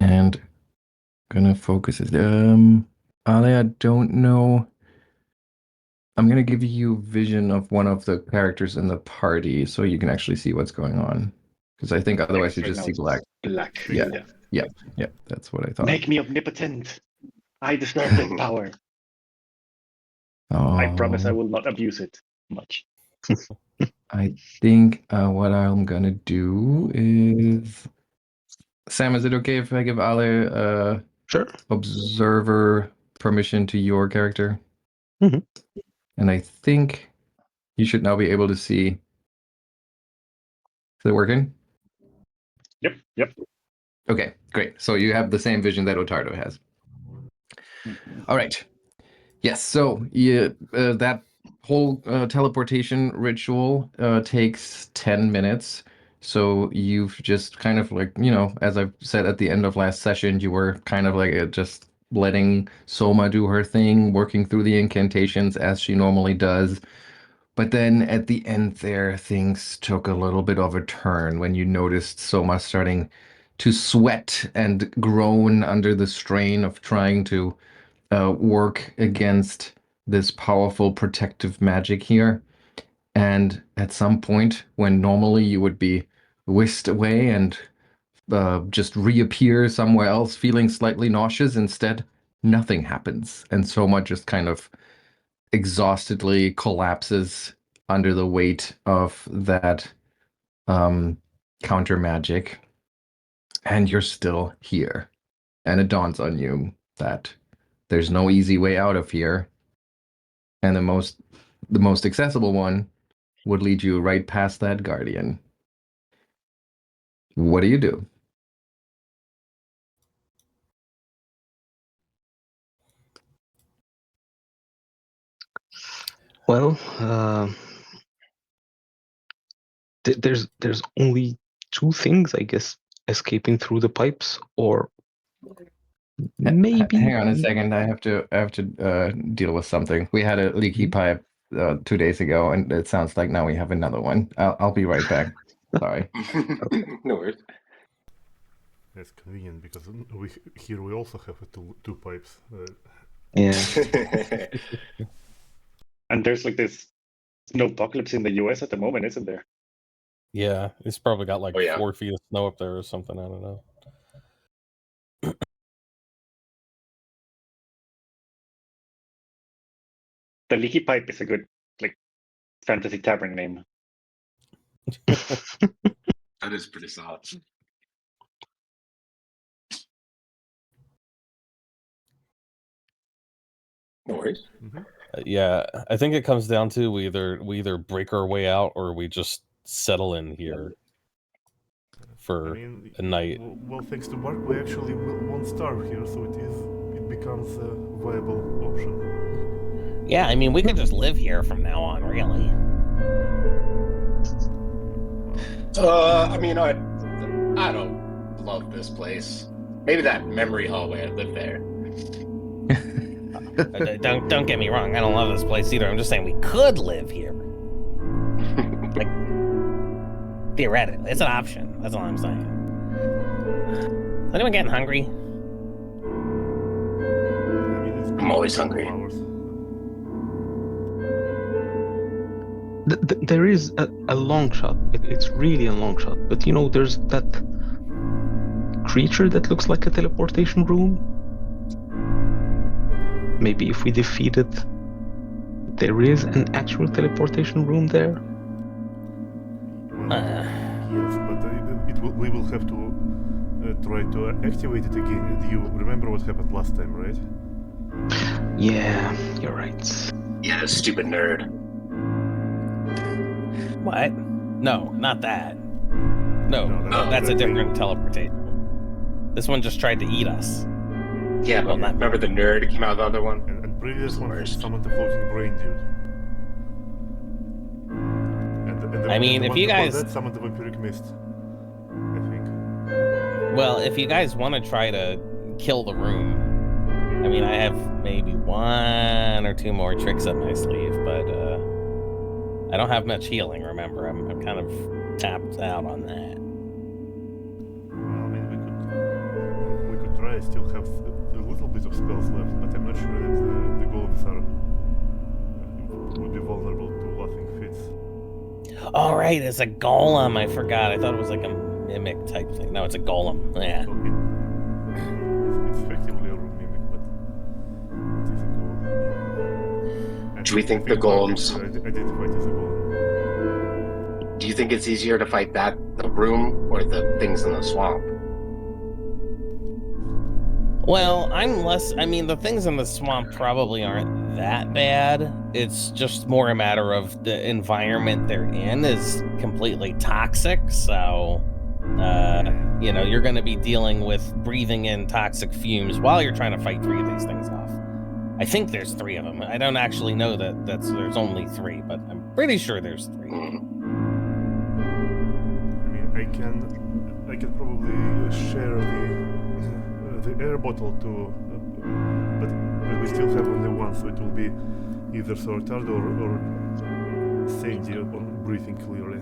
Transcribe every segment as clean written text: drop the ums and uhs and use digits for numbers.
And gonna focus it. Ali, I don't know. I'm gonna give you vision of one of the characters in the party so you can actually see what's going on. Because I think otherwise you Extra just see notes. black. Black. Yeah, Yeah. yeah, that's what I thought. Make me omnipotent. I deserve that power. I promise I Oh, will not abuse it much. I think what I'm gonna do is Sam, is it okay if I give Ali Sure. observer permission to your character? Mhm. And I think you should now be able to see. Is it working? Yep. Okay, great. So you have the same vision that Ottardo has. All right. Yes, so that whole teleportation ritual takes 10 minutes. So you've just kind of like, as I've said at the end of last session, you were kind of like just letting Soma do her thing, working through the incantations as she normally does. But then at the end there, things took a little bit of a turn when you noticed Soma starting to sweat and groan under the strain of trying to work against this powerful protective magic here. And at some point, when normally you would be whisked away and just reappear somewhere else feeling slightly nauseous, instead, nothing happens. And Soma just kind of exhaustedly collapses under the weight of that counter magic. And you're still here. And it dawns on you that there's no easy way out of here. And the most accessible one would lead you right past that guardian. What do you do? Well, there's only two things, I guess: escaping through the pipes, or maybe. Hang on a second. I have to deal with something. We had a leaky pipe 2 days ago, and it sounds like now we have another one. I'll be right back. Sorry. No worries. That's convenient because we also have two pipes. Yeah. And there's like this snowpocalypse in the US at the moment, isn't there? Yeah, it's probably got like Oh, yeah. 4 feet of snow up there or something. I don't know. The leaky pipe is a good like fantasy tavern name. That is pretty solid. No worries. Yeah, I think it comes down to we either break our way out or we just settle in here for a night. Well, thanks to Mark, we actually won't starve here, so it becomes a viable option. Yeah, I mean, we could just live here from now on, really. I mean, I don't love this place. Maybe that memory hallway, I live there. Don't get me wrong, I don't love this place either. I'm just saying we could live here. Like, theoretically, it's an option. That's all I'm saying. Is anyone getting hungry? I'm always hungry. There is a long shot. It's really a long shot. But there's that creature that looks like a teleportation room. Maybe if we defeat it, there is an actual teleportation room there. Yes, but we will have to try to activate it again. Do you remember what happened last time, right? Yeah, you're right. Yeah, stupid nerd. What? No, not that. No, that's a different teleportation. This one just tried to eat us. Yeah, but remember the nerd came out of the other one? And previous one summoned the floating brain dude. I mean, if you guys summoned the vampiric mist, I think. Well, if you guys want to try to kill the room, I mean, I have maybe 1 or 2 more tricks up my sleeve, but I don't have much healing. Remember, I'm kind of tapped out on that. Well, I mean, we I still have a little bit of spells left, but I'm not sure that the golems would be vulnerable to laughing fits. All right, it's a golem. I forgot. I thought it was like a mimic type thing. No, it's a golem. Yeah. So it's effectively a room mimic, but it is a golem. Do we think the golems- identified as a golem? Do you think it's easier to fight the room, or the things in the swamp? Well, I mean, the things in the swamp probably aren't that bad. It's just more a matter of the environment they're in is completely toxic. So, you're going to be dealing with breathing in toxic fumes while you're trying to fight 3 of these things off. I think there's 3 of them. I don't actually know that there's only 3, but I'm pretty sure there's 3. I mean, I can probably share the air bottle too, but we still have only one, so it will be either Ottardo or Sandy on breathing clearly.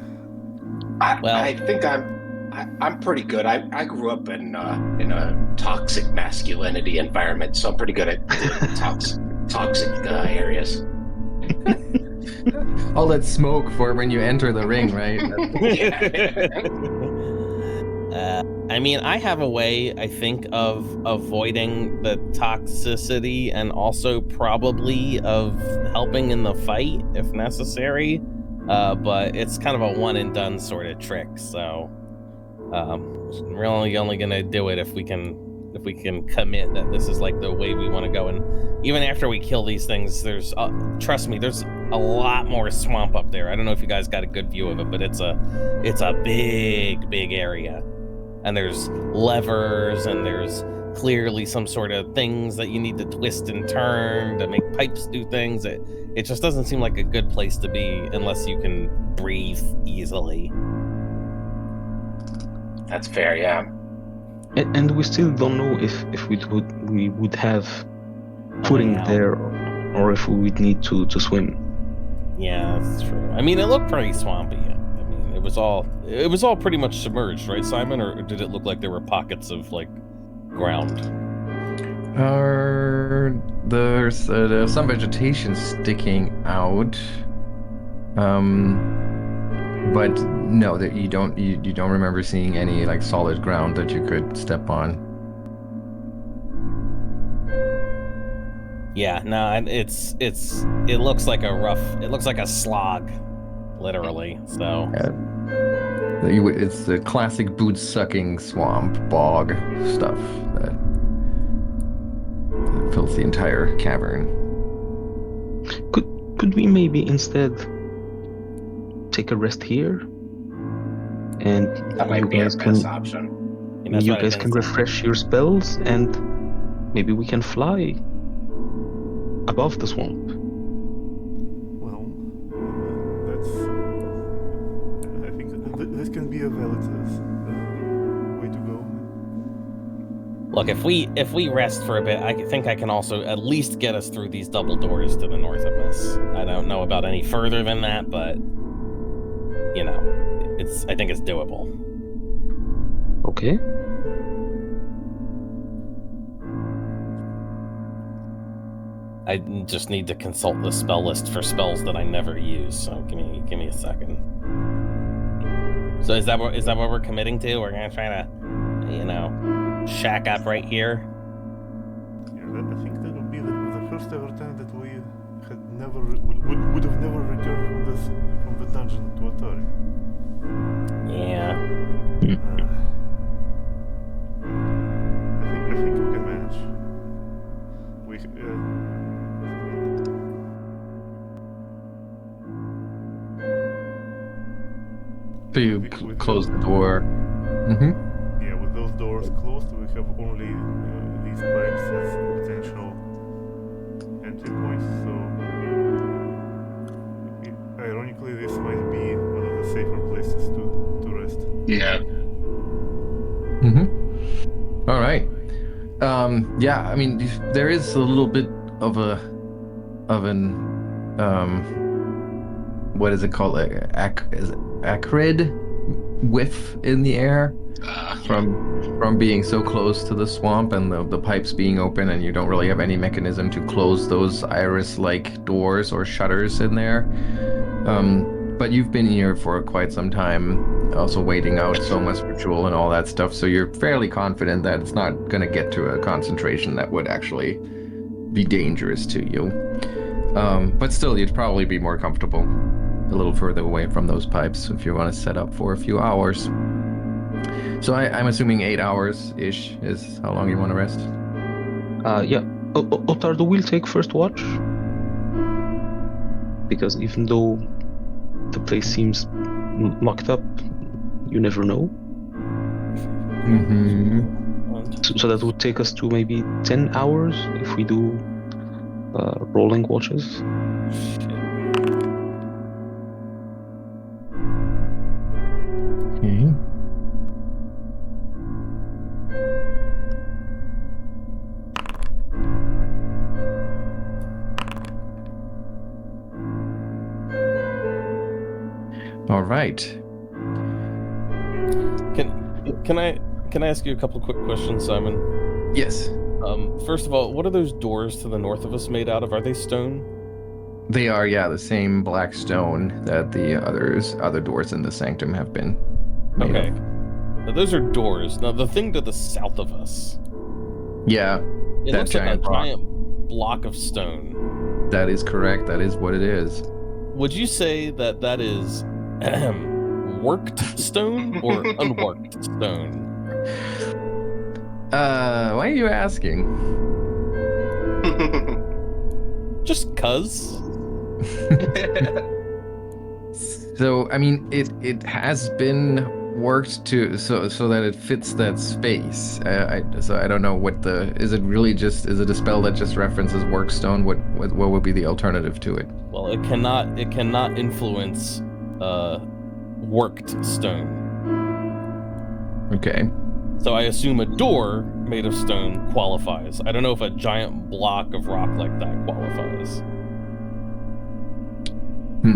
I think I'm pretty good. I grew up in a toxic masculinity environment, so I'm pretty good at toxic areas. All that smoke for when you enter the ring, right? I mean, I have a way, I think, of avoiding the toxicity and also probably of helping in the fight if necessary. But it's kind of a one and done sort of trick. So we're only gonna do it if we can commit that this is like the way we want to go. And even after we kill these things, there's trust me, there's a lot more swamp up there. I don't know if you guys got a good view of it, but it's a big area. And there's levers, and there's clearly some sort of things that you need to twist and turn to make pipes do things. It just doesn't seem like a good place to be unless you can breathe easily. That's fair, yeah. And we still don't know if we would have footing there, or if we would need to swim. Yeah, that's true. I mean, it looked pretty swampy. I mean, it was all pretty much submerged, right, Simon? Or did it look like there were pockets of like ground? There's some vegetation sticking out, but no, that you don't remember seeing any like solid ground that you could step on. Yeah, no, it looks like a slog, literally. So It's the classic boot-sucking swamp bog stuff that fills the entire cavern. Could we maybe instead take a rest here, and That might be our best option. And you guys can refresh your spells, and maybe we can fly above the swamp. Well, I think this can be a valid way to go. Look, if we rest for a bit, I think I can also at least get us through these double doors to the north of us. I don't know about any further than that, but I think it's doable. Okay. I just need to consult the spell list for spells that I never use. So give me a second. So is that what we're committing to? We're gonna try to, shack up right here. Yeah, I think that would be the first ever time that we had would have never returned from the dungeon to Atari. Yeah. I think we can manage. So you close the door. Mm-hmm. Yeah, with those doors closed, we have only these pipes as potential entry points. So, ironically, this might be one of the safer places to rest. Yeah. Mm-hmm. All right. Yeah, I mean, there is a little bit of an what is it called? Acrid whiff in the air. from being so close to the swamp and the pipes being open, and you don't really have any mechanism to close those iris-like doors or shutters in there. But you've been here for quite some time, also waiting out Souma's ritual and all that stuff, so you're fairly confident that it's not going to get to a concentration that would actually be dangerous to you. But still, you'd probably be more comfortable a little further away from those pipes if you want to set up for a few hours. So I'm assuming 8 hours-ish is how long you want to rest? Yeah. Ottardo will take first watch. Because even though the place seems locked up, you never know. Mm-hmm. So that would take us to maybe 10 hours if we do rolling watches. Okay. All right. Can I ask you a couple quick questions, Simon? Yes. First of all, what are those doors to the north of us made out of? Are they stone? They are, yeah, the same black stone that the other doors in the sanctum have been made Okay. of. Now, those are doors. Now, the thing to the south of us, Yeah, it that looks like a giant rock. giant block of stone. That is correct. That is what it is. Would you say that that is worked stone or unworked stone? Why are you asking? Just 'cause? So, I mean, it has been worked to so that it fits that space. So I don't know what is it a spell that just references work stone? What would be the alternative to it? Well, it cannot influence worked stone. Okay. So I assume a door made of stone qualifies. I don't know if a giant block of rock like that qualifies.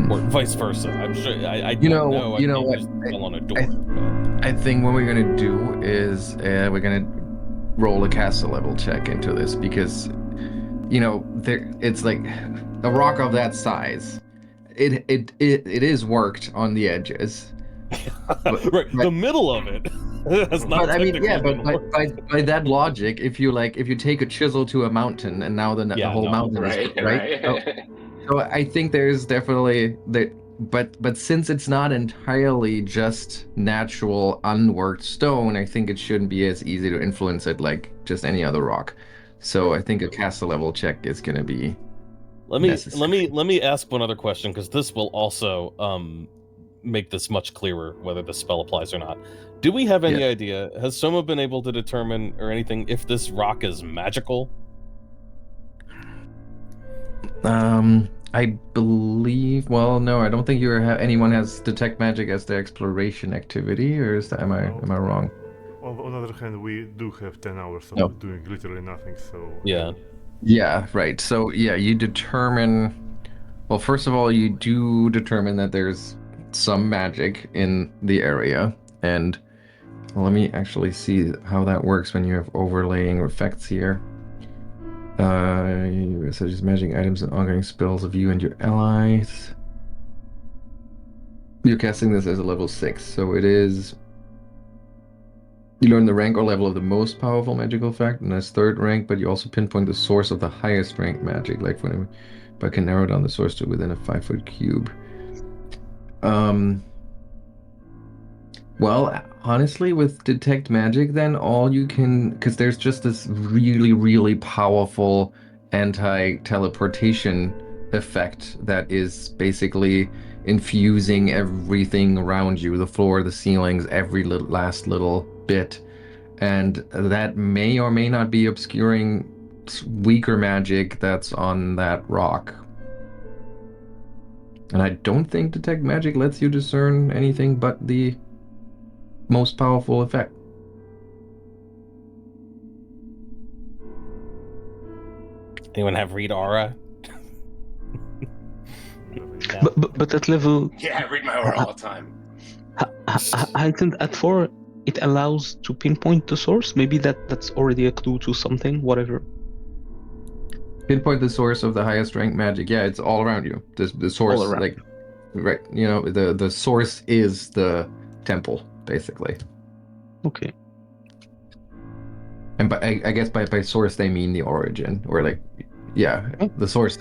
Or vice versa. I'm sure. I don't know. You know I what? can't just spell on a door. But... I think what we're gonna do is we're gonna roll a castle level check into this because, it's like a rock of that size. It is worked on the edges. Right, the middle of it. That's not But I mean, yeah, technically but by that logic, if you take a chisel to a mountain and now the whole mountain is right. So I think there's definitely that, but since it's not entirely just natural unworked stone, I think it shouldn't be as easy to influence it like just any other rock. So I think a castle level check is going to be. Let me ask one other question because this will also make this much clearer whether the spell applies or not. Do we have any idea? Has Souma been able to determine or anything if this rock is magical? I believe. Well, no, I don't think anyone has detect magic as their exploration activity, or is that am I wrong? On the other hand, we do have 10 hours of doing literally nothing. So yeah. Yeah, right. So yeah, you determine. Well, first of all, you do determine that there's some magic in the area, and let me actually see how that works when you have overlaying effects here. Such as magic items and ongoing spells of you and your allies. You're casting this as a level 6, so it is. You learn the rank or level of the most powerful magical effect, and as 3rd rank, but you also pinpoint the source of the highest rank magic, but can narrow down the source to within a 5-foot cube. Well, honestly, with detect magic, then all you can, because there's just this really, really powerful anti-teleportation effect that is basically infusing everything around you, the floor, the ceilings, every last little bit, and that may or may not be obscuring weaker magic that's on that rock. And I don't think detect magic lets you discern anything but the most powerful effect. Anyone have read aura? But at level Yeah, I read my aura all the time. heightened at 4, it allows to pinpoint the source. Maybe that's already a clue to something. Whatever. Pinpoint the source of the highest ranked magic. Yeah, it's all around you. The source, All around. like, right? You know, the source is the temple, basically. Okay. And I guess by source they mean the origin, or like, yeah, the source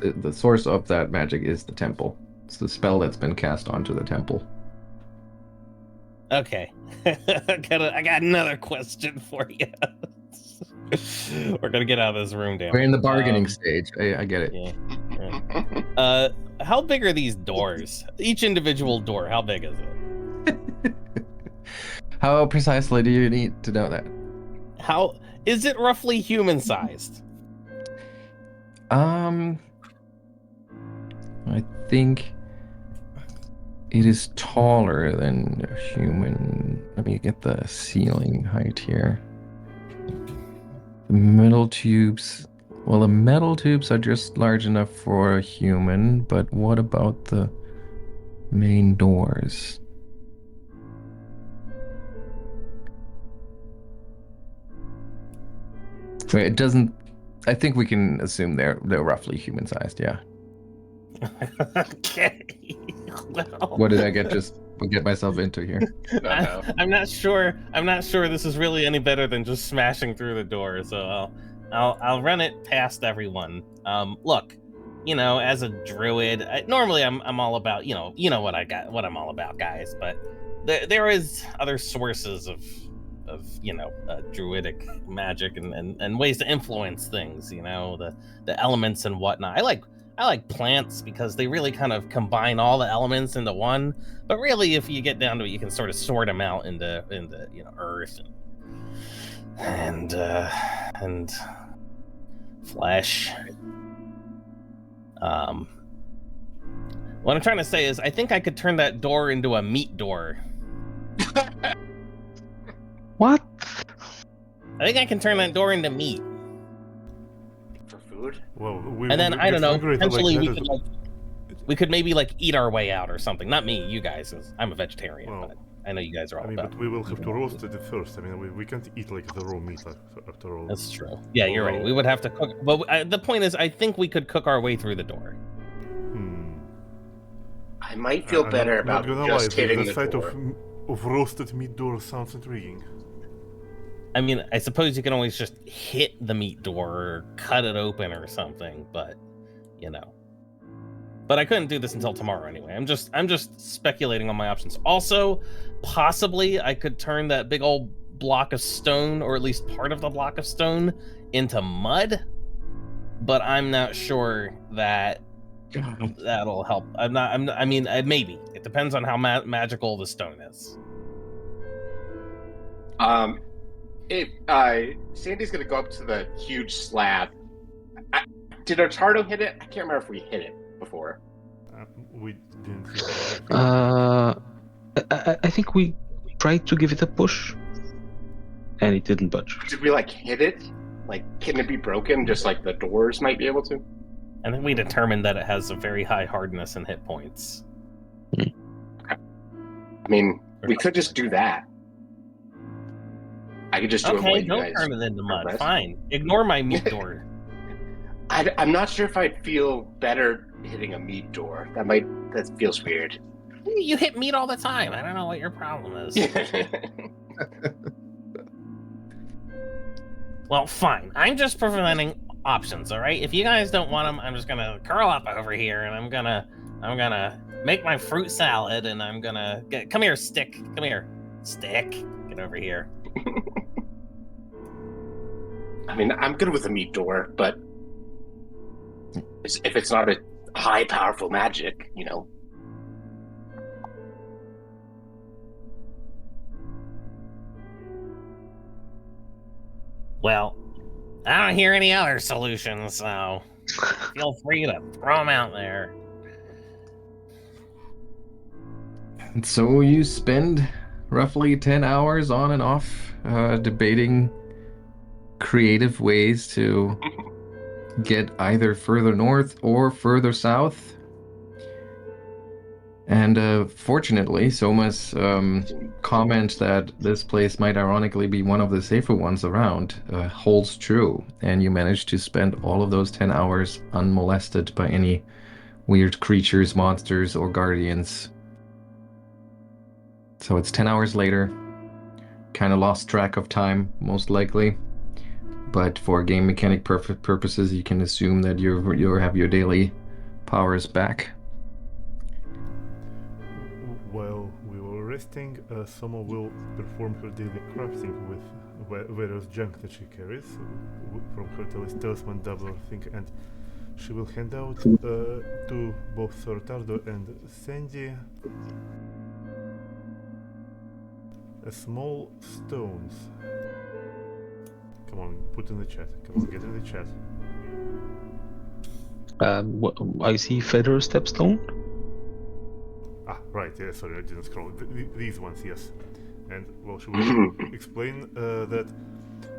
of that magic is the temple. It's the spell that's been cast onto the temple. Okay. I got another question for you. We're gonna get out of this room, damn. We're in the bargaining stage. I get it. Yeah. How big are these doors? Each individual door, how big is it? How precisely do you need to know that? How is it roughly human sized? I think it is taller than a human. Let me get the ceiling height here. The metal tubes. Well, the metal tubes are just large enough for a human, but what about the main doors? Wait, it doesn't. I think we can assume they're roughly human-sized. Yeah. Okay. Well, What did I get myself into here? I'm not sure. I'm not sure this is really any better than just smashing through the door. So I'll run it past everyone. Look, you know, as a druid, normally I'm all about you know what I'm all about, guys. But there is other sources of druidic magic and ways to influence things. You know, the elements and whatnot. I like plants because they really kind of combine all the elements into one. But really, if you get down to it, you can sort of sort them out into earth and flesh. What I'm trying to say is, I think I could turn that door into a meat door. What? I think I can turn that door into meat. For food? Well, And then I don't know. Potentially, we could maybe like eat our way out or something. Not me, you guys. I'm a vegetarian, Well, but I know you guys are all about. but we will have to roast it first. I mean, we can't eat like the raw meat after all. That's true. Yeah, you're right. We would have to cook. But the point is, I think we could cook our way through the door. I might feel better about just hitting the sight door. of roasted meat door sounds intriguing. I mean, I suppose you can always just hit the meat door or cut it open or something, but But I couldn't do this until tomorrow anyway. I'm just speculating on my options. Also, possibly I could turn that big old block of stone, or at least part of the block of stone, into mud. But I'm not sure that that'll help. Maybe. It depends on how magical the stone is. If Sandy's gonna go up to the huge slab. Did Ottardo hit it? I can't remember if we hit it before. We didn't hit it. I think we tried to give it a push, and it didn't budge. Did we hit it? Can it be broken? Just like the doors might be able to? I think we determined that it has a very high hardness and hit points. Okay. I mean, we could just do that. I could just do it. Okay, don't turn it into mud. Fine. Ignore my meat door. I'm not sure if I'd feel better hitting a meat door. That feels weird. You hit meat all the time. I don't know what your problem is. Well, fine. I'm just presenting options, all right? If you guys don't want them, I'm just gonna curl up over here, and I'm gonna make my fruit salad, and I'm gonna come here, stick. Come here, stick. Get over here. I mean, I'm good with a meat door, but if it's not a high, powerful magic, Well, I don't hear any other solutions, so feel free to throw them out there. And so you spend roughly 10 hours on and off debating creative ways to get either further north or further south. And fortunately, Souma's comment that this place might ironically be one of the safer ones around holds true, and you managed to spend all of those 10 hours unmolested by any weird creatures, monsters, or guardians. So it's 10 hours later. Kind of lost track of time, most likely. But for game mechanic purposes, you can assume that you have your daily powers back. While we were resting, Souma will perform her daily crafting with various junk that she carries from her talisman double thing, and she will hand out to both Ottardo and Sandy small stones. Come on, put in the chat. Come on, get in the chat. I see feather stepstone. Ah, right, yeah, sorry, I didn't scroll. These ones, yes. And, well, she will explain that,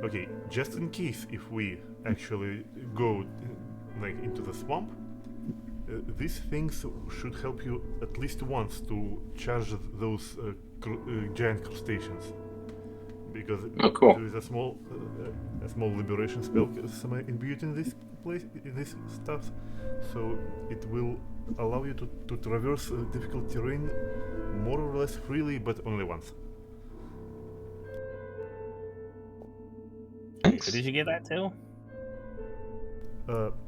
okay, just in case if we actually go, like, into the swamp, these things should help you at least once to charge those giant crustaceans. Because there is a small liberation spell imbued in this place, in this stuff, so it will allow you to traverse difficult terrain more or less freely, but only once. So did you get that too?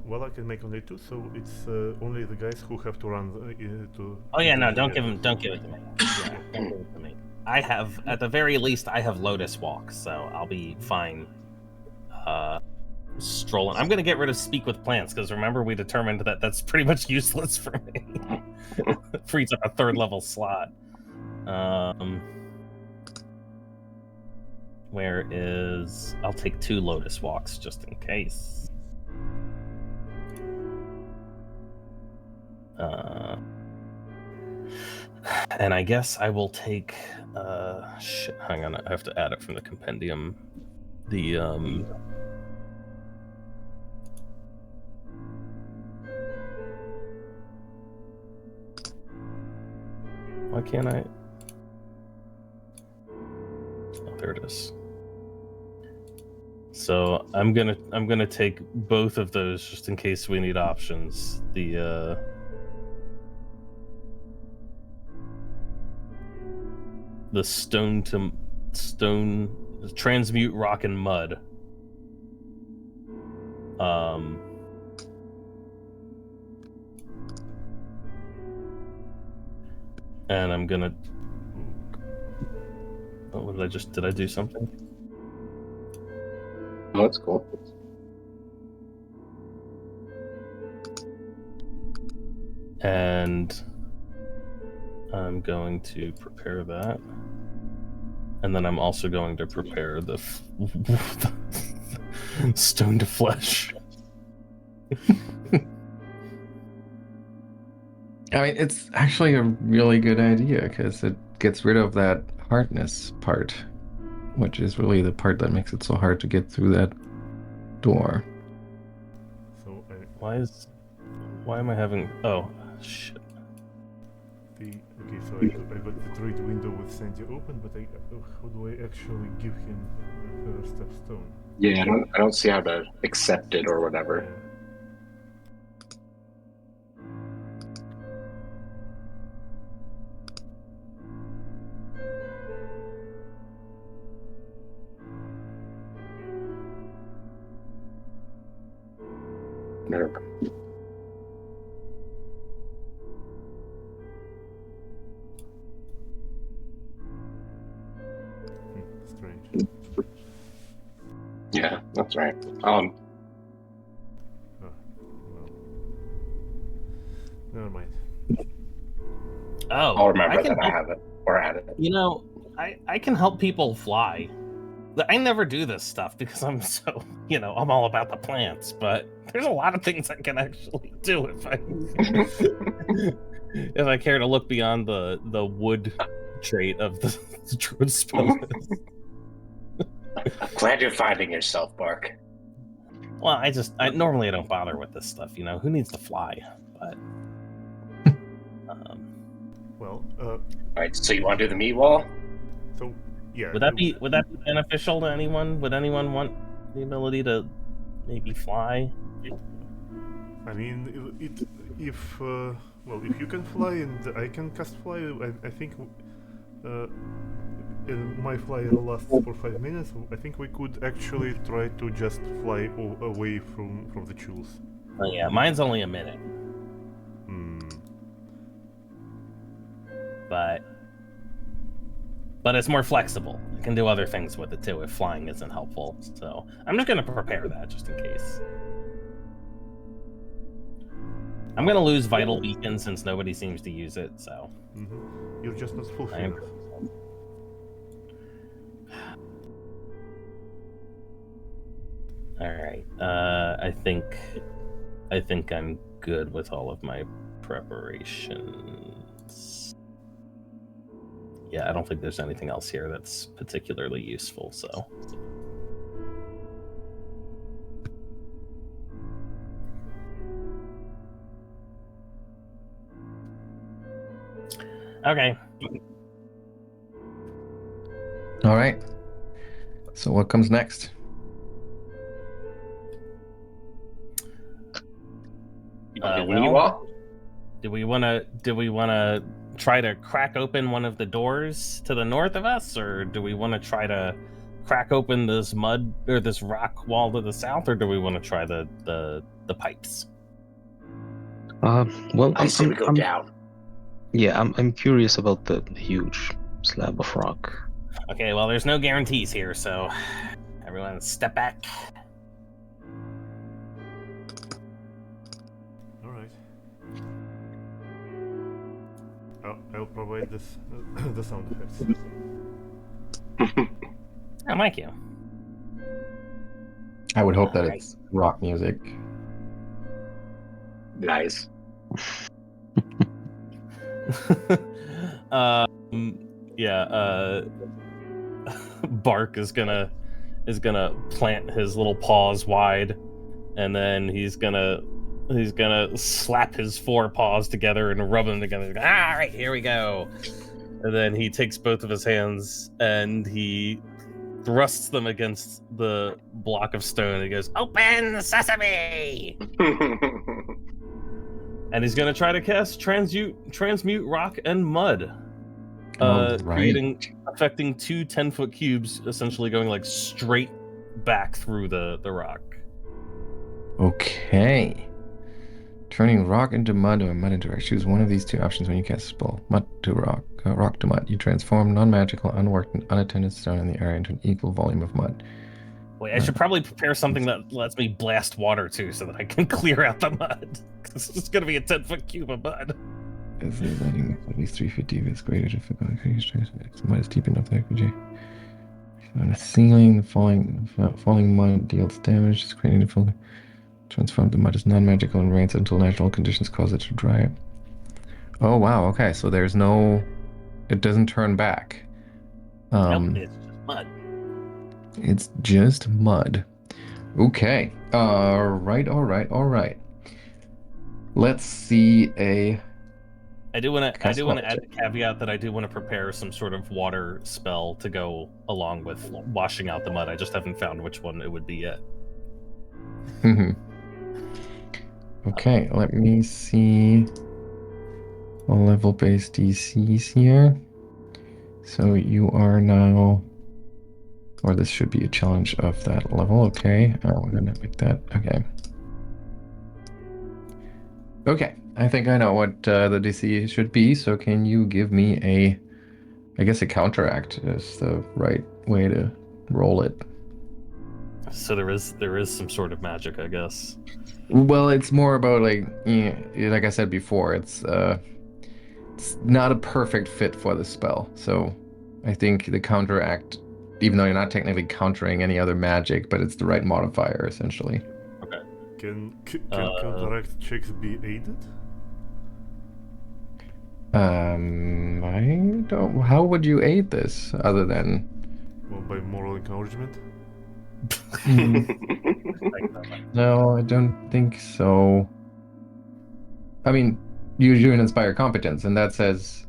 Well, I can make only two, so it's only the guys who have to run to. Oh yeah, no, don't give it to me. Yeah, don't give it to me. I have, at the very least, I have Lotus Walk, so I'll be fine. Strolling. I'm gonna get rid of Speak with Plants because remember we determined that that's pretty much useless for me. Frees up a 3rd level slot. Where is? I'll take 2 Lotus Walks just in case. And I guess I will take. Shit. Hang on. I have to add it from the compendium. The Why can't I? Oh, there it is. So I'm gonna take both of those just in case we need options. The stone to stone transmute rock and mud. And I'm gonna. Oh, what did I just? Did I do something? Oh, that's cool. And I'm going to prepare that. And then I'm also going to prepare the stone to flesh. I mean, it's actually a really good idea because it gets rid of that hardness part, which is really the part that makes it so hard to get through that door. So Why am I having? Oh, shit. Okay, so I got the trade window with Sandy open, but how do I actually give him a stepstone? Yeah, I don't see how to accept it or whatever. Yeah. Nerve. Strange. Yeah, that's right. Oh, well. Never mind. Oh, I'll remember that I have it or add it. You know, I can help people fly. I never do this stuff because I'm so, I'm all about the plants, but there's a lot of things I can actually do if I if I care to look beyond the wood trait of the druid spell. Glad you're finding yourself, Bark. Well, I normally don't bother with this stuff, who needs to fly? But Well, All right, so you want to do the meat wall? so yeah. Would that be beneficial to anyone? Would anyone want the ability to maybe fly? I mean, if you can fly and I can cast fly, I think my fly lasts for 5 minutes. I think we could actually try to just fly away from the chulls. Oh yeah, mine's only a minute, but it's more flexible. You can do other things with it too if flying isn't helpful. So I'm just gonna prepare that just in case. I'm gonna lose Vital Beacon since nobody seems to use it, so... You're just not full I am... enough. Alright, I think I'm good with all of my preparations. Yeah, I don't think there's anything else here that's particularly useful, so... Okay. All right. So what comes next? You want to do the Well, meat wall? Do we want to try to crack open one of the doors to the north of us, or do we want to try to crack open this mud or this rock wall to the south, or do we want to try the pipes? Well, I say we go down. Yeah, I'm curious about the huge slab of rock. Okay, well, there's no guarantees here, so everyone step back. All right. I'll provide this the sound effects. Oh, thank you. I would hope that it's rock music. Nice. Bark is gonna plant his little paws wide, and then he's gonna slap his four paws together and rub them together. All right, here we go. And then he takes both of his hands and he thrusts them against the block of stone. And he goes, "Open sesame!" And he's gonna try to cast transmute rock and mud, affecting two 10-foot cubes, essentially going like straight back through the rock. Okay. Turning rock into mud or mud into rock. Choose one of these two options when you cast a spell. Mud to rock, rock to mud. You transform non-magical, unworked, and unattended stone in the area into an equal volume of mud. Wait, I should probably prepare something that lets me blast water too, so that I can clear out the mud. It's just gonna be a 10-foot cube of mud. If the lighting at least 3 feet deep, it's greater if the mud is deep enough. On a ceiling, the falling mud deals damage. It's creating a transform the mud as non-magical and rains until natural conditions cause it to dry up. Oh wow, okay, so there's no... It doesn't turn back. Nope, it's just mud. It's just mud. Okay. Alright. Let's see a... I do want to add the caveat that I do want to prepare some sort of water spell to go along with washing out the mud. I just haven't found which one it would be yet. Okay, let me see level-based DCs here. So you are now, or this should be a challenge of that level. Okay, we're gonna make that. Okay, I think I know what the DC should be. So can you give me I guess a counteract is the right way to roll it. So there is some sort of magic, I guess. Well, it's more about like I said before, it's not a perfect fit for the spell. So I think the counteract, even though you're not technically countering any other magic, but it's the right modifier essentially. Okay. Can counteract checks be aided? I don't. How would you aid this other than? Well, by moral encouragement. No, I don't think so. I mean, you do an inspire competence, and that says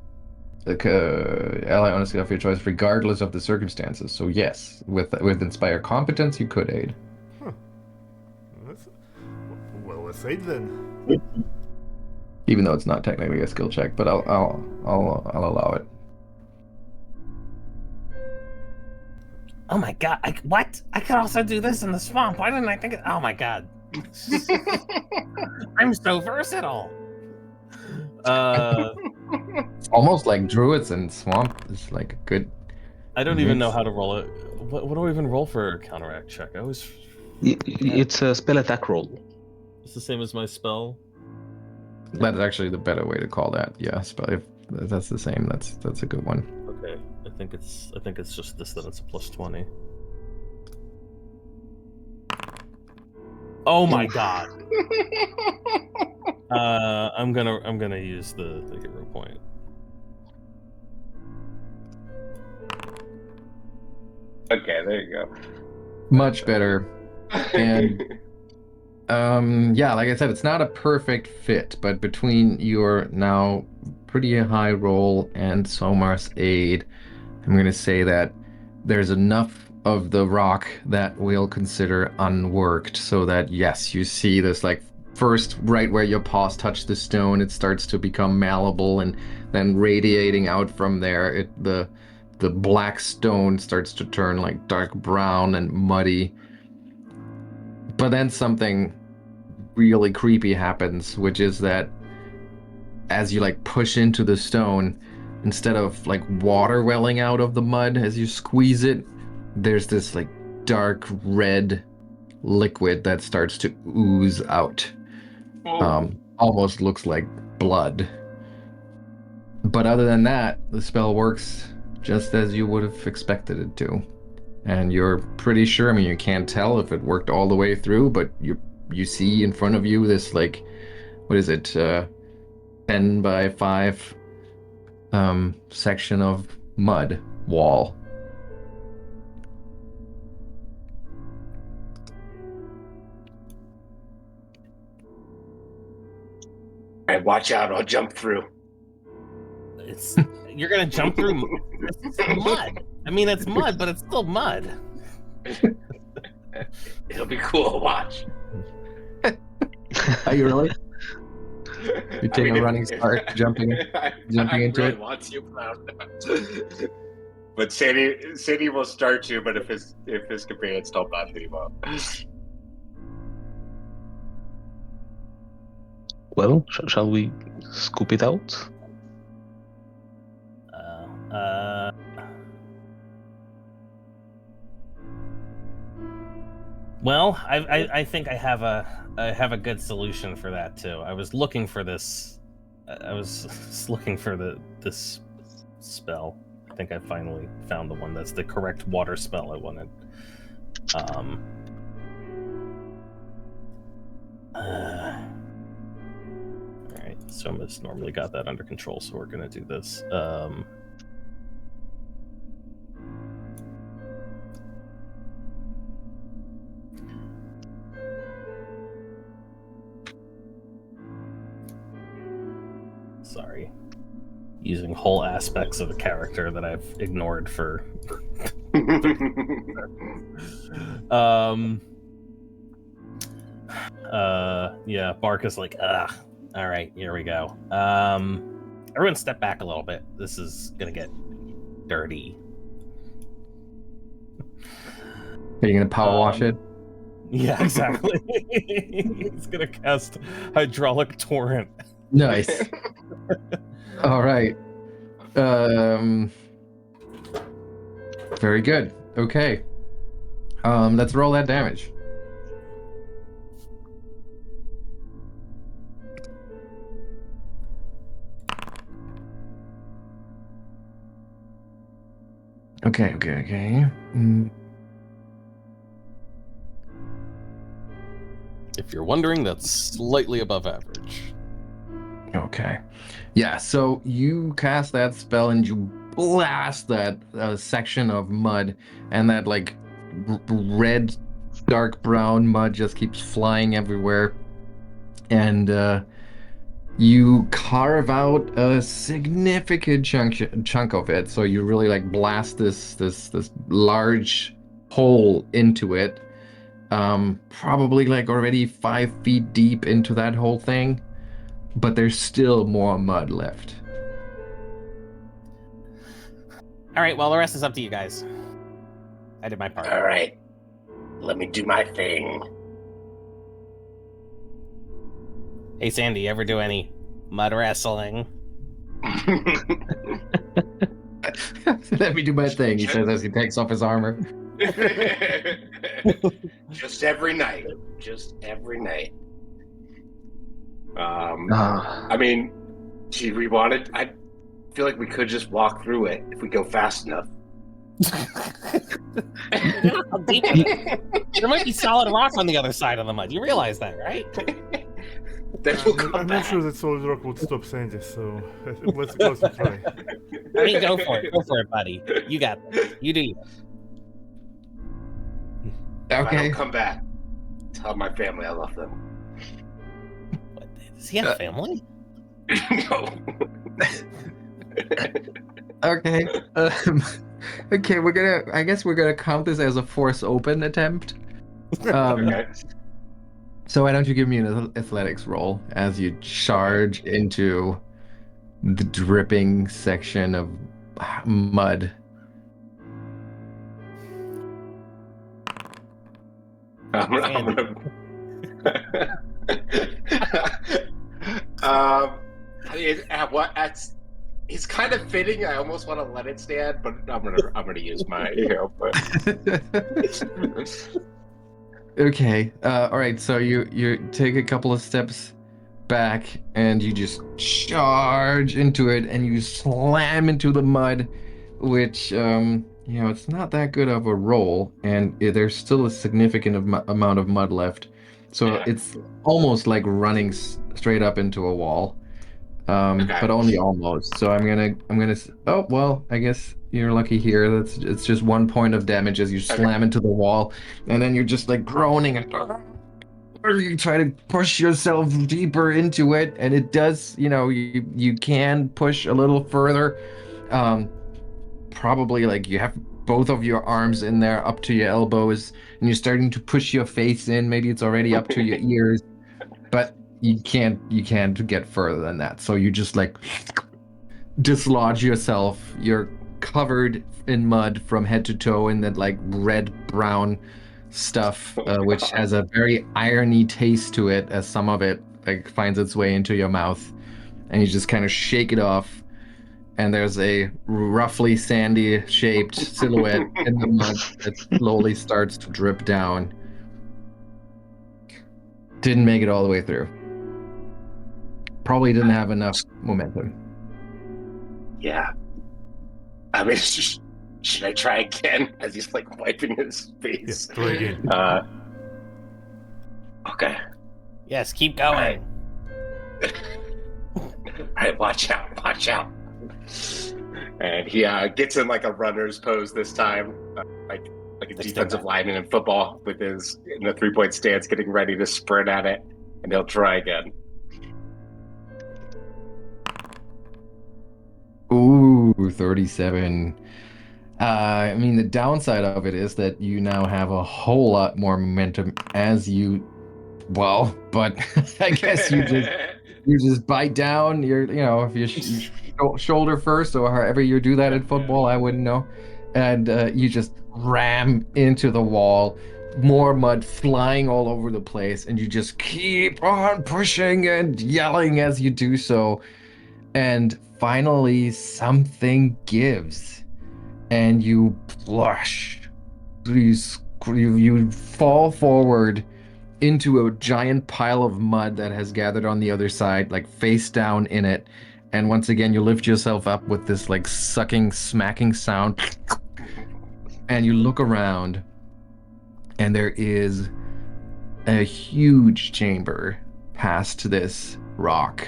ally on a skill of your choice, regardless of the circumstances. So yes, with Inspire Competence, you could aid. Well, let's aid then. Even though it's not technically a skill check, but I'll allow it. Oh my god! What? I could also do this in the swamp. Why didn't I think? Oh my god! I'm so versatile. It's almost like druids and swamp is like a good. I don't even know how to roll it. What do I even roll for a counteract check? I always. It's a spell attack roll. It's the same as my spell. That's actually the better way to call that. Yes, but if that's the same, that's a good one. Okay, I think it's just this, that it's a +20. Oh my god! I'm gonna use the hero point. Okay, there you go. Much better. And yeah, like I said, it's not a perfect fit, but between your now pretty high roll and Somar's aid, I'm gonna say that there's enough of the rock that we'll consider unworked, so that yes, you see this like first right where your paws touch the stone, it starts to become malleable, and then radiating out from there, the black stone starts to turn like dark brown and muddy. But then something really creepy happens, which is that as you like push into the stone, instead of like water welling out of the mud as you squeeze it, there's this like dark red liquid that starts to ooze out. Almost looks like blood. But other than that, the spell works just as you would have expected it to. And you're pretty sure, I mean, you can't tell if it worked all the way through, but you see in front of you this like, what is it, 10 by 5 section of mud wall. All right, watch out! I'll jump through. You're gonna jump through it's mud. I mean, it's mud, but it's still mud. It'll be cool. Watch. Are you really? You take a running start, jumping into really it. Wants you proud. But Sadie will start you, but if his companions don't bother you up. Well, shall we scoop it out? Well, I think I have a good solution for that too. I was looking for this. I was looking for this spell. I think I finally found the one that's the correct water spell I wanted. Alright, Souma's normally got that under control, so we're gonna do this. Sorry. Using whole aspects of a character that I've ignored for yeah, Bark is like, all right, here we go. Everyone step back a little bit. This is gonna get dirty. Are you gonna power wash it? Yeah, exactly. He's gonna cast Hydraulic Torrent. Nice. All right. Very good. Okay. Let's roll that damage. Okay. If you're wondering, that's slightly above average. Okay. Yeah, so you cast that spell and you blast that section of mud, and that like red, dark brown mud just keeps flying everywhere. And You carve out a significant chunk of it, so you really like blast this large hole into it. Probably like already 5 feet deep into that whole thing, but there's still more mud left. All right, well, the rest is up to you guys. I did my part. All right, let me do my thing. Hey, Sandy, you ever do any mud wrestling? Let me do my thing, he says as he takes off his armor. Just every night. Just every night. Ah. I mean, gee, we wanted. I feel like we could just walk through it if we go fast enough. There might be solid rock on the other side of the mud. You realize that, right? Then we'll come I'm back. not sure that solid rock would stop Sandy, so let's try. I mean, go for it. Go for it, buddy. You got this. You do you. If I Okay. don't come back, tell my family I love them. What, does he have a family? No. Okay. Okay, I guess we're gonna count this as a force open attempt. Okay. So why don't you give me an athletics roll as you charge into the dripping section of mud. I'm gonna what? It's kind of fitting. I almost want to let it stand, but I'm gonna use my but Okay. All right. So you take a couple of steps back and you just charge into it and you slam into the mud, which it's not that good of a roll, and there's still a significant amount of mud left. So Yeah. it's almost like running straight up into a wall. Okay. But only almost. So I'm gonna. Oh well, I guess you're lucky here. It's just 1 point of damage as you slam into the wall, and then you're just like groaning and you try to push yourself deeper into it, and it does. You can push a little further. Probably like you have both of your arms in there up to your elbows, and you're starting to push your face in. Maybe it's already up to your ears, but you can't get further than that. So you just like dislodge yourself. You're covered in mud from head to toe in that like red brown stuff, which has a very irony taste to it, as some of it like finds its way into your mouth, and you just kind of shake it off, and there's a roughly sandy shaped silhouette in the mud that slowly starts to drip down. Didn't make it all the way through. Probably didn't have enough momentum. yeah. I mean, should I try again? As he's like wiping his face. Yes, try again. Okay. Yes, keep going. All right, watch out. And he gets in like a runner's pose this time, like a defensive lineman in football, with his in the 3-point stance, getting ready to sprint at it, and he'll try again. Ooh, 37. I mean, the downside of it is that you now have a whole lot more momentum as you, but I guess you just bite down. If you shoulder first, or however you do that in football, I wouldn't know. And you just ram into the wall, more mud flying all over the place, and you just keep on pushing and yelling as you do so. And finally, something gives, and you blush. You fall forward into a giant pile of mud that has gathered on the other side, like face down in it. And once again, you lift yourself up with this like sucking, smacking sound. And you look around, and there is a huge chamber past this rock.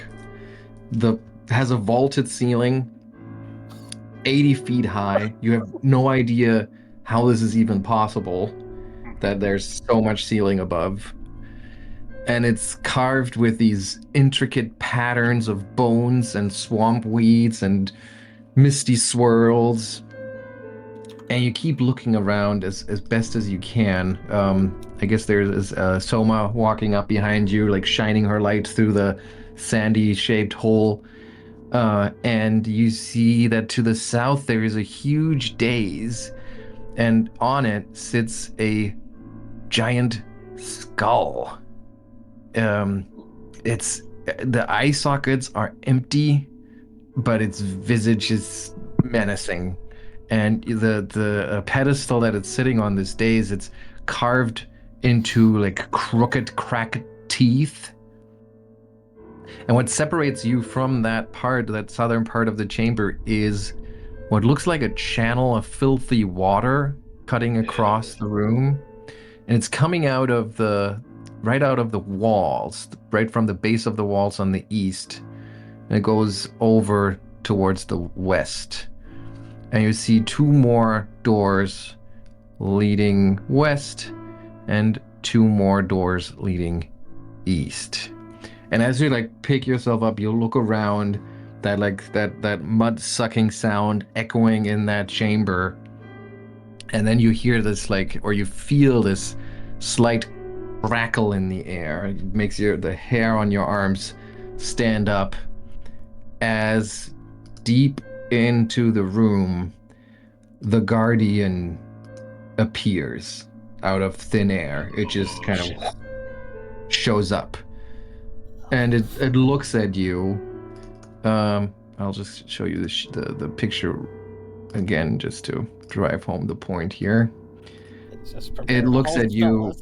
Has a vaulted ceiling, 80 feet high. You have no idea how this is even possible, that there's so much ceiling above. and it's carved with these intricate patterns of bones and swamp weeds and misty swirls. And you keep looking around as best as you can. I guess there's Souma walking up behind you, like shining her light through the sandy-shaped hole. And you see that to the south there is a huge dais, and on it sits a giant skull. It's the eye sockets are empty, but its visage is menacing. And the pedestal that it's sitting on this dais, it's carved into like crooked, cracked teeth. And what separates you from that southern part of the chamber, is what looks like a channel of filthy water cutting across the room. And it's coming right out of the walls, right from the base of the walls on the east. And it goes over towards the west. And you see 2 more doors leading west and 2 more doors leading east. And as you like pick yourself up, you look around, that mud sucking sound echoing in that chamber. And then you hear this or you feel this slight crackle in the air. It makes the hair on your arms stand up as deep into the room, the Guardian appears out of thin air. It just kind of shows up, and it looks at you. I'll just show you the picture again, just to drive home the point here. It looks at you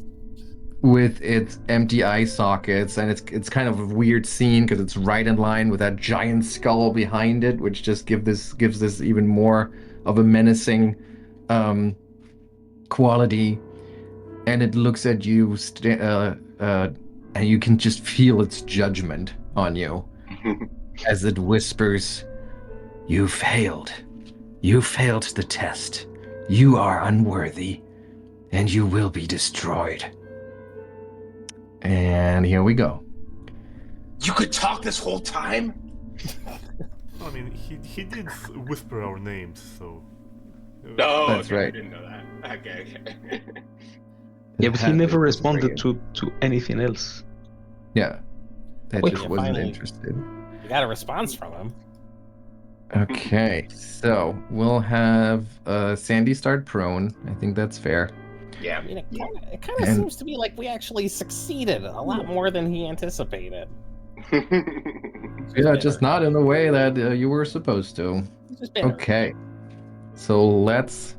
with its empty eye sockets, and it's kind of a weird scene because it's right in line with that giant skull behind it, which just gives this even more of a menacing quality. And it looks at you, and you can just feel its judgment on you as it whispers, "You failed. You failed the test. You are unworthy, and you will be destroyed." And here we go. You could talk this whole time? I mean, he did whisper our names, so... No, That's okay, right. I didn't know that. Okay. Yeah, but he never That's responded brilliant. to anything else. Yeah. That Wait, just yeah, wasn't finally. interested. You got a response from him. Okay, so we'll have Sandy start prone. I think that's fair. Yeah. I mean, it kind of And- seems to be like we actually succeeded a lot more than he anticipated. Yeah, just not in the way that you were supposed to. He's just bitter. Okay, so let's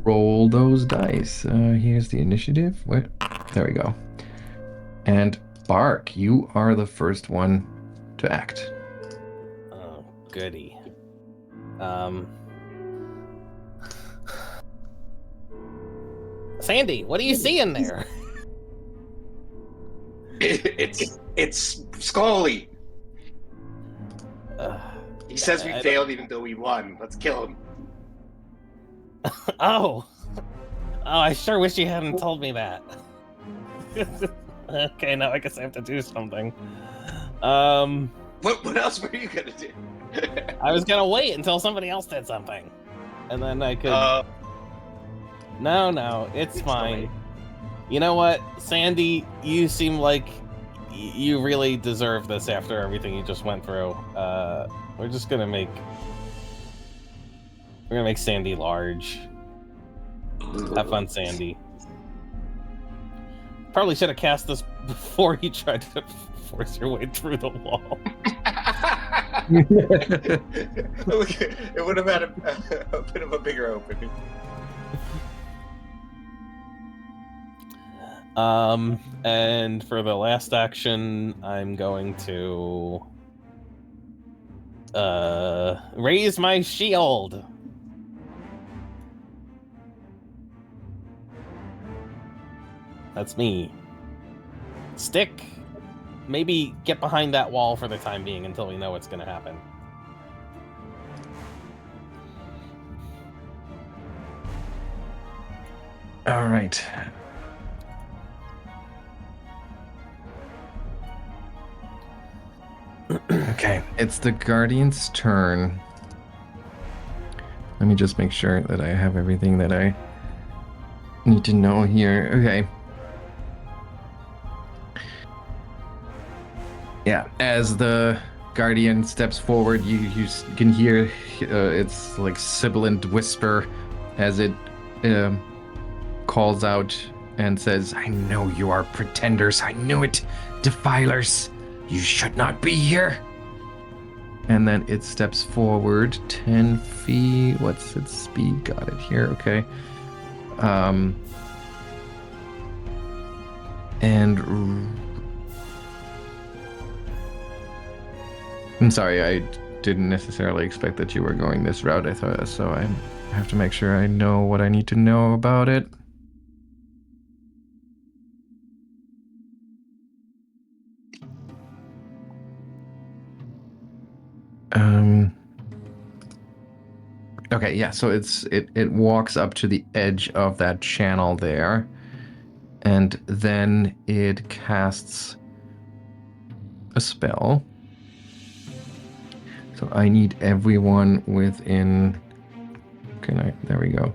roll those dice. Here's the initiative. Wait, there we go. And Bark, you are the first one to act. Oh, goody. Sandy, what do you see in there? It's Scully. He says we I failed even though we won. Let's kill him. Oh, I sure wish you hadn't told me that. Okay, now I guess I have to do something. What else were you gonna do? I was gonna wait until somebody else did something, and then I could. No, it's fine. You know what, Sandy? You seem like you really deserve this after everything you just went through. We're gonna make Sandy large. Have fun, Sandy. Probably should have cast this before you tried to force your way through the wall. It would have had a bit of a bigger opening. And for the last action, I'm going to raise my shield. That's me. Stick. Maybe get behind that wall for the time being until we know what's going to happen. All right. Okay, it's the Guardian's turn. Let me just make sure that I have everything that I need to know here. Okay. Yeah, as the Guardian steps forward, you can hear its like sibilant whisper as it calls out and says, "I know you are pretenders. I knew it. Defilers. You should not be here." And then it steps forward 10 feet. What's its speed? Got it here. Okay. And I'm sorry, I didn't necessarily expect that you were going this route. I thought so. I have to make sure I know what I need to know about it. Okay, yeah, so it walks up to the edge of that channel there, and then it casts a spell. So I need everyone within, there we go,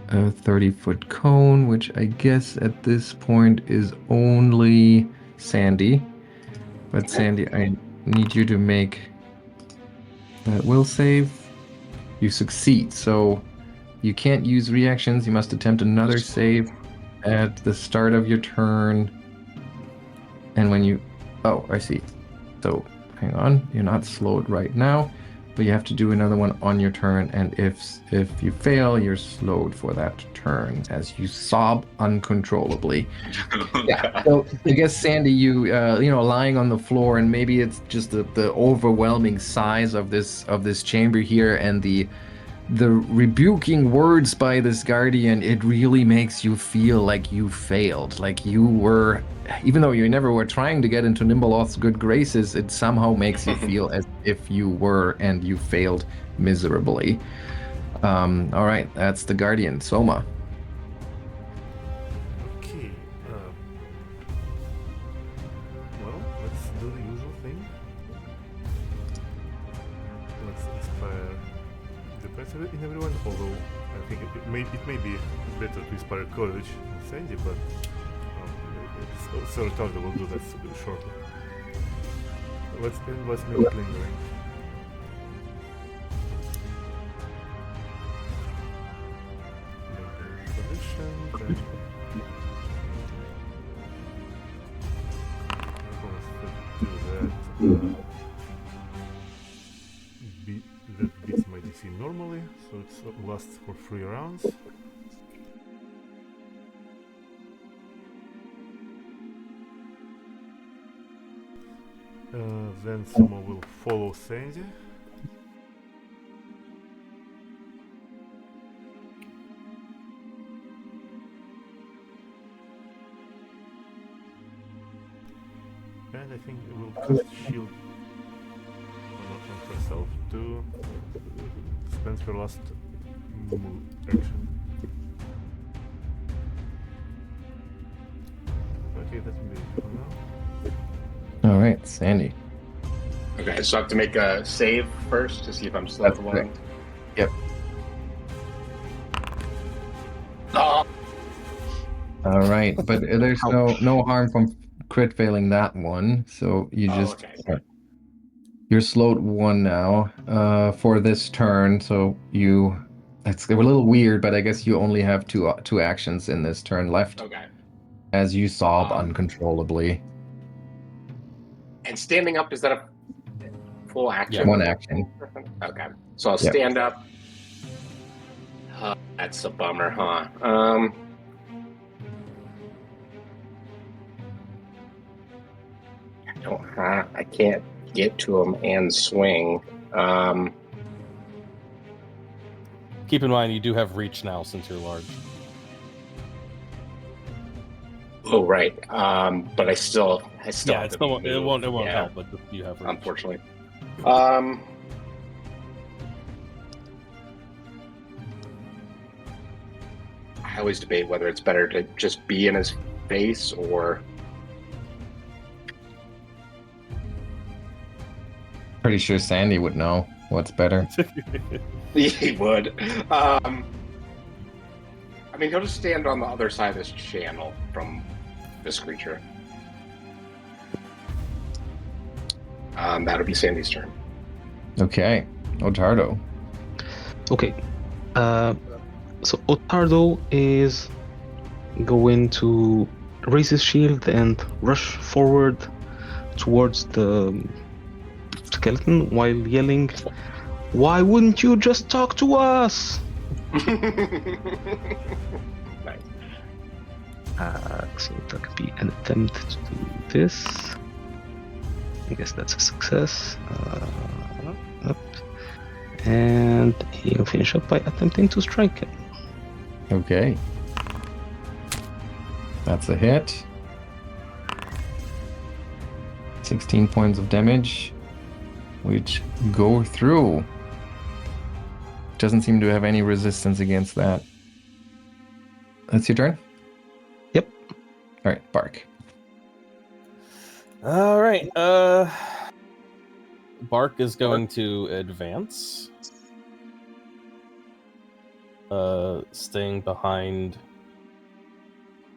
a 30-foot cone, which I guess at this point is only Sandy. But Sandy, I need you to make that will save. You succeed, so you can't use reactions. You must attempt another save at the start of your turn. And when you... Oh, I see. So, hang on. You're not slowed right now, but you have to do another one on your turn, and if you fail, you're slowed for that turn as you sob uncontrollably. Yeah. So I guess Sandy, you lying on the floor, and maybe it's just the overwhelming size of this chamber here, and the rebuking words by this guardian. It really makes you feel like you failed, like you were, even though you never were trying to get into Nimbleoth's good graces, it somehow makes you feel as if you were, and you failed miserably. All right, that's the guardian. Souma. Okay. Well, let's do the usual thing. Let's inspire the best in everyone, although I think it may be better to inspire courage in Sandy, but Sir Ottardo will do that shortly. Let's make it lingering. Then that beats my DC normally, so it lasts for 3 rounds. Then someone will follow Sandy. And I think it will cast shield on herself to spend her last move action. Okay, that will be it for now. All right, Sandy. Okay, so I have to make a save first to see if I'm still at the one. Yep. Oh! All right, but there's no harm from crit failing that one, so you just you're slowed 1 now for this turn. So it's a little weird, but I guess you only have two actions in this turn left. Okay. As you sob uncontrollably. And standing up, is that a full action? Yeah, 1 action. Okay, so I'll stand up. That's a bummer, huh? I can't get to him and swing. Keep in mind, you do have reach now since you're large. Oh, right. But I still. Yeah, it won't help, but you have reach. Unfortunately. I always debate whether it's better to just be in his face or. Pretty sure Sandy would know what's better. He would. I mean, he'll just stand on the other side of this channel from this creature. That'll be Sandy's turn. Okay, Ottardo. Okay. So Ottardo is going to raise his shield and rush forward towards the skeleton while yelling, "Why wouldn't you just talk to us?" Nice. So that could be an attempt to do this. I guess that's a success. Up. And he'll finish up by attempting to strike him. Okay. That's a hit. 16 points of damage, which go through. Doesn't seem to have any resistance against that. That's your turn? Yep. All right, Bark. All right. Bark is going to advance. Staying behind.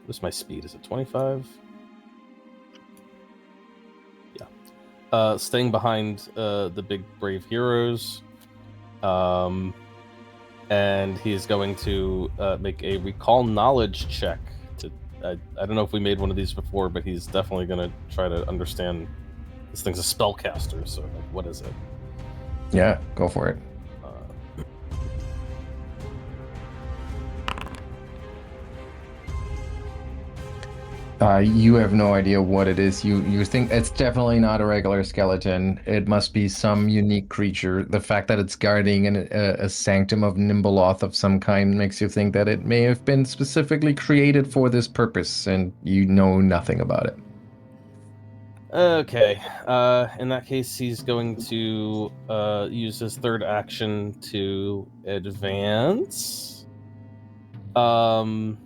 What's my speed? Is it 25? Yeah. Staying behind the big brave heroes. And he's going to make a recall knowledge check. I don't know if we made one of these before, but he's definitely going to try to understand. This thing's a spellcaster, so like, what is it? Yeah, go for it. You have no idea what it is. You think it's definitely not a regular skeleton. It must be some unique creature. The fact that it's guarding a sanctum of Nimbleoth of some kind makes you think that it may have been specifically created for this purpose, and you know nothing about it. Okay. In that case, he's going to use his third action to advance. I'm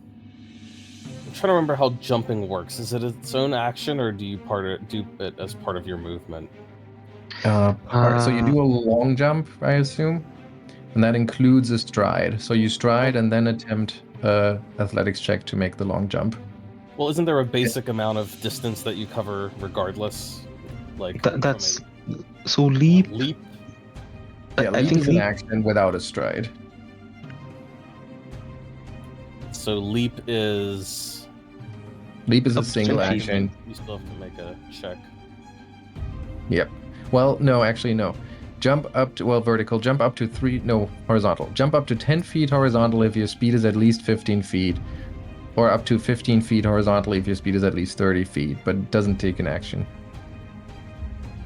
trying to remember how jumping works. Is it its own action, or do you do it as part of your movement? So you do a long jump, I assume, and that includes a stride. So you stride and then attempt athletics check to make the long jump. Well, isn't there a basic amount of distance that you cover regardless? Like That's so leap. Leap. Yeah, leap is an action without a stride. So leap is a single action. You still have to make a check. Yep. Well, no, actually, no. Jump up to, vertical. Jump up to horizontal. Jump up to 10 feet horizontal if your speed is at least 15 feet. Or up to 15 feet horizontally if your speed is at least 30 feet, but it doesn't take an action.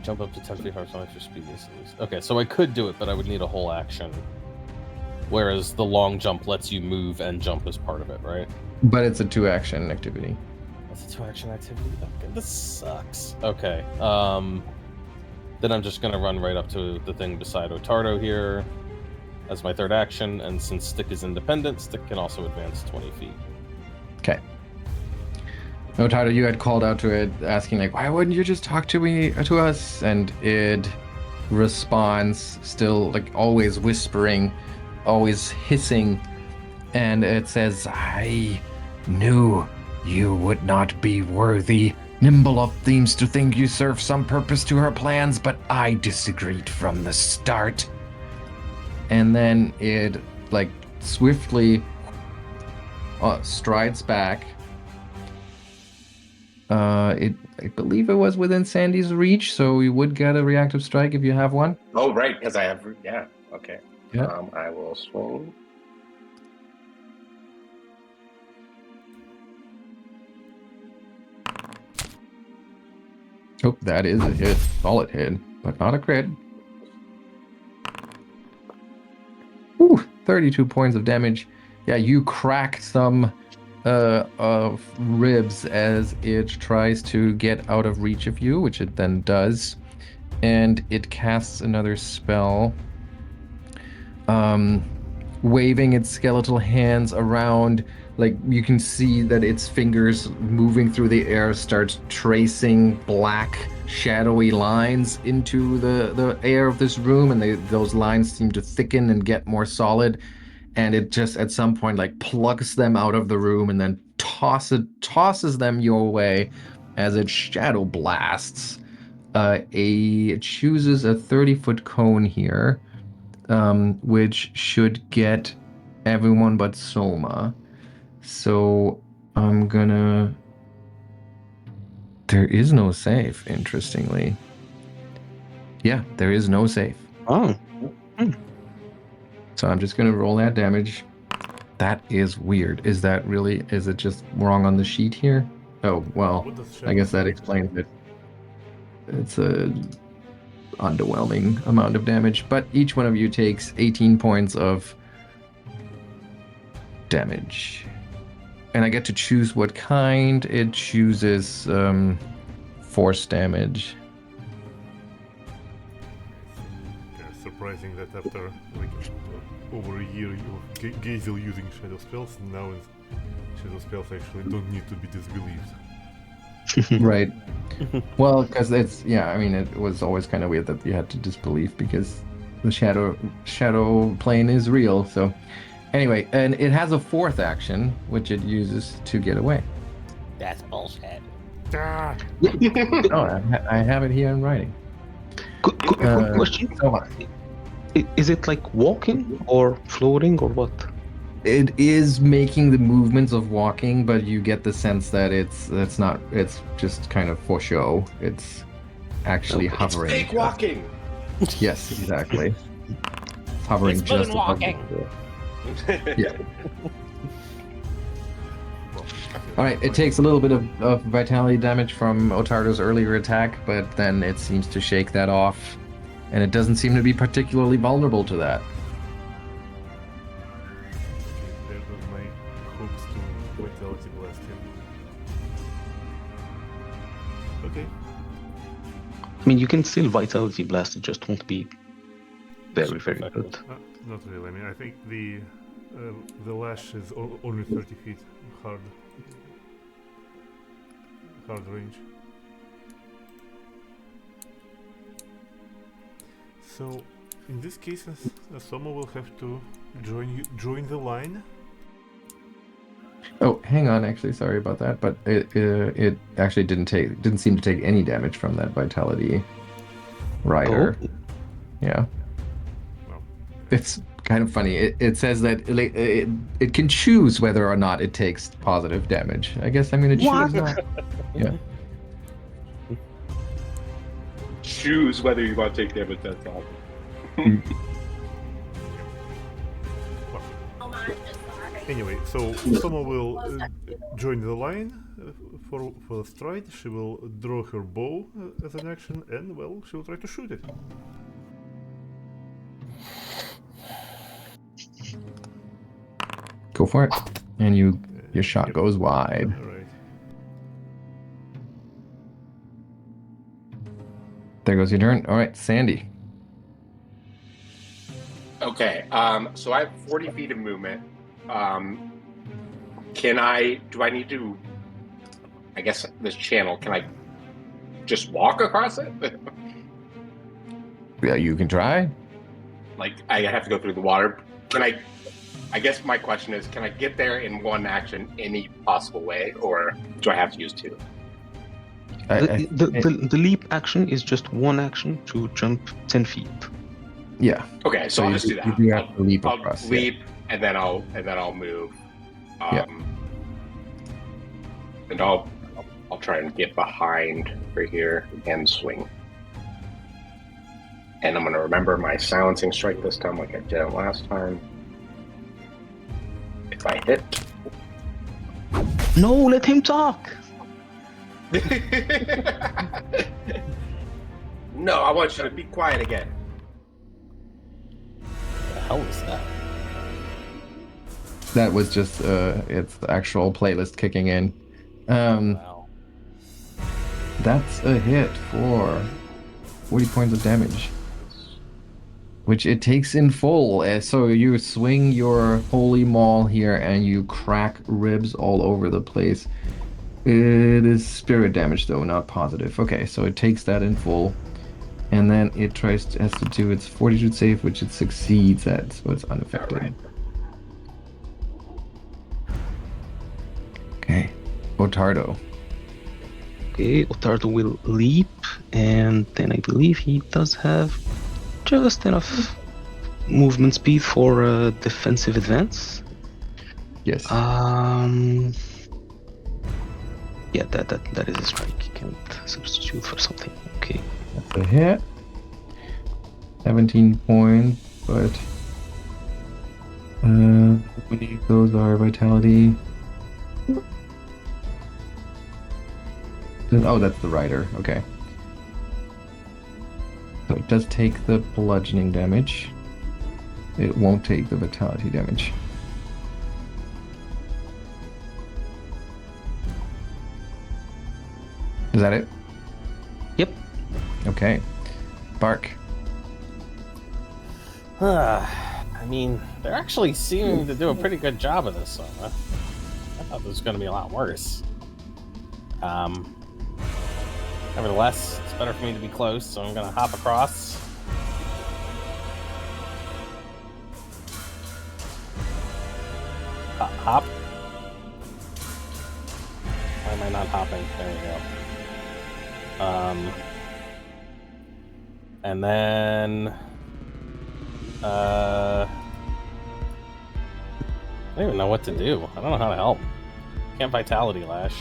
Jump up to 10 feet horizontally if your speed is at least... Okay, so I could do it, but I would need a whole action. Whereas the long jump lets you move and jump as part of it, right? But it's a 2-action activity. That's a 2-action activity? Okay, this sucks. Okay, then I'm just going to run right up to the thing beside Ottardo here as my third action, and since Stick is independent, Stick can also advance 20 feet. Okay. Ottardo, you had called out to it, asking like, "Why wouldn't you just talk to us?" And it responds, still like always whispering, always hissing, and it says, "I knew you would not be worthy. Nimbleoth seems to think you serve some purpose to her plans, but I disagreed from the start." And then it like swiftly strides back. I believe it was within Sandy's reach, so we would get a reactive strike if you have one. Oh, right, because I have... Yeah, okay. Yeah. I will swing. Oh, that is a hit. Solid hit, but not a crit. Ooh, 32 points of damage. Yeah, you crack some of ribs as it tries to get out of reach of you, which it then does. And it casts another spell. Waving its skeletal hands around, like you can see that its fingers moving through the air starts tracing black shadowy lines into the air of this room, and those lines seem to thicken and get more solid. And it just at some point like plucks them out of the room and then tosses them your way as it shadow blasts. It chooses a 30-foot cone here, which should get everyone but Souma. So I'm gonna. There is no safe, interestingly. Yeah, there is no safe. Oh. So I'm just going to roll that damage. That is weird. Is it just wrong on the sheet here? Oh, well, What does I guess that shadow explains it. It's a underwhelming amount of damage, but each one of you takes 18 points of damage. And I get to choose what kind. It chooses force damage. Kind of surprising that after like over a year of Gazel using shadow spells, now shadow spells actually don't need to be disbelieved. Right. Well, because it was always kind of weird that you had to disbelieve because the shadow plane is real. So anyway, and it has a fourth action, which it uses to get away. That's bullshit. Ah! Oh, I have it here in writing. Quick question. Souma. Is it like walking or floating or what? It is making the movements of walking, but you get the sense that it's just kind of for show. It's actually hovering. Fake walking. Yes, exactly. It's hovering It's just above moonwalking. the- Yeah. All right, it takes a little bit of vitality damage from Ottardo's earlier attack, but then it seems to shake that off, and it doesn't seem to be particularly vulnerable to that. There goes my hopes to vitality blast him. Okay. I mean, you can still vitality blast, it just won't be very, very good. Not really. I mean, I think the lash is only 30 feet hard range. So, in this case, Souma will have to join the line. Oh, hang on. Actually, sorry about that, but it actually didn't seem to take any damage from that vitality rider. Oh. Yeah. Well, It's kind of funny. It says that it can choose whether or not it takes positive damage. I guess I'm going to choose not. Yeah. Choose whether you want to take damage. That's all. anyway, so Souma will join the line for the stride. She will draw her bow as an action, and well, she will try to shoot it. Go for it. And your shot goes wide. All right. There goes your turn. All right, Sandy. Okay. So I have 40 feet of movement. Do I need to? I guess this channel. Can I just walk across it? Yeah, you can try. Like I have to go through the water. Can I? I guess my question is, can I get there in one action any possible way, or do I have to use two? The leap action is just one action to jump 10 feet. Yeah. Okay, so I'll just do that. You have to leap I'll across. leap, and then I'll move. Yeah. And I'll try and get behind right here and swing. And I'm gonna remember my silencing strike this time, like I did it last time. If I hit. No, let him talk! No, I want you to be quiet again. What the hell is that? That was just it's the actual playlist kicking in. Wow. That's a hit for 40 points of damage, which it takes in full. So you swing your holy maul here and you crack ribs all over the place. It is spirit damage, though, not positive. Okay, so it takes that in full. And then it has to do its fortitude save, which it succeeds at, so it's unaffected. Alright. Okay. Ottardo. Okay, Ottardo will leap, and then I believe he does have just enough movement speed for a defensive advance. Yes. Yeah, that is a strike. You can't substitute for something. Okay. That's a hit. 17 points, but how many of those are vitality? Oh, that's the rider. Okay. So it does take the bludgeoning damage. It won't take the vitality damage. Is that it? Yep. Okay. Bark. I mean, they're actually seeming to do a pretty good job of this, Soma. I thought this was going to be a lot worse. Nevertheless, it's better for me to be close, so I'm going to hop across. Hop. Why am I not hopping? There we go. And then... I don't even know what to do. I don't know how to help. Can't vitality lash.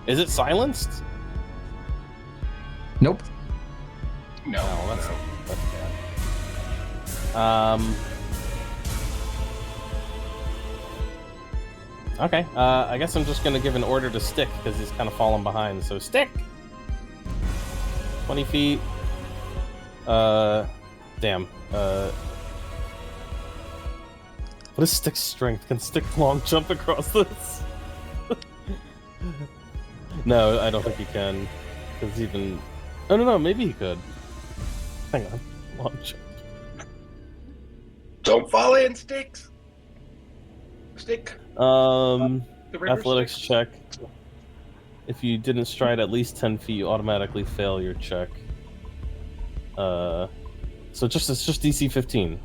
Is it silenced? Nope. No, Oh, that's bad. Okay, I guess I'm just gonna give an order to stick because he's kind of falling behind. So stick. 20 feet. Damn. What is Stick's strength? Can Stick long jump across this? No, I don't think he can. Because even... Oh, no, maybe he could. Hang on. Long jump. Don't fall in, Sticks. Stick. The river Athletics sticks. check. If you didn't stride at least 10 feet, you automatically fail your check. So it's just DC 15.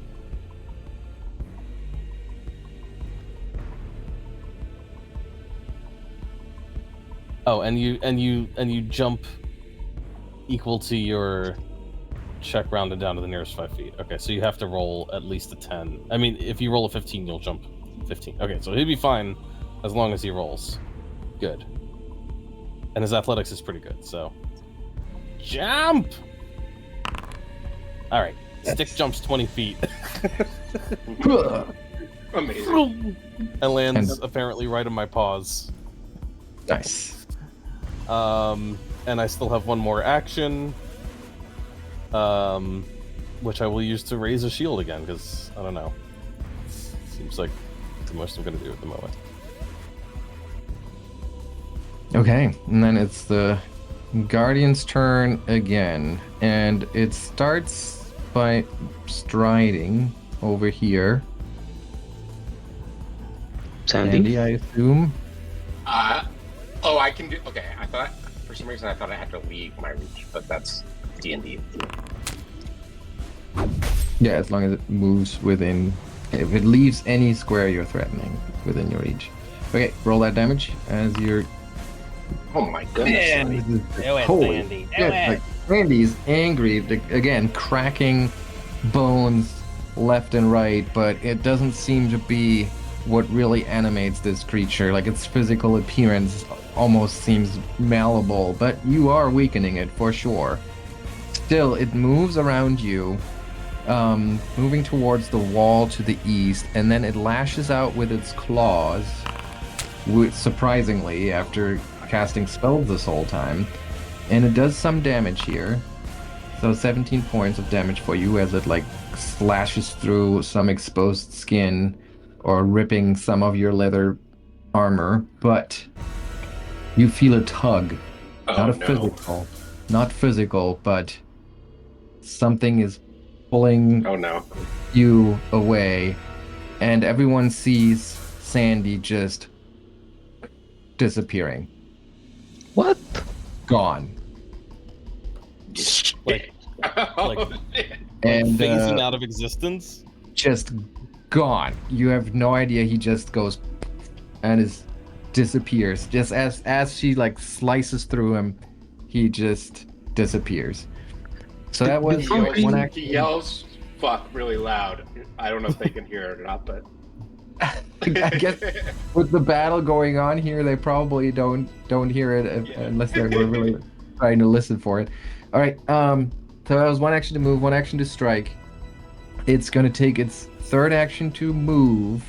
Oh, and you jump equal to your check rounded down to the nearest 5 feet. Okay, so you have to roll at least a 10. I mean, if you roll a 15, you'll jump 15. Okay, so he'll be fine as long as he rolls. Good. And his athletics is pretty good, so... Jump! Alright, Stick jumps 20 feet. Amazing. And lands apparently right on my paws. Nice. And I still have one more action, which I will use to raise a shield again, because, I don't know. Seems like the most I'm going to do at the moment. Okay, and then it's the Guardian's turn again, and it starts by striding over here. Sandy? I assume. Oh, I can do. Okay, I thought for some reason I thought I had to leave my reach, but that's D&D. Yeah, as long as it moves within. If it leaves any square you're threatening within your reach. Okay, roll that damage as you're. Oh my goodness! Do it, Holy Sandy. Do shit, it. like, Sandy's angry again, cracking bones left and right, but it doesn't seem to be what really animates this creature. Like, its physical appearance almost seems malleable, but you are weakening it for sure. Still, it moves around you, moving towards the wall to the east, and then it lashes out with its claws, surprisingly, after casting spells this whole time, and it does some damage here. So 17 points of damage for you as it like slashes through some exposed skin or ripping some of your leather armor, but you feel a tug. Not physical, but something is pulling you away, and everyone sees Sandy just disappearing. What? Gone. Like, And phasing out of existence. just gone. You have no idea. He just goes and disappears. Just as she like slices through him, he just disappears. So that was one He action. yells "fuck" really loud. I don't know if they can hear it or not, but I guess with the battle going on here, they probably don't hear it unless they're really trying to listen for it. All right. So that was one action to move, one action to strike. It's going to take its third action to move,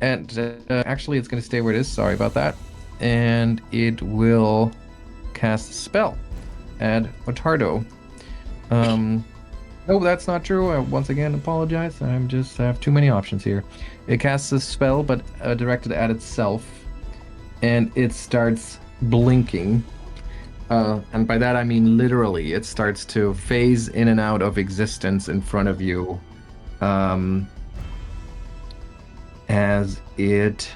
and actually, it's going to stay where it is. Sorry about that. And it will cast a spell at Ottardo. No, that's not true. I once again apologize. I have too many options here. It casts a spell, but directed at itself, and it starts blinking. And by that I mean literally. It starts to phase in and out of existence in front of you, as it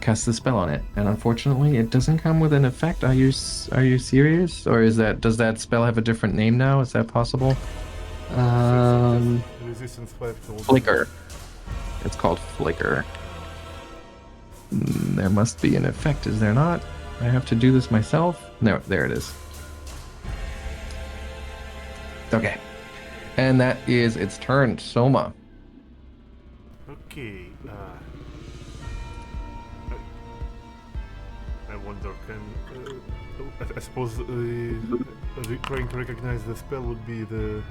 casts a spell on it. And unfortunately, it doesn't come with an effect. Are you serious? Or does that spell have a different name now? Is that possible? Resistance 5 to Flicker. It's called Flicker. There must be an effect, is there not? I have to do this myself? No, there it is. Okay. And that is its turn. Souma. Okay. I wonder, I suppose trying to recognize the spell would be the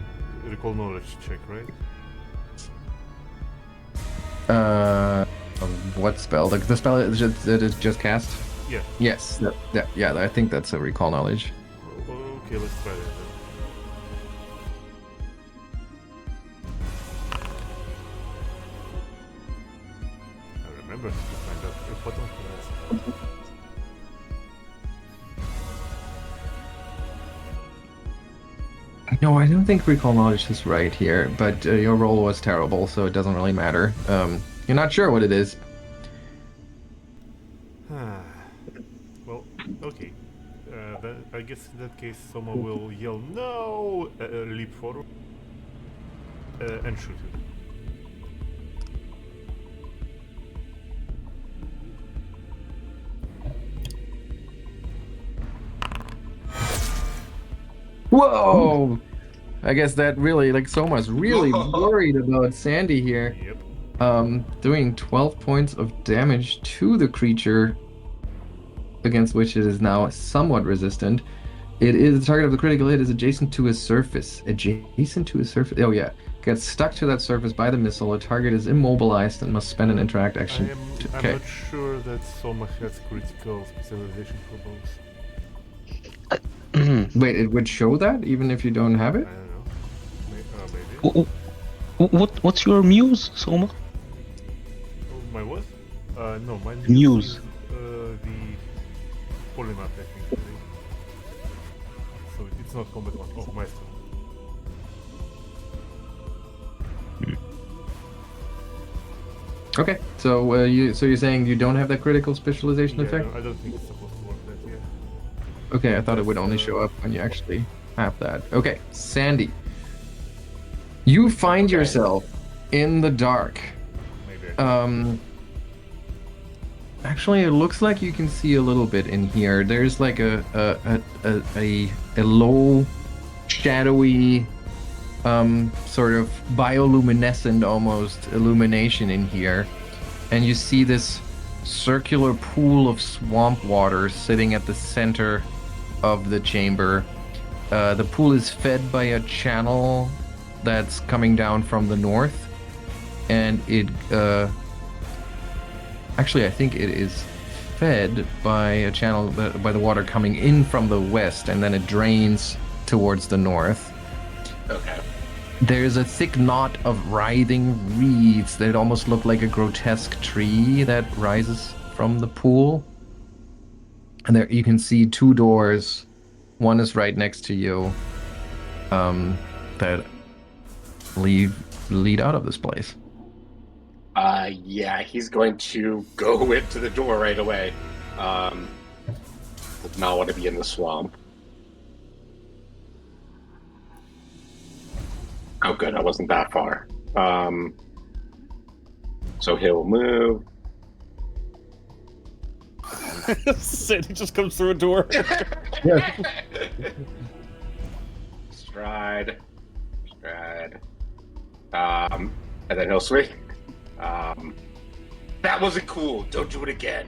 recall knowledge check, right? What spell? Like the spell that is just cast? Yeah. Yes. Yeah, I think that's a recall knowledge. Okay, let's try that then. I remember to find out a button for that. No, I don't think recall knowledge is right here, but your roll was terrible, so it doesn't really matter. You're not sure what it is. Well, okay. I guess in that case, someone will yell "No!" Leap forward, and shoot it. Whoa! I guess that really, like, Soma's really worried about Sandy here. Yep. Doing 12 points of damage to the creature, against which it is now somewhat resistant. It is the target of the critical hit is adjacent to a surface. Adjacent to a surface? Oh yeah. Gets stuck to that surface by the missile. The target is immobilized and must spend an interact action. I'm not sure that Soma has critical specialization for both. Wait, it would show that even if you don't have it? I don't know. Maybe. What's your muse, Soma? Oh, my what? No, my Muse. The polymath, I think. So it's not combat one. Oh, Maestro. Okay, so you're saying you don't have that critical specialization Yeah, effect? I don't think it's supposed to work that, yeah. Okay, I thought it would only show up when you actually have that. Okay, Sandy. You find yourself in the dark. Maybe. Actually, it looks like you can see a little bit in here. There's like a low, shadowy, sort of bioluminescent almost illumination in here, and you see this circular pool of swamp water sitting at the center of the chamber. The pool is fed by a channel that's coming down from the north, and it actually I think it is fed by a channel by the water coming in from the west, and then it drains towards the north. Okay. There's a thick knot of writhing reeds that almost look like a grotesque tree that rises from the pool. And there you can see two doors. One is right next to you, that lead out of this place. Yeah, he's going to go into the door right away. Does not want to be in the swamp. Oh, good. I wasn't that far. So he'll move. Sandy just comes through a door. Stride. And then he'll swing. That wasn't cool. Don't do it again.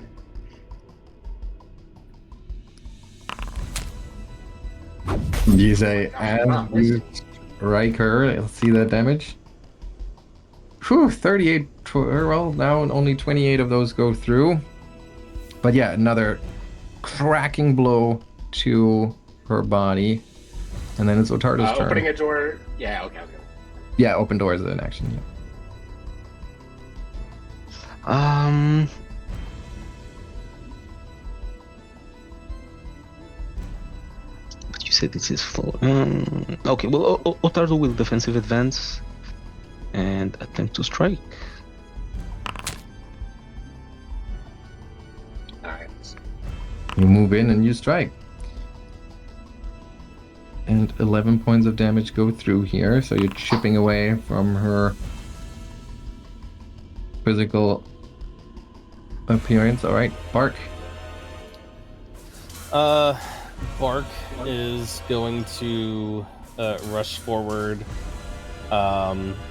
You say, as you strike her, let's see that damage. Whew, 38. Well, now only 28 of those go through. But yeah, another cracking blow to her body. And then it's Ottardo's turn. Opening a door. Yeah, okay. Yeah, open door is an action. Yeah. But you said this is full. Okay, well, Ottardo will defensive advance and attempt to strike. Alright. You move in and you strike. And 11 points of damage go through here, so you're chipping away from her physical appearance. Alright, Bark. Bark is going to rush forward,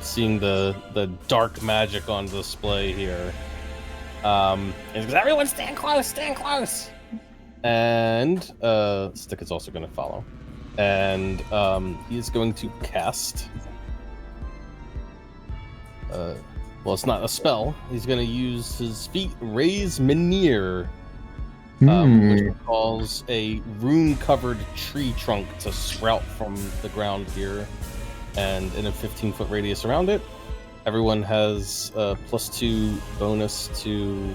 seeing the dark magic on display here. And goes, everyone stand close! And Stick is also going to follow. And he's going to cast... well, it's not a spell. He's going to use his feet, Raise Menhir, which calls a rune-covered tree trunk to sprout from the ground here, and in a 15-foot radius around it. Everyone has +2 bonus to...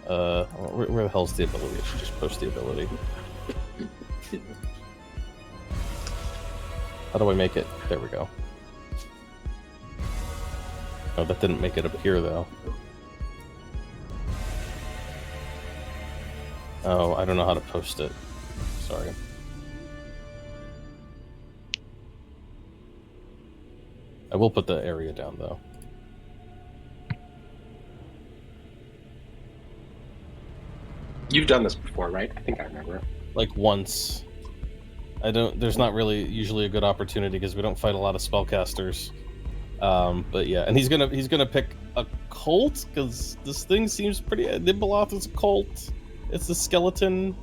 where the hell's the ability? I should just post the ability. How do I make it? There we go. Oh, that didn't make it appear, though. Oh, I don't know how to post it. Sorry. I will put the area down, though. You've done this before, right? I think I remember. Like, once. There's not really usually a good opportunity because we don't fight a lot of spellcasters. But yeah, and he's gonna pick a cult because this thing seems pretty. Nibaloth is a cult. It's a skeleton.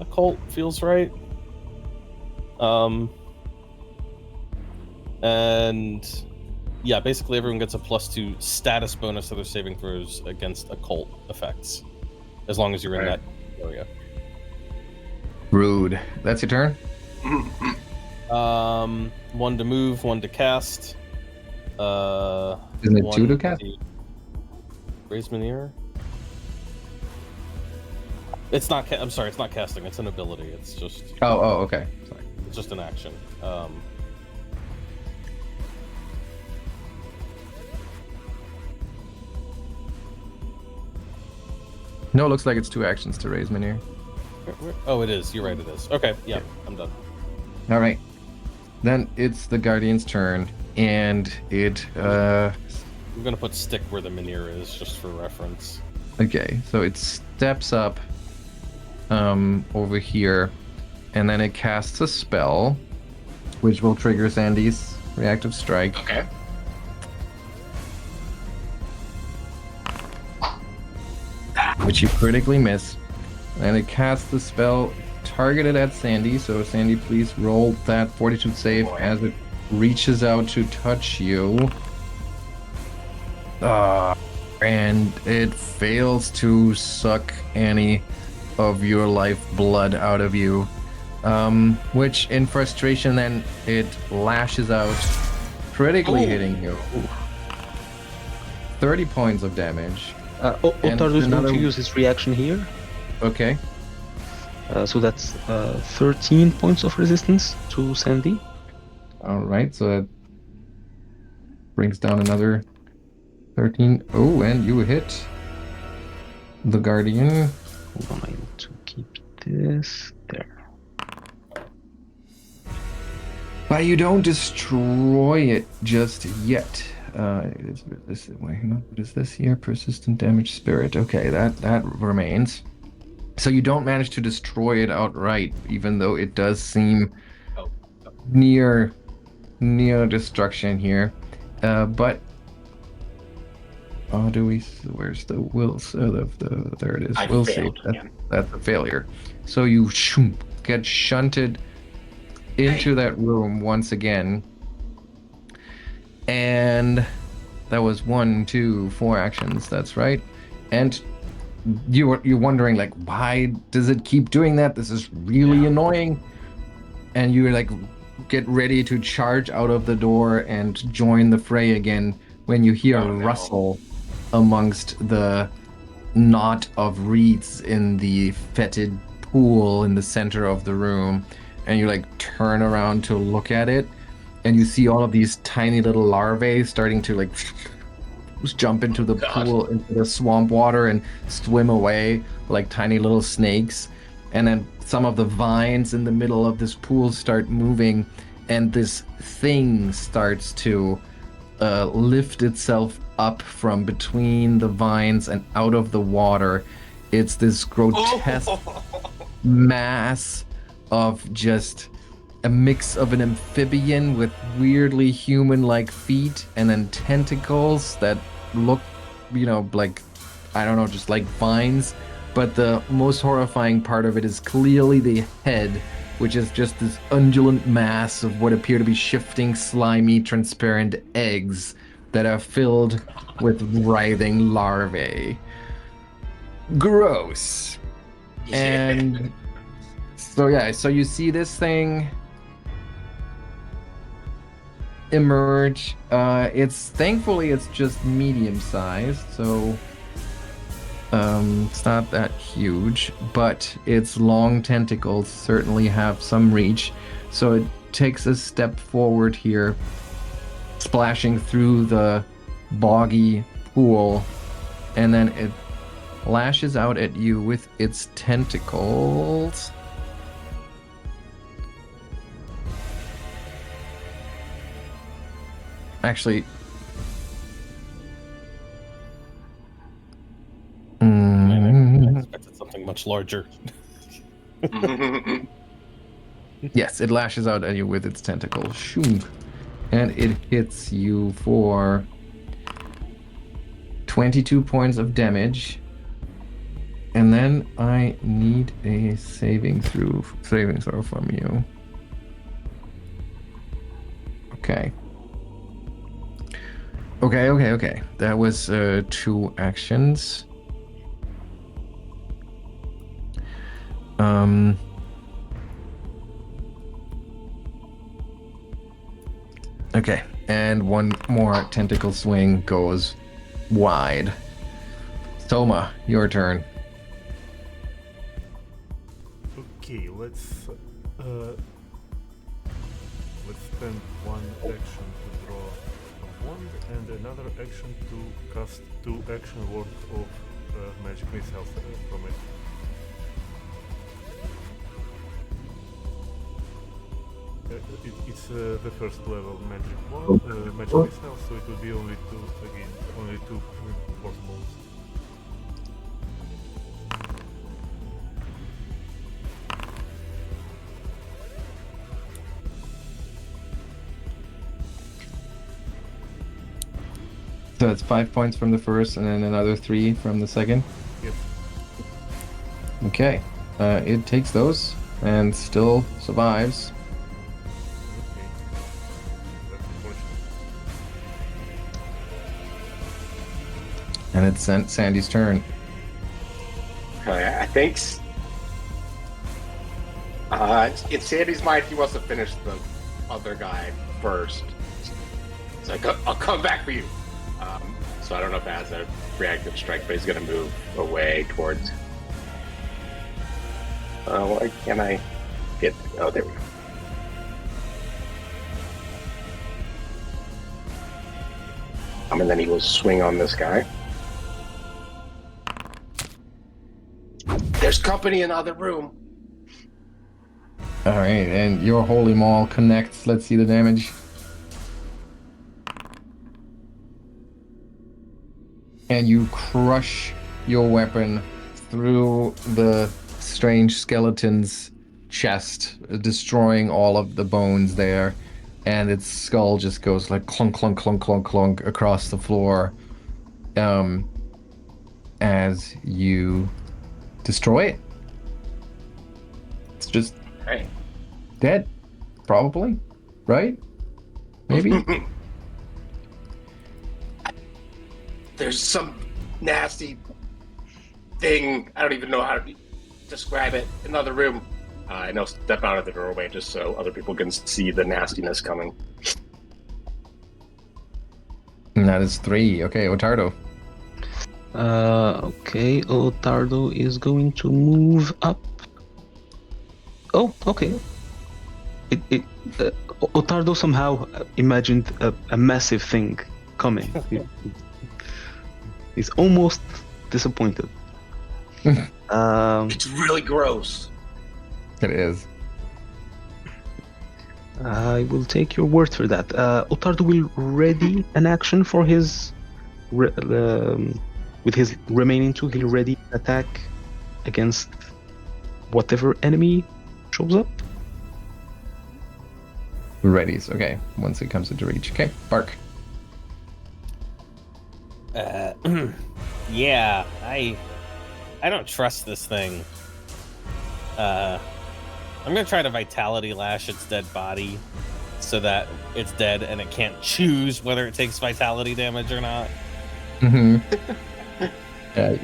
A cult feels right. And yeah, basically everyone gets a +2 status bonus to their saving throws against occult effects, as long as you're in that area. Rude. That's your turn? 1 to move, 1 to cast. Isn't it 2 to cast? Raise Menhir? It's not. I'm sorry. It's not casting. It's an ability. It's just. Oh, okay. Sorry. It's just an action. No, it looks like it's 2 actions to raise Menhir. Oh, it is. You're right. It is. Okay. Yeah, I'm done. All right. Then it's the Guardian's turn, and it. I'm gonna put Stick where the Menhir is, just for reference. Okay, so it steps up over here, and then it casts a spell, which will trigger Sandy's reactive strike. Okay. Which you critically miss. And it casts the spell targeted at Sandy, so Sandy, please roll that fortitude save as it reaches out to touch you. And it fails to suck any of your life blood out of you. Which in frustration then it lashes out, critically hitting you. 30 points of damage. Ottardo is going to use his reaction here. Okay. So that's 13 points of resistance to Sandy. Alright, so that brings down another 13. Oh, and you hit the guardian. Hold on, I need to keep this there. But you don't destroy it just yet. What is this here? Persistent damage spirit. Okay, that remains. So you don't manage to destroy it outright, even though it does seem near destruction here. But do we? Where's the will? There it is. I Will failed save. again. That's a failure. So you get shunted into that room once again, and that was 1, 2, 4 actions. That's right. And you're wondering, like, why does it keep doing that? This is really annoying. And you like get ready to charge out of the door and join the fray again when you hear a rustle amongst the knot of reeds in the fetid pool in the center of the room. And you like turn around to look at it, and you see all of these tiny little larvae starting to like jump into the pool, into the swamp water, and swim away like tiny little snakes. And then some of the vines in the middle of this pool start moving, and this thing starts to lift itself up from between the vines and out of the water. It's this grotesque mass of just a mix of an amphibian with weirdly human-like feet and then tentacles that look, like, I don't know, just like vines. But the most horrifying part of it is clearly the head, which is just this undulant mass of what appear to be shifting, slimy, transparent eggs that are filled with writhing larvae. Gross. And so you see this thing emerge. Thankfully it's just medium sized, so it's not that huge, but its long tentacles certainly have some reach. So it takes a step forward here, splashing through the boggy pool, and then it lashes out at you with its tentacles. Actually, I expected something much larger. yes, it lashes out at you with its tentacles. Shoom. And it hits you for 22 points of damage. And then I need a saving throw from you. Okay. Okay. That was 2 actions. Okay, and one more tentacle swing goes wide. Souma, your turn. Okay, let's spend 1 action to draw a wand and another action to cast 2 action worth of magic missiles from it. It's the first level magic wand, magic missile, so it will be only 2 force balls. So it's 5 points from the first, and then another 3 from the second. Yep. Okay, it takes those and still survives. Okay. That's unfortunate. And it's Sandy's turn. I think in Sandy's mind, he wants to finish the other guy first. It's like, I'll come back for you. So I don't know if it has a reactive strike, but he's going to move away towards... why can't I get... Oh, there we go. And then he will swing on this guy. There's company in the other room. All right, and your holy maul connects. Let's see the damage. And you crush your weapon through the strange skeleton's chest, destroying all of the bones there. And its skull just goes like clunk, clunk, clunk, clunk, clunk across the floor as you destroy it. It's just Hey. dead, probably, right? Maybe? There's some nasty thing. I don't even know how to describe it. Another room. I know. Step out of the doorway just so other people can see the nastiness coming. And that is 3. Okay, Ottardo. Okay, Ottardo is going to move up. Oh, okay. Ottardo somehow imagined a massive thing coming. He's almost disappointed. It's really gross. It is. I will take your word for that. Ottardo will ready an action for his... with his remaining 2, he'll ready attack against whatever enemy shows up. Readies, okay. Once it comes into reach. Okay, Bark. Yeah, I don't trust this thing. I'm gonna try to vitality lash its dead body so that it's dead and it can't choose whether it takes vitality damage or not.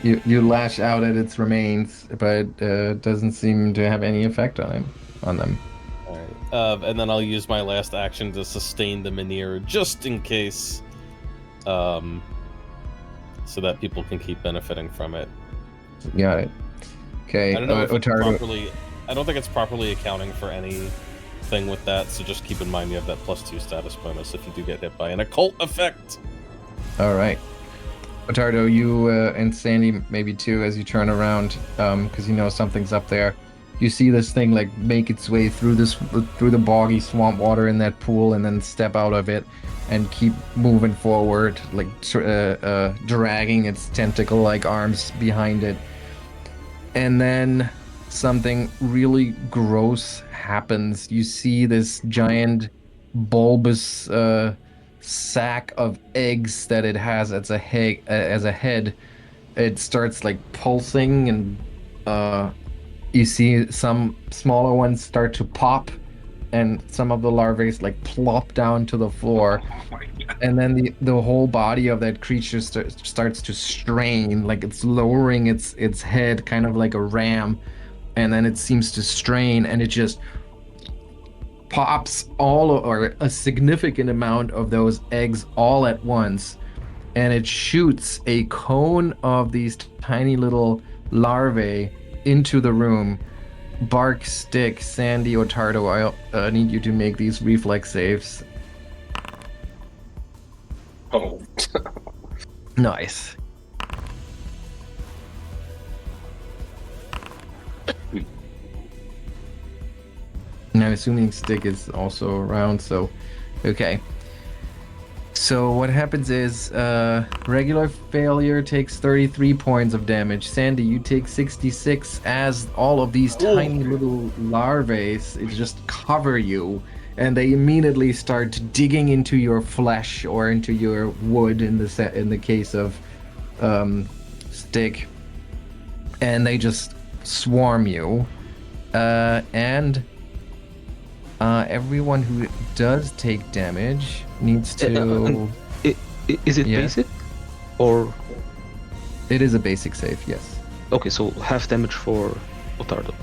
You lash out at its remains, but doesn't seem to have any effect on them. All right. And then I'll use my last action to sustain the Menhir just in case, so that people can keep benefiting from it. Got it. Okay, I don't know if it's Ottardo. properly. I don't think it's properly accounting for anything with that. So just keep in mind you have that +2 status bonus if you do get hit by an occult effect. All right. Ottardo, you and Sandy maybe too, as you turn around, because you know something's up there. You see this thing like make its way through the boggy swamp water in that pool, and then step out of it, and keep moving forward, like dragging its tentacle-like arms behind it. And then something really gross happens. You see this giant bulbous sack of eggs that it has as a head. It starts like pulsing, and you see some smaller ones start to pop, and some of the larvae like plop down to the floor. And then the whole body of that creature starts to strain, like it's lowering its head, kind of like a ram, and then it seems to strain, and it just pops or a significant amount of those eggs all at once, and it shoots a cone of these tiny little larvae into the room. Bark, Stick, Sandy, Ottardo, I need you to make these reflex saves. Oh. Nice. And I'm assuming Stick is also around, so okay. So what happens is regular failure takes 33 points of damage. Sandy, you take 66 as all of these tiny little larvae just cover you, and they immediately start digging into your flesh or into your wood in the case of Stick, and they just swarm you. And everyone who does take damage needs to... Is it basic? Or... It is a basic save, yes. Okay, so half damage for Ottardo.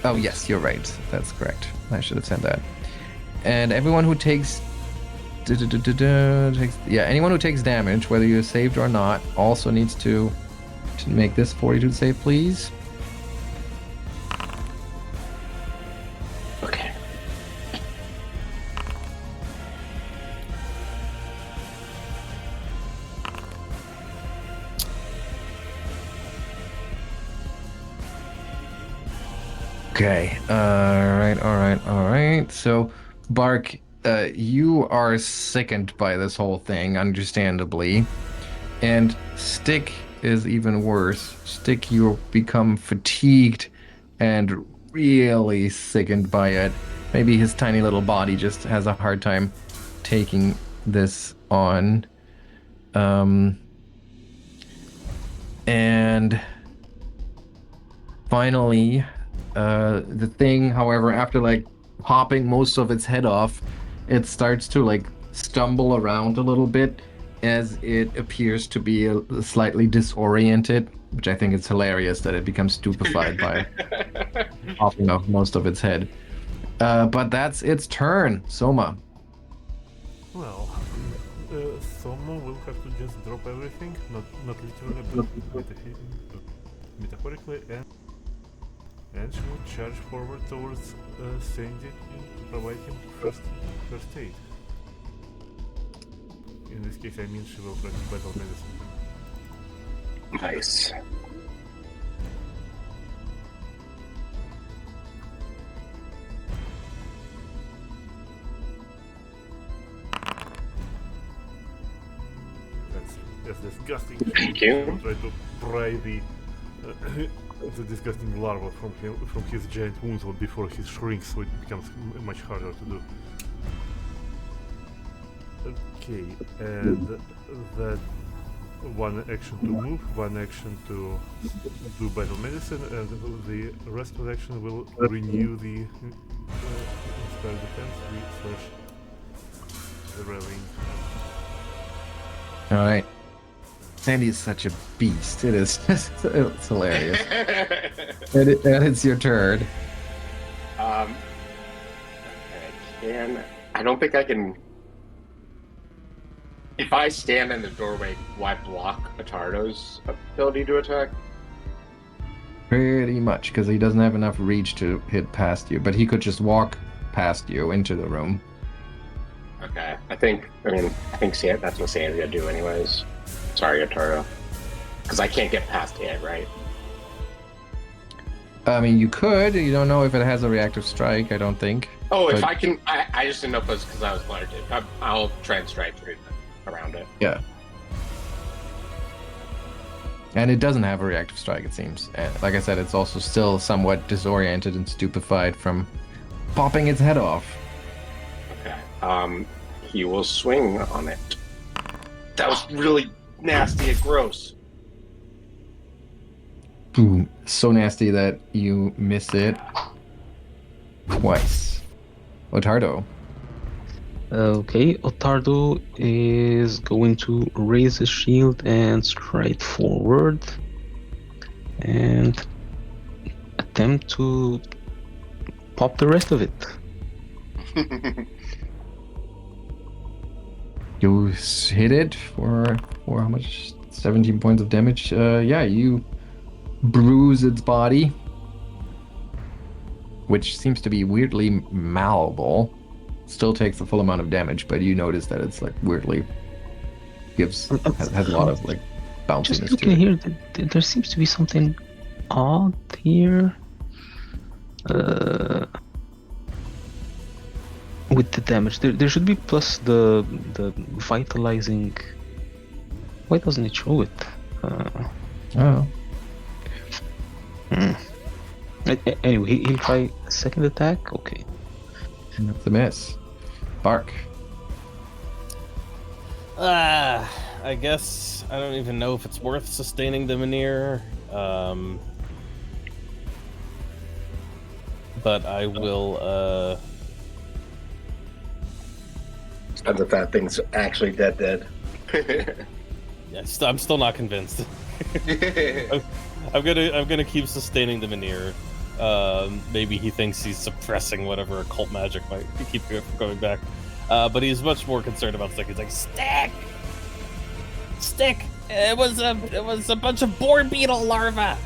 Oh, yes, you're right. That's correct. I should have said that. And everyone who takes... anyone who takes damage, whether you're saved or not, also needs to make this fortitude save, please. Okay. Okay. All right. So, Bark, you are sickened by this whole thing, understandably. And Stick is even worse. Stick, you become fatigued and really sickened by it. Maybe his tiny little body just has a hard time taking this on. And finally, the thing, however, after like popping most of its head off, it starts to like stumble around a little bit as it appears to be slightly disoriented, which I think is hilarious that it becomes stupefied by popping off most of its head. But that's its turn. Souma. Well, Souma will have to just drop everything, not literally, but metaphorically, and she will charge forward towards Sandy to provide him first aid. In this case, I mean she will practice battle medicine. Nice. That's disgusting. Thank you. Try to pry the disgusting larva from his giant wound before he shrinks, so it becomes much harder to do. Okay, and that one action to move, one action to do battle medicine, and the rest of the action will renew the inspired defense, the rallying. All right. Sandy is such a beast. It is just, it's hilarious. And it's your turn. I don't think I can. If I stand in the doorway, will I block Ottardo's ability to attack? Pretty much, because he doesn't have enough reach to hit past you, but he could just walk past you into the room. Okay, I think that's what Sandy's gonna do anyways. Sorry, Ottardo. Because I can't get past it, right? I mean, you could. You don't know if it has a reactive strike, I don't think. Oh, if I can... I just didn't know if it was because I was large. I'll try and strike through around it. Yeah. And it doesn't have a reactive strike, it seems. And like I said, it's also still somewhat disoriented and stupefied from popping its head off. Okay. He will swing on it. That was really nasty and gross. Boom. So nasty that you miss it twice. Ottardo. Okay, Ottardo is going to raise his shield and stride forward and attempt to pop the rest of it. You hit it for how much? 17 points of damage. Yeah, you bruise its body, which seems to be weirdly malleable. Still takes the full amount of damage, but you notice that it's like weirdly has a lot of like bounciness Just to looking it. here, there seems to be something odd here. With the damage, there should be plus the vitalizing. Why doesn't it show it? Oh. Anyway, he'll try a second attack. Okay. That's a miss. Bark. I guess I don't even know if it's worth sustaining the veneer. But I will. Depends if that thing's actually dead. Yes, I'm still not convinced. I'm gonna keep sustaining the veneer. Maybe he thinks he's suppressing whatever occult magic might keep going back. But he's much more concerned about Stick. He's like, Stick! It was a bunch of boar beetle larvae.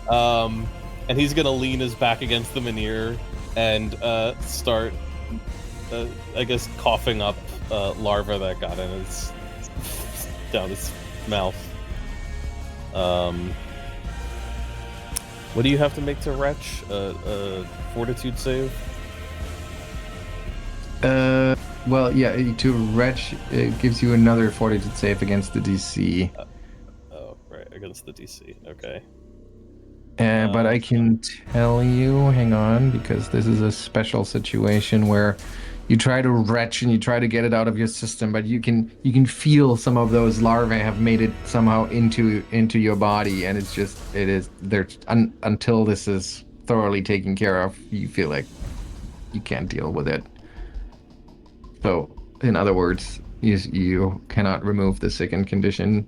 And he's gonna lean his back against the veneer and start, I guess, coughing up larva that got in his down his mouth. What do you have to make to retch? Fortitude save? Well, yeah, to retch, it gives you another fortitude save against the DC. Oh, right, against the DC. Okay. But I can tell you, hang on, because this is a special situation where you try to retch and you try to get it out of your system, but you can feel some of those larvae have made it somehow into your body, and until this is thoroughly taken care of, you feel like you can't deal with it. So, in other words, you cannot remove the sickened condition.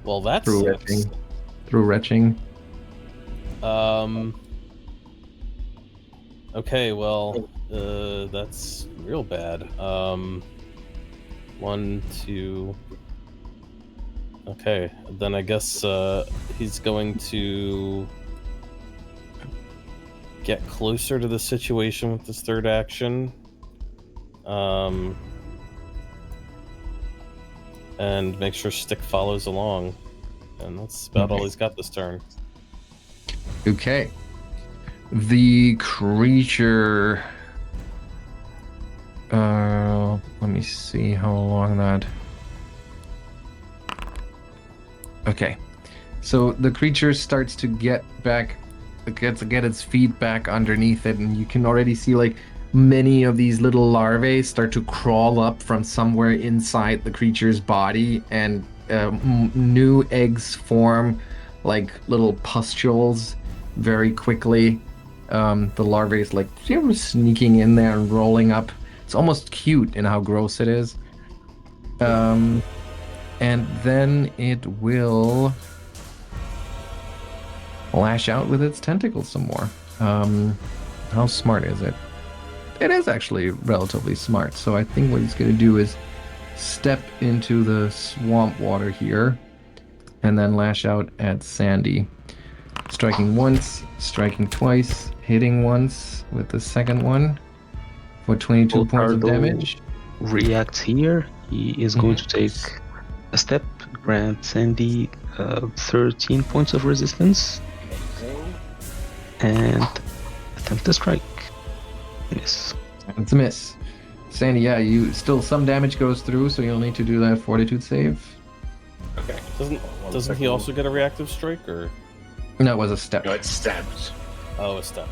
Well, that's through retching. Okay, well, that's real bad. 1, 2. Okay, then I guess he's going to get closer to the situation with this third action. And make sure Stick follows along. And that's about all he's got this turn. Okay. The creature... let me see how long that... Okay. So the creature starts to get its feet back underneath it, and you can already see like many of these little larvae start to crawl up from somewhere inside the creature's body, and new eggs form like little pustules very quickly. The larvae is like sneaking in there and rolling up. It's almost cute in how gross it is. And then it will lash out with its tentacles some more. How smart is it? It is actually relatively smart. So I think what he's going to do is step into the swamp water here and then lash out at Sandy. Striking once, striking twice, hitting once with the second one for 22 points of damage. Reacts here. He is going to take a step, grant Sandy 13 points of resistance, and attempt to strike. Miss. It's a miss. Sandy, yeah, you some damage goes through, so you'll need to do that fortitude save. Okay. Doesn't he also get a reactive strike, or? No, it was a step. No, it's stepped. Oh, a step.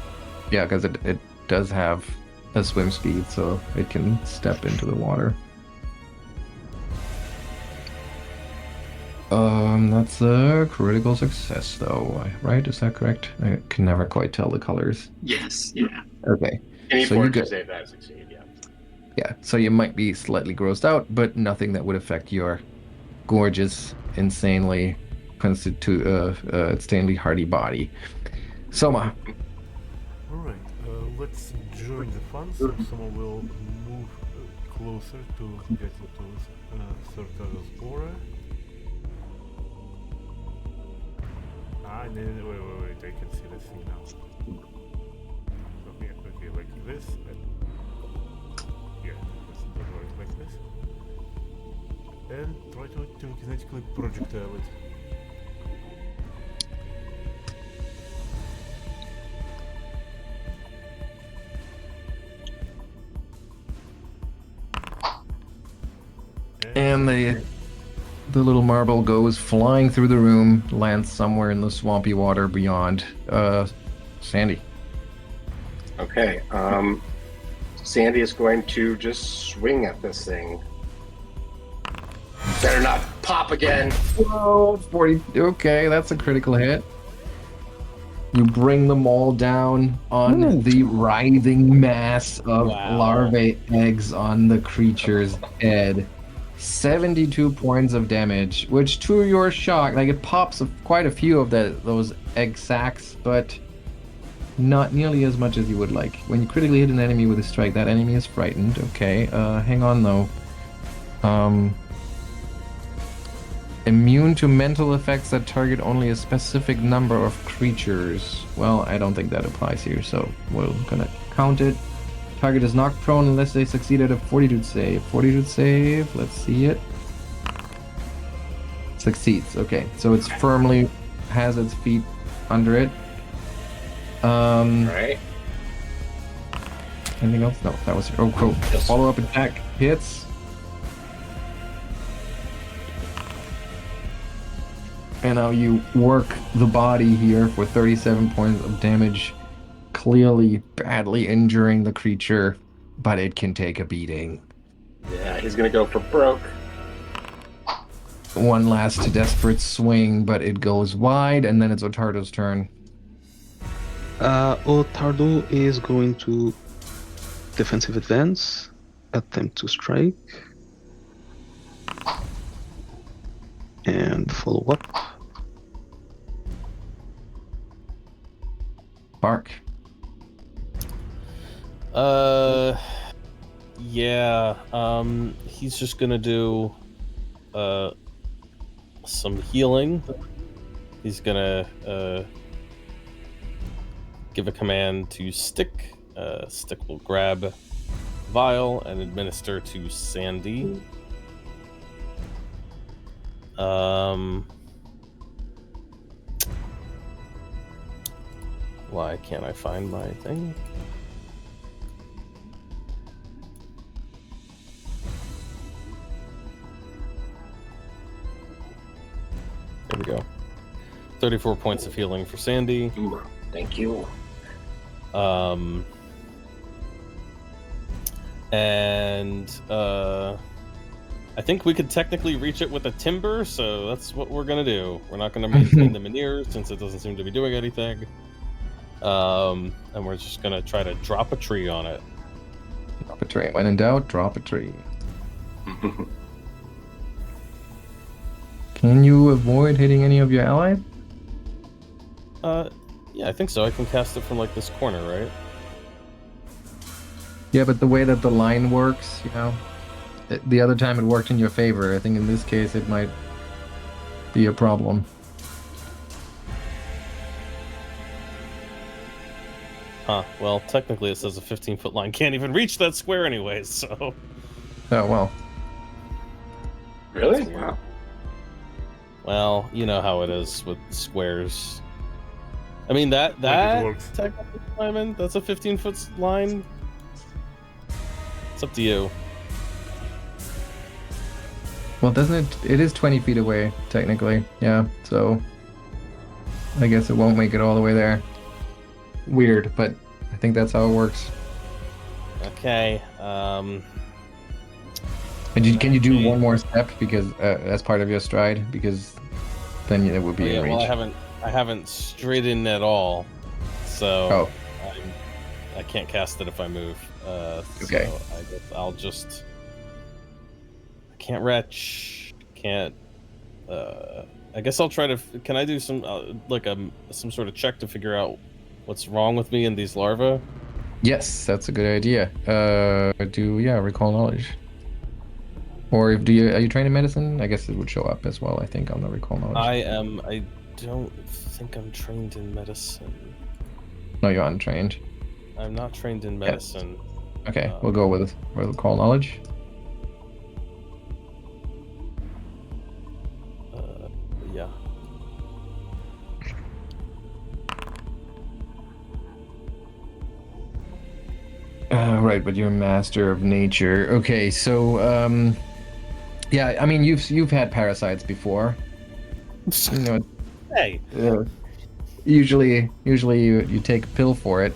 Yeah, because it does have a swim speed, so it can step into the water. That's a critical success, though, right? Is that correct? I can never quite tell the colors. Yes. Yeah. Okay. Any So you fortitude get- save that succeed. Yeah. Yeah, so you might be slightly grossed out, but nothing that would affect your gorgeous, insanely insanely hardy body. Souma. Alright, let's join the fun, so someone will move closer to get into Ottardo's aura. No, wait, I can see this thing now. Okay, like this. Yeah, let's do it like this. And try to kinetically projectile it. And the little marble goes flying through the room, lands somewhere in the swampy water beyond. Sandy. Okay. Sandy is going to just swing at this thing. Better not pop again. Whoa, 40. Okay, that's a critical hit. You bring them all down on the writhing mass of larvae eggs on the creature's head. 72 points of damage, which to your shock, like it pops quite a few of those egg sacs, but not nearly as much as you would like. When you critically hit an enemy with a strike, that enemy is frightened. Okay, hang on though. Immune to mental effects that target only a specific number of creatures. Well, I don't think that applies here, so we're gonna count it. Target is knocked prone unless they succeed at a fortitude save. Fortitude save, let's see it. Succeeds, okay. So it's firmly has its feet under it. All right. Anything else? No, that was oh cool. Yes. Follow-up attack hits. And now you work the body here for 37 points of damage, clearly badly injuring the creature, but it can take a beating. Yeah, he's gonna go for broke. One last desperate swing, but it goes wide, and then it's Ottardo's turn. Ottardo is going to defensive advance, attempt to strike, and follow up. Bark. Yeah. He's just gonna do some healing. He's gonna give a command to Stick. Stick will grab Vial and administer to Sandy. Why can't I find my thing? There we go. 34 points of healing for Sandy. Ooh, thank you. And I think we could technically reach it with a timber, so that's what we're gonna do. We're not gonna maintain the Minear since it doesn't seem to be doing anything. And we're just gonna try to drop a tree on it. Drop a tree. When in doubt, drop a tree. Can you avoid hitting any of your allies? Yeah, I think so. I can cast it from like this corner, right? Yeah, but the way that the line works, you know, the other time it worked in your favor. I think in this case it might be a problem. Huh. Well, technically it says a 15-foot line can't even reach that square anyways, so... Oh, well. Really? Wow. Well, you know how it is with squares. I mean, that technically, Simon, that's a 15-foot line. It's up to you. Well, doesn't it? It is 20 feet away, technically. Yeah, so I guess it won't make it all the way there. Weird, but I think that's how it works. Okay. And can you do one more step because as part of your stride? Because then it would be in reach. Well, I haven't straightened at all, so I can't cast it if I move. Okay. So I guess I'll just. I can't retch. Can't. I guess I'll try to. Can I do some some sort of check to figure out what's wrong with me in these larvae? Yes, that's a good idea. Recall knowledge. Or are you trained in medicine? I guess it would show up as well, I think, on the recall knowledge. I am. I don't think I'm trained in medicine. No, you're untrained. I'm not trained in medicine. Yeah. Okay, we'll go with recall knowledge. Yeah. Right, but you're a master of nature. Okay, so yeah, I mean you've had parasites before. You know, Hey. Usually you take a pill for it,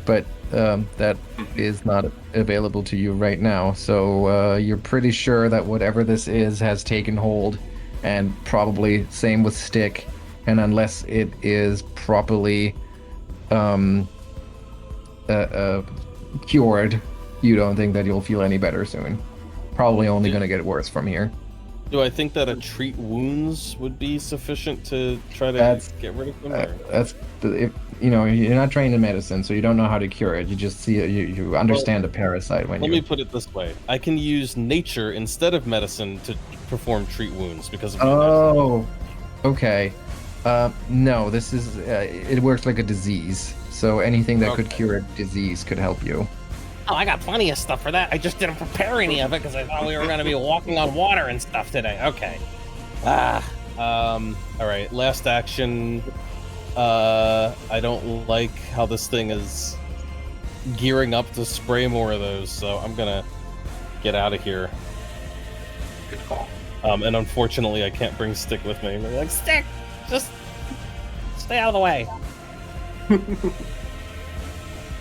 but that is not available to you right now. So you're pretty sure that whatever this is has taken hold, and probably same with Stick. And unless it is properly cured, you don't think that you'll feel any better soon. Probably only going to get worse from here. Do I think that a treat wounds would be sufficient to try to get rid of them? You're not trained in medicine, so you don't know how to cure it. You just see it, you understand a parasite when Let me put it this way: I can use nature instead of medicine to perform treat wounds because of. Oh, okay. No, this is it works like a disease. So anything that could cure a disease could help you. Oh, I got plenty of stuff for that. I just didn't prepare any of it because I thought we were going to be walking on water and stuff today. Okay. All right. Last action. I don't like how this thing is gearing up to spray more of those, so I'm gonna get out of here. Good call. And unfortunately, I can't bring Stick with me. They're like, Stick, just stay out of the way.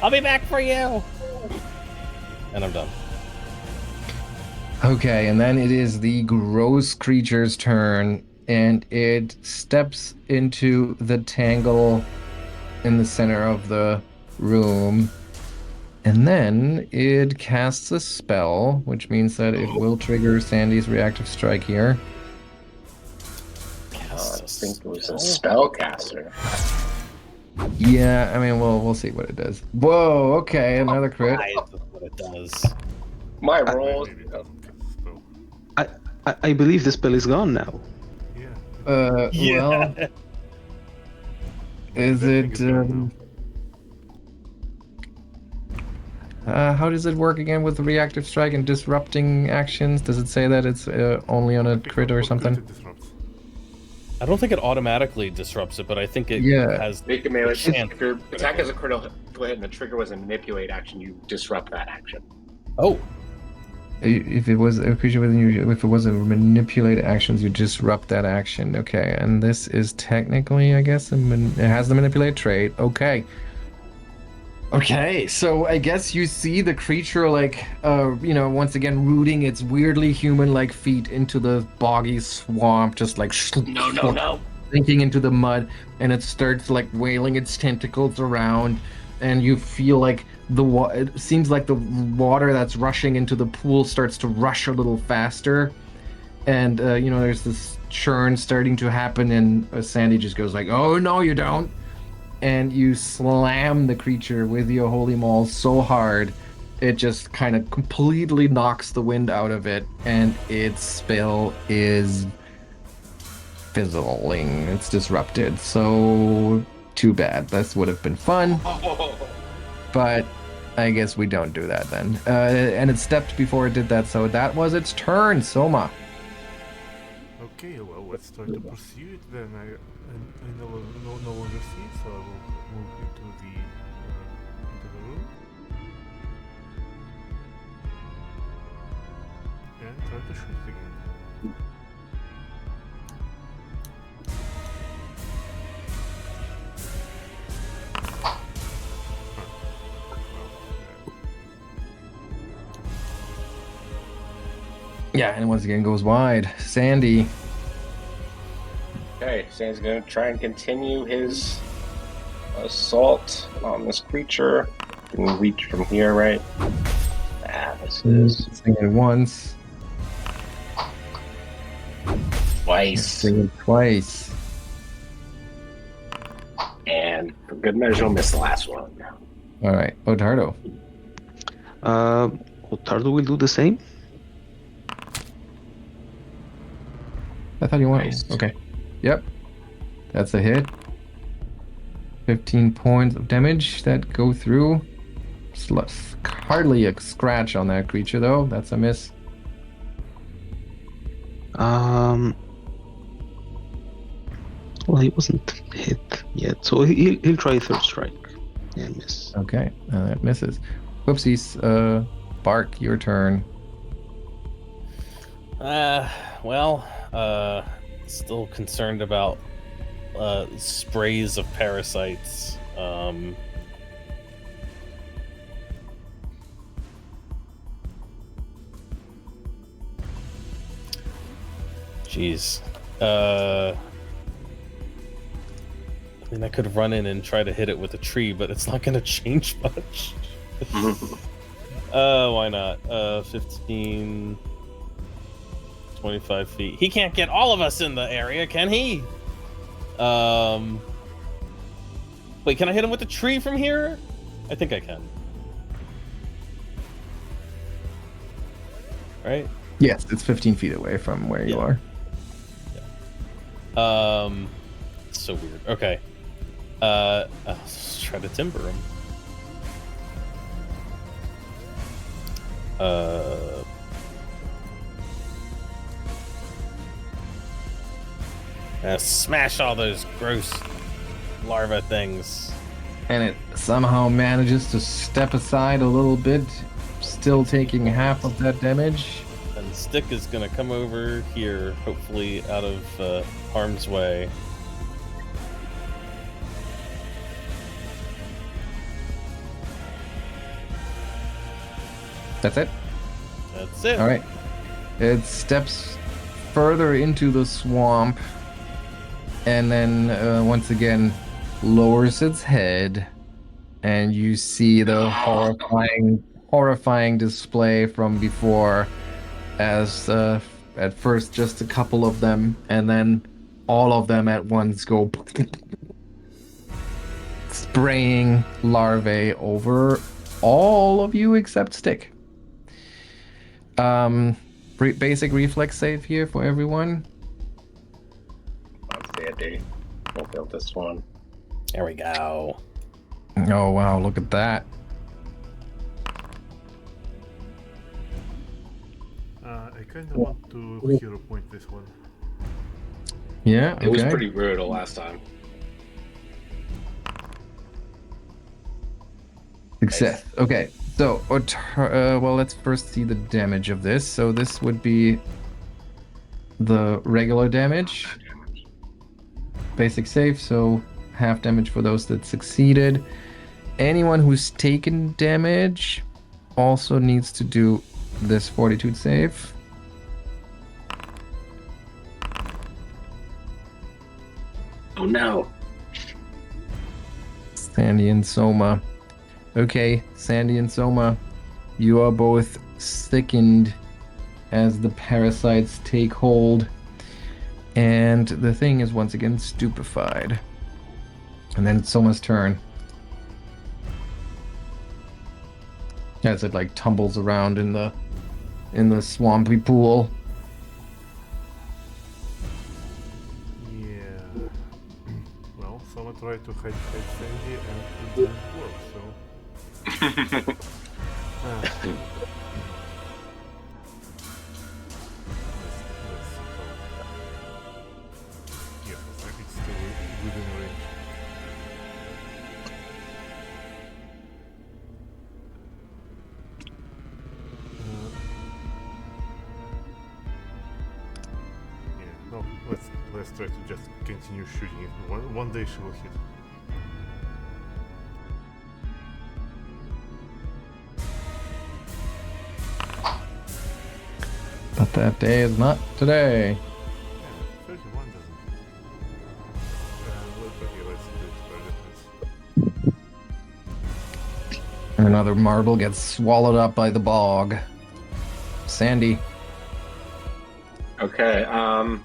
I'll be back for you. And I'm done. Okay, and then it is the gross creature's turn, and it steps into the tangle in the center of the room. And then it casts a spell, which means that it will trigger Sandy's reactive strike here. I think it was a spellcaster. Yeah, I mean, we'll see what it does. Whoa, okay, another crit. That's what it does. My roll. I believe the spell is gone now. Yeah. Well, is it? How does it work again with the reactive strike and disrupting actions? Does it say that it's only on a crit or something? I don't think it automatically disrupts it, but I think it has. Make a melee. a chance. If your attack has a critical hit and the trigger was a manipulate action, you disrupt that action. Oh, If it was a creature within you, if it was a manipulate actions, you disrupt that action. Okay, and this is technically, I guess, it has the manipulate trait. Okay. Okay, so I guess you see the creature like, once again rooting its weirdly human-like feet into the boggy swamp, just like No. sinking into the mud, and it starts like wailing its tentacles around, and you feel like it seems like the water that's rushing into the pool starts to rush a little faster, and there's this churn starting to happen, and Sandy just goes like, "Oh no, you don't." And you slam the creature with your holy maul so hard, it just kind of completely knocks the wind out of it, and its spell is fizzling. It's disrupted. So, too bad. This would have been fun. But I guess we don't do that then. And it stepped before it did that, so that was its turn, Souma. Okay, well, let's try to pursue it then. I no longer see it, so I will move into the room and try to shoot it again. Yeah, and once again goes wide. Sandy. Okay, Sandy's gonna try and continue his assault on this creature. Can reach from here, right? This is Sing it once. twice. Sing it twice. And for good measure, I'll miss the last one. All right, Ottardo. Ottardo will do the same. I thought you wanted. Nice. Okay. Yep. That's a hit. 15 points of damage that go through. Hardly a scratch on that creature, though. That's a miss. Well, he wasn't hit yet, so he'll try third strike and miss. Okay, that misses. Whoopsies. Bark, your turn. Still concerned about sprays of parasites. Jeez. I mean, I could run in and try to hit it with a tree, but it's not going to change much. Why not? 15... 25 feet. He can't get all of us in the area, can he? Wait, can I hit him with a tree from here? I think I can. Right? Yes, it's 15 feet away from where you are. It's so weird. Okay. I'll try to timber him. Smash all those gross larva things. And it somehow manages to step aside a little bit, still taking half of that damage. And Stick is gonna come over here, hopefully out of harm's way. That's it? That's it. All right. It steps further into the swamp and then once again lowers its head, and you see the horrifying display from before as at first just a couple of them and then all of them at once go spraying larvae over all of you except Stick. Basic reflex save here for everyone. Outstanding. We'll build this one. There we go. Oh wow, look at that. I kind of want to hero point this one. Yeah, It was okay. pretty brutal last time. Success. Okay, so well, let's first see the damage of this. So this would be the regular damage. Basic save, so half damage for those that succeeded. Anyone who's taken damage also needs to do this fortitude save. Oh no. Sandy and Souma. Okay, Sandy and Souma, you are both sickened as the parasites take hold, and the thing is once again stupefied. And then it's Soma's turn. As it like tumbles around in the swampy pool. Yeah. Well, someone tried to hide Sandy and it didn't work, so... Let's see how... Yeah, it's still within range. Yeah, no, let's try to just continue shooting it. One day she will hit. But that day is not today. Yeah, 31 doesn't. Let's do it for difference. Another marble gets swallowed up by the bog. Sandy. Okay, I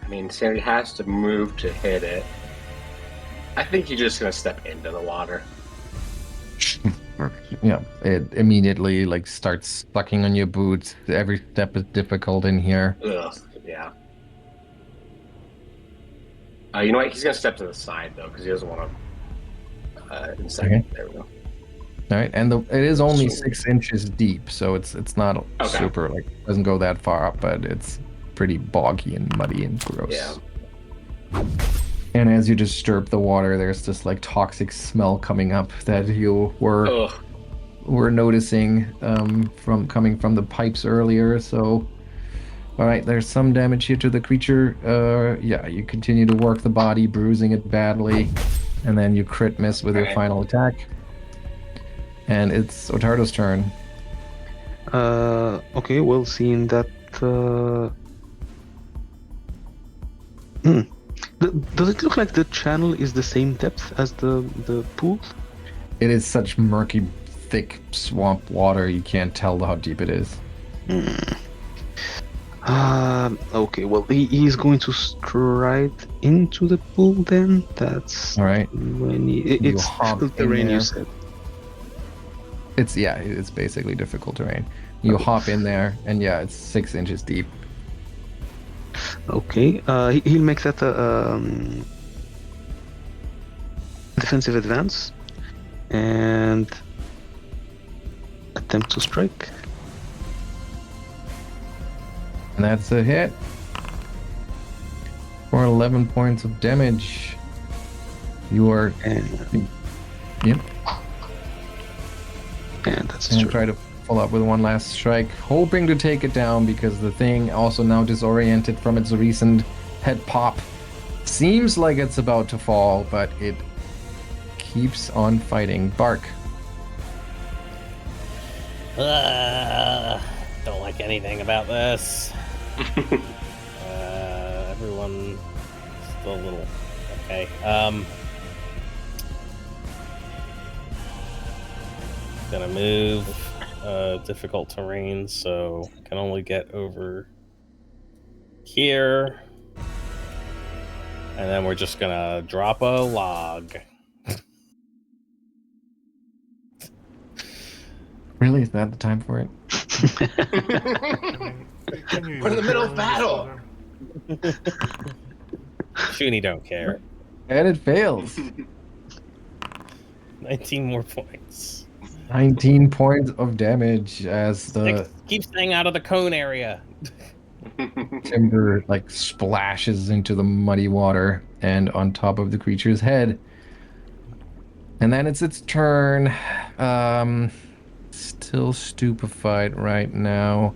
mean, Sandy has to move to hit it. I think you're just gonna step into the water. Yeah, it immediately like starts sucking on your boots. Every step is difficult in here. Ugh, yeah. You know what? He's gonna step to the side though, because he doesn't want to. Inside. Okay. There we go. All right, and it is only Sweet. 6 inches deep, so it's not Okay. super like doesn't go that far up, but it's pretty boggy and muddy and gross. Yeah. And as you disturb the water, there's this like toxic smell coming up that you were noticing from coming from the pipes earlier. So, all right, there's some damage here to the creature. Yeah, you continue to work the body, bruising it badly, and then you crit miss with your Okay. final attack. And it's Ottardo's turn. Okay, well, seeing that... Does it look like the channel is the same depth as the pool? It is such murky, thick swamp water, you can't tell how deep it is. Okay, well, he's going to stride into the pool then. That's All right. when it's hop difficult in terrain, there. you said. It's basically difficult terrain. You hop in there, and yeah, it's 6 inches deep. Okay, he'll make that a defensive advance and attempt to strike. And that's a hit. for 11 points of damage. You are... And Yep. and that's And true. try to follow up with one last strike, hoping to take it down because the thing, also now disoriented from its recent head pop, seems like it's about to fall, but it keeps on fighting. Bark. Don't like anything about this. Everyone still a little okay. Gonna move. Difficult terrain, so can only get over here. And then we're just gonna drop a log. Really? Is that the time for it? We're in the middle of battle. Shuni don't care. And it fails. 19 more points. 19 points of damage as the Keep staying out of the cone area. timber like splashes into the muddy water and on top of the creature's head. And then it's its turn. Still stupefied right now.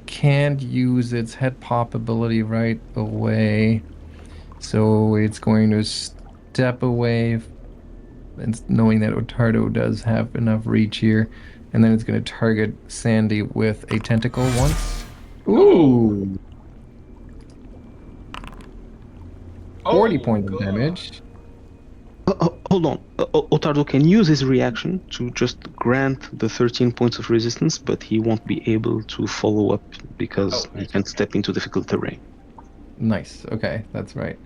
Can't use its head pop ability right away. So it's going to step away, and knowing that Ottardo does have enough reach here. And then it's going to target Sandy with a tentacle once. Ooh! 40 points of damage. Hold on. Ottardo can use his reaction to just grant the 13 points of resistance, but he won't be able to follow up because he can't step into difficult terrain. Nice. Okay, that's right.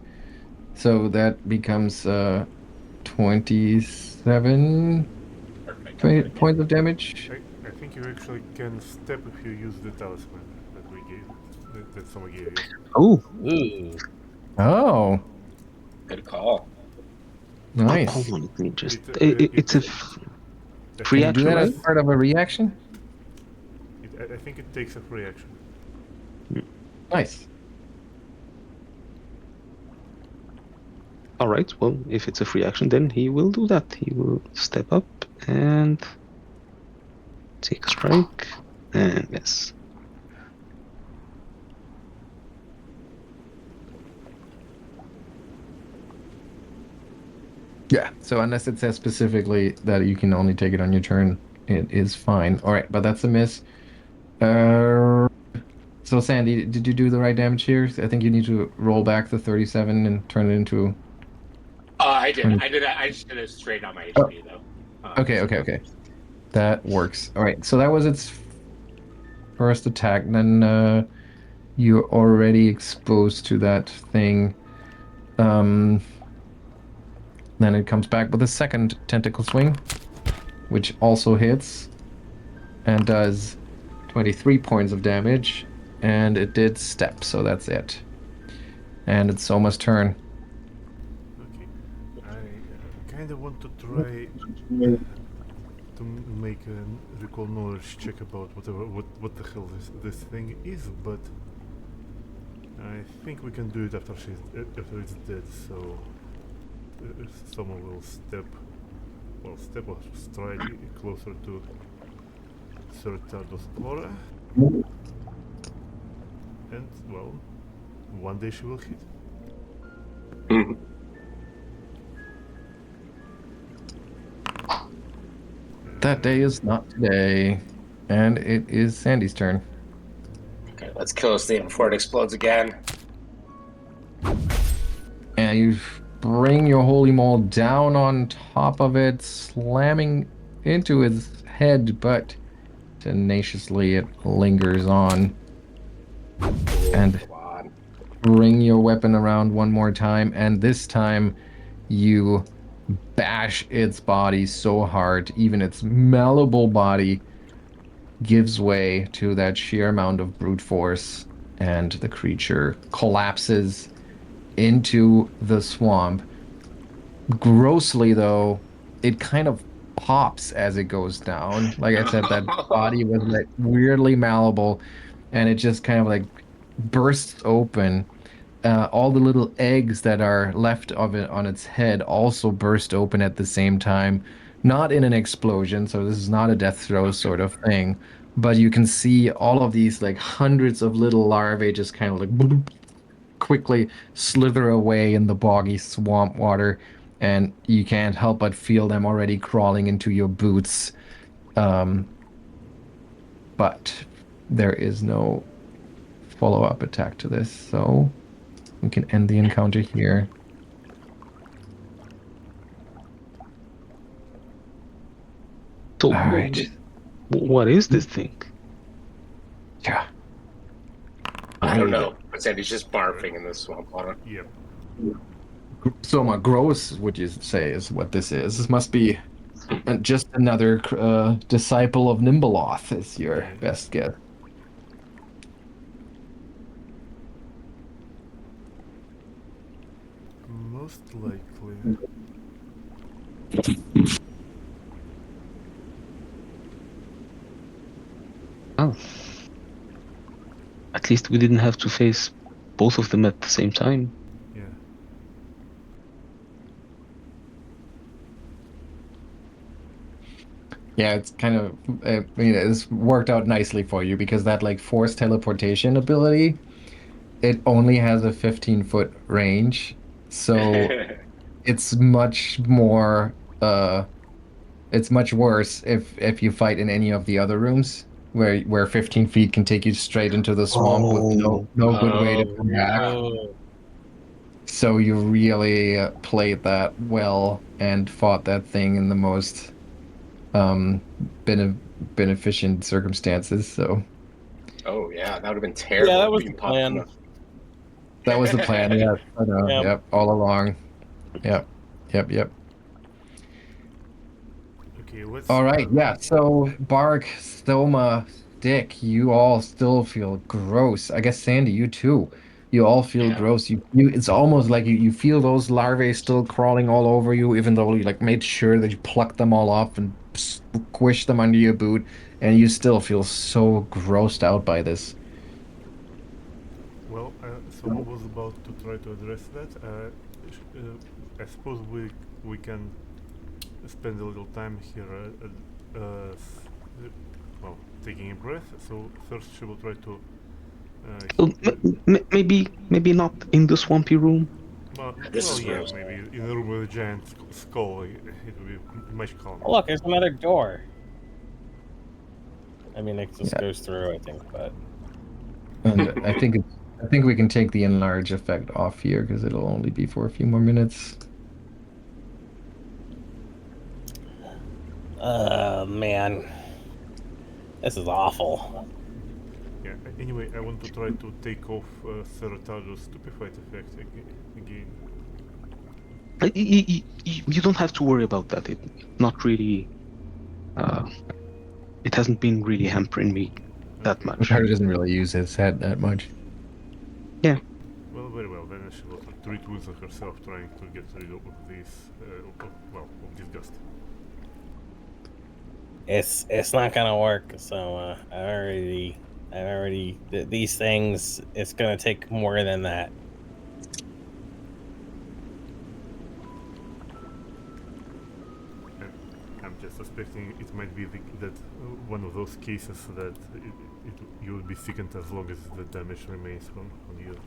So that becomes 27 points of damage. I think you actually can step if you use the talisman that we gave, that someone gave you. Oh, Ooh. Oh, Good call. nice. hold on. Let me just. It- It's a free Can you do action, that as right? part of a reaction? I think it takes a free action. Nice. All right. Well, if it's a free action, then he will do that. He will step up and take a strike, and yes. Yeah, so unless it says specifically that you can only take it on your turn, it is fine. All right, but that's a miss. So Sandy, did you do the right damage here? I think you need to roll back the 37 and turn it into... I did. I just did it straight on my HP though. Okay. That works. All right, so that was its first attack. Then you're already exposed to that thing. Then it comes back with a second tentacle swing, which also hits and does 23 points of damage. And it did step, so that's it. And it's Soma's turn. Okay. I kind of want to try to make a recall knowledge check about what the hell this thing is, but I think we can do it after it's dead. So someone will step or stride closer to Sir Tardo's Flora. And, well, one day she will hit. That day is not today. And it is Sandy's turn. Okay, let's kill this thing before it explodes again. And you bring your holy maul down on top of it, slamming into its head, but tenaciously it lingers on. And Come on. bring your weapon around one more time, and this time you bash its body so hard, even its malleable body gives way to that sheer amount of brute force, and the creature collapses into the swamp. Grossly, though, it kind of pops as it goes down. Like I said, that body was like weirdly malleable, and it just kind of like bursts open, all the little eggs that are left of it on its head also burst open at the same time. Not in an explosion, so this is not a death throw sort of thing. But you can see all of these like hundreds of little larvae just kind of like bloop, quickly slither away in the boggy swamp water, and you can't help but feel them already crawling into your boots. But there is no follow-up attack to this, so we can end the encounter here. So, All right. what is this thing? Yeah. I don't know. But Sandy's just barfing in the swamp water. Yep. Soma, gross, would you say, is what this is? This must be just another disciple of Nimbleoth, is your best guess. Most likely. Oh. At least we didn't have to face both of them at the same time. Yeah. Yeah, it's kind of, I mean, it's worked out nicely for you because that like forced teleportation ability, it only has a 15-foot range. So it's much more, it's much worse if you fight in any of the other rooms where 15 feet can take you straight into the swamp with no good way to come back. Oh. So you really played that well and fought that thing in the most beneficent circumstances. So Oh yeah, that would have been terrible. Yeah, that was being the popped in plan. that was the plan. Yeah, I know. Yep. Yep, all along. Yep. Okay, let's. All right, yeah. So Bark, Stoma, Dick, you all still feel gross. I guess Sandy, you too. You all feel Yeah. gross. You it's almost like you feel those larvae still crawling all over you, even though you like made sure that you plucked them all off and squished them under your boot, and you still feel so grossed out by this. Well, Soma was about to try to address that. I suppose we can spend a little time here, well, taking a breath. So first she will try to. Maybe not in the swampy room. This well, is yeah, gross. maybe in a room with a giant skull, it would be much calmer. Oh, look, there's another door. I mean, it just Yeah. goes through, I think, but And I think we can take the enlarge effect off here because it'll only be for a few more minutes. man, this is awful. Yeah. Anyway, I want to try to take off Ottardo's stupefied effect again. You don't have to worry about that. It not really. It hasn't been really hampering me that much. Ottardo doesn't really use his head that much. Yeah. Well, very well. Then she will treat wounds on herself, trying to get rid of this, of disgust. It's not gonna work. So I already these things. It's gonna take more than that. I'm just suspecting it might be that one of those cases that you will be sickened as long as the damage remains on you.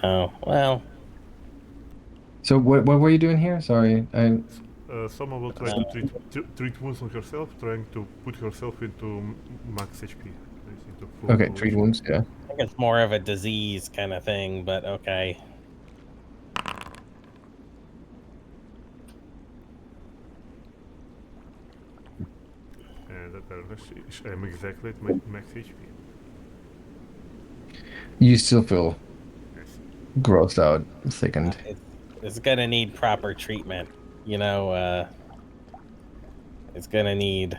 Oh well. So what were you doing here? Sorry, Soma will try to treat wounds on herself, trying to put herself into max HP. Into full okay, full treat HP. wounds. Yeah. I think it's more of a disease kind of thing, but okay. And I'm exactly at my max HP. You still feel Yes. grossed out, sickened. It's gonna need proper treatment. You know, it's gonna need.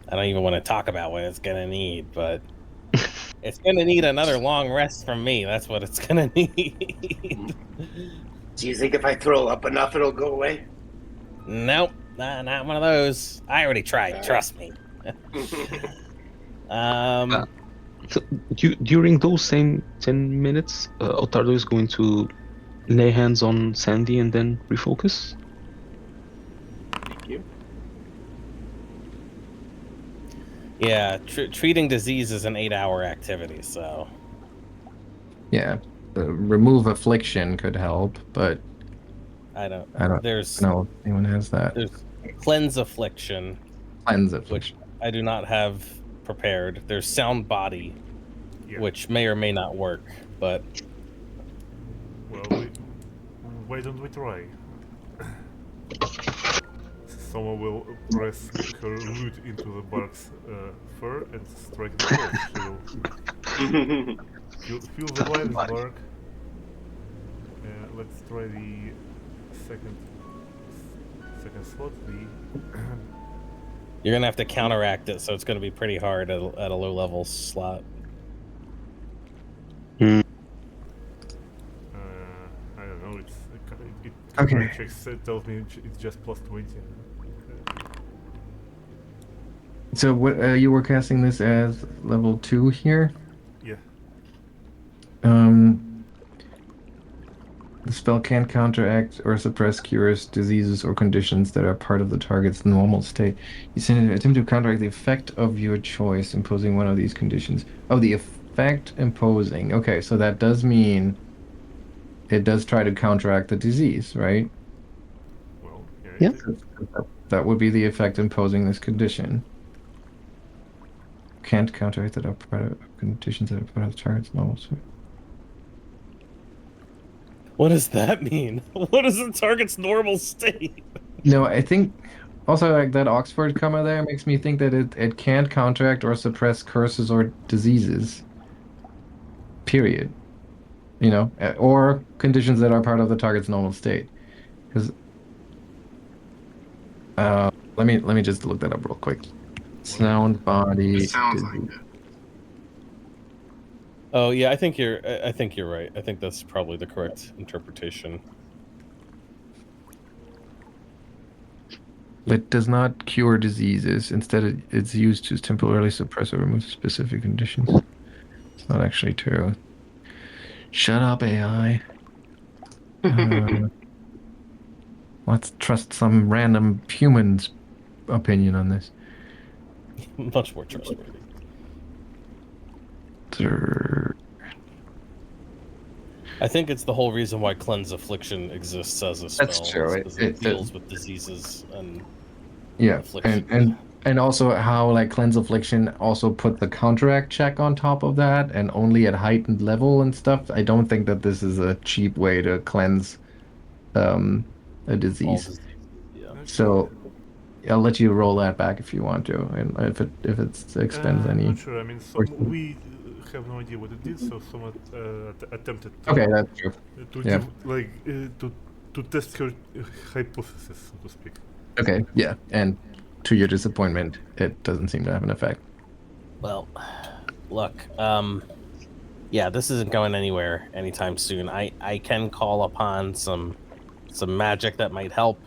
I don't even want to talk about what it's gonna need, but it's gonna need another long rest from me. That's what it's gonna need. Do you think if I throw up enough, it'll go away? Nope, not one of those. I already tried. Trust me. So during those same 10 minutes, Ottardo is going to lay hands on Sandy and then refocus. Thank you. Yeah, treating disease is an 8-hour activity, so Yeah, remove affliction could help, but I don't. There's know if anyone has that. There's cleanse affliction, Cleanse affliction. which I do not have prepared. There's sound body, Yeah. which may or may not work, but Well, why don't we try? Someone will press her lute into the bark's fur and strike the pulse. She'll feel the live bark. Let's try the second slot. you're gonna have to counteract it, so it's gonna be pretty hard at a low level slot. I don't know. It Okay. checks tells me it's just plus 20. So what you were casting this as level 2 here? Yeah. The spell can counteract or suppress cures, diseases, or conditions that are part of the target's normal state. You send an attempt to counteract the effect of your choice, imposing one of these conditions. Oh, the effect imposing. Okay, so that does mean it does try to counteract the disease, right? Well, Yeah. That would be the effect imposing this condition. Can't counteract that are part of conditions that are part of the target's normal state. What does that mean? What is the target's normal state? No, I think also like that Oxford comma there makes me think that it can't counteract or suppress curses or diseases. Period. You know, or conditions that are part of the target's normal state. Because let me just look that up real quick. Sound body. It sounds like it. Oh yeah, I think you're right. I think that's probably the correct interpretation. It does not cure diseases. Instead, it's used to temporarily suppress or remove specific conditions. It's not actually true. Shut up, AI. Let's trust some random human's opinion on this. Much more trustworthy. I think it's the whole reason why cleanse affliction exists as a spell. That's true. It deals with diseases and yeah, affliction. and also how like cleanse affliction also put the counteract check on top of that, and only at heightened level and stuff. I don't think that this is a cheap way to cleanse a disease. Yeah. So I'll let you roll that back if you want to, and if it expends I'm any. not sure. I mean, we have no idea what it did, so someone attempted to, Okay, that's true. to Yeah. to test her hypothesis, so to speak. Okay, yeah, and to your disappointment, it doesn't seem to have an effect. Well, look, yeah, this isn't going anywhere anytime soon. I can call upon some magic that might help,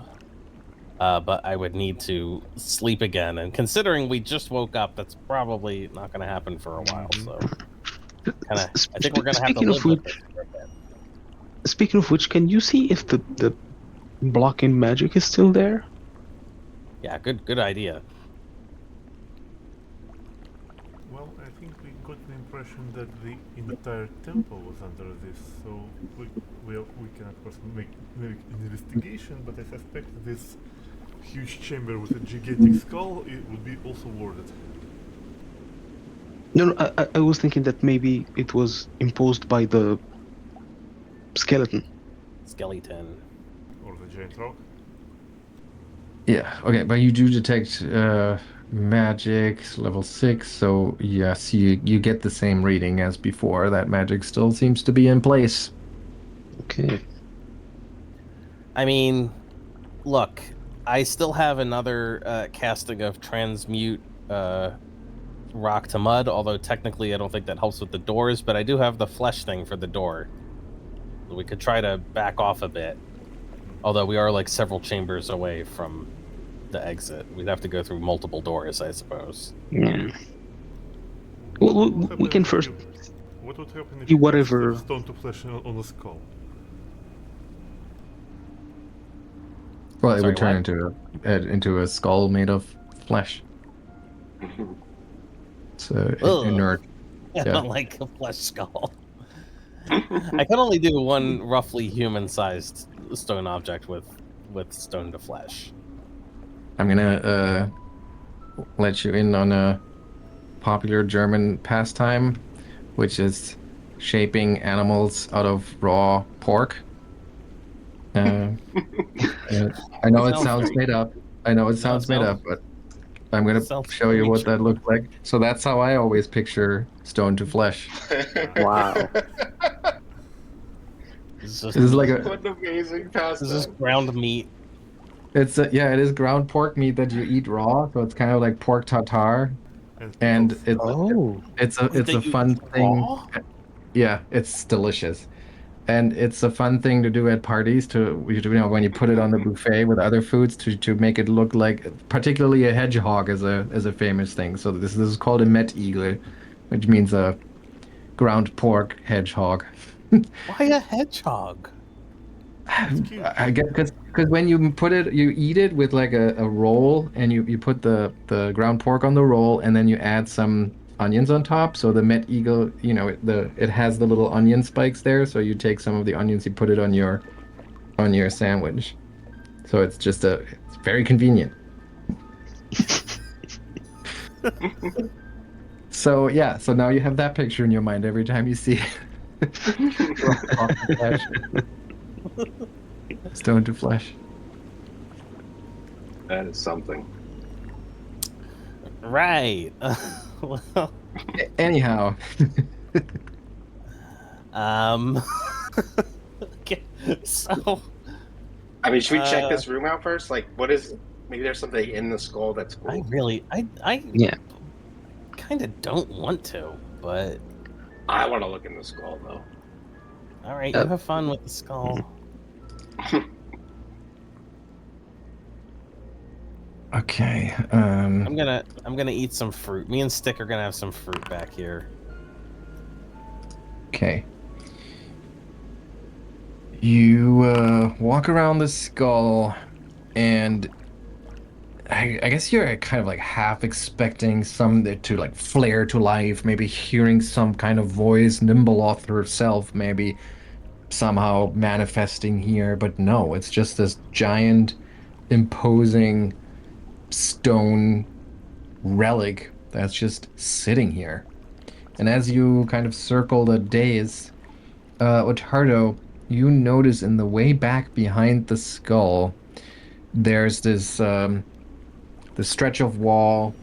but I would need to sleep again. And considering we just woke up, that's probably not going to happen for a while. So, I think we're going to have to live with it for a bit. Speaking of which, can you see if the blocking magic is still there? Yeah, good idea. Well, I think we got the impression that the entire temple was under this, so we can of course make an investigation, but I suspect this huge chamber with a gigantic skull it would be also warded. No, I was thinking that maybe it was imposed by the skeleton. Skeleton. Or the giant rock. Yeah, okay, but you do detect magic level 6, so yes, you get the same reading as before. That magic still seems to be in place. Okay. I mean, look, I still have another casting of transmute rock to mud, although technically I don't think that helps with the doors, but I do have the flesh thing for the door. So we could try to back off a bit. Although we are like several chambers away from the exit. We'd have to go through multiple doors, I suppose. Yeah. Well, What would we happen can if first what would happen if do you whatever. cast stone to flesh on a skull? Well, it Sorry, would turn what? into a skull made of flesh. It's inert. I Yeah. don't like a flesh skull. I can only do one roughly human-sized stone object with stone to flesh. I'm gonna let you in on a popular German pastime, which is shaping animals out of raw pork. I know it sounds made up. I know it sounds made up, but I'm gonna show you what that looks like. So that's how I always picture stone to flesh. Wow. This This is like What an amazing pastime. This is ground meat. It's yeah, it is ground pork meat that you eat raw, so it's kind of like pork tartare, and it's a fun thing. Raw? Yeah, it's delicious. And it's a fun thing to do at parties when you put it on the buffet with other foods to make it look like, particularly a hedgehog is a famous thing. So this is called a Mettigel, which means a ground pork hedgehog. Why a hedgehog? I guess because when you put it, you eat it with like a roll, and you put the ground pork on the roll, and then you add some onions on top. So the Mettigel, it has the little onion spikes there. So you take some of the onions, you put it on your sandwich. So it's very convenient. So yeah, so now you have that picture in your mind every time you see it. Stone to flesh. That is something. Right. Well, anyhow. Okay, so. I mean, should we check this room out first? Like, what is? Maybe there's something in the skull that's cool. I Yeah. kind of don't want to, but. I want to look in the skull though. All right, you have fun with the skull. Okay. I'm gonna eat some fruit. Me and Stick are gonna have some fruit back here. Okay. You walk around the skull, and I guess you're kind of like half expecting some to like flare to life, maybe hearing some kind of voice, Nimbleoth herself, maybe somehow manifesting here, but no, it's just this giant, imposing stone relic that's just sitting here. And as you kind of circle the dais, Ottardo, you notice in the way back behind the skull, there's this stretch of wall,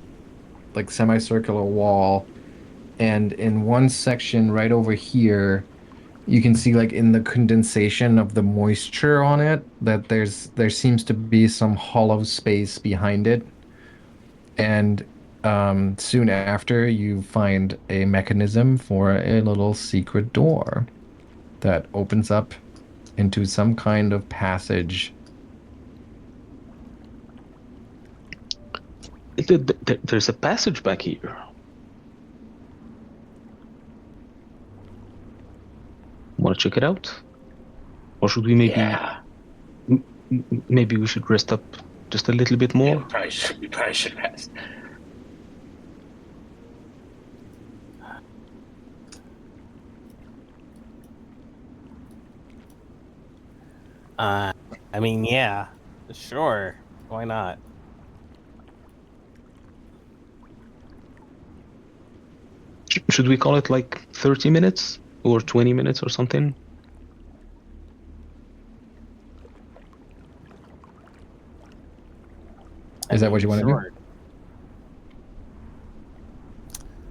like semicircular wall, and in one section right over here, you can see like in the condensation of the moisture on it that there seems to be some hollow space behind it. And soon after, you find a mechanism for a little secret door that opens up into some kind of passage. There's a passage back here. Want to check it out? Or should we maybe... Yeah. Maybe we should rest up just a little bit more? Yeah, we probably should rest. I mean, yeah, sure. Why not? Should we call it like 30 minutes or 20 minutes or something? Is that what you want to do?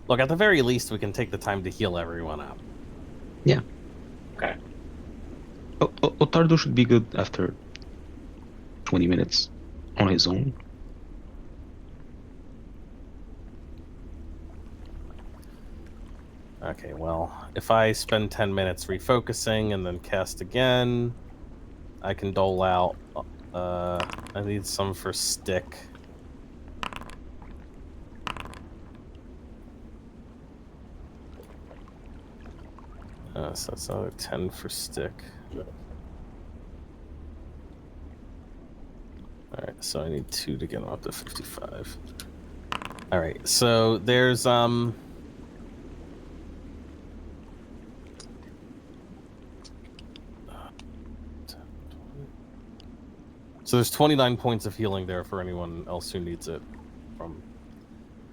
Look, at the very least, we can take the time to heal everyone up. Yeah. Okay. Ottardo should be good after 20 minutes on his own. Okay, well, if I spend 10 minutes refocusing and then cast again, I can dole out. I need some for Stick. So that's another 10 for stick. Alright, so I need 2 to get him up to 55. Alright, so there's So there's 29 points of healing there for anyone else who needs it from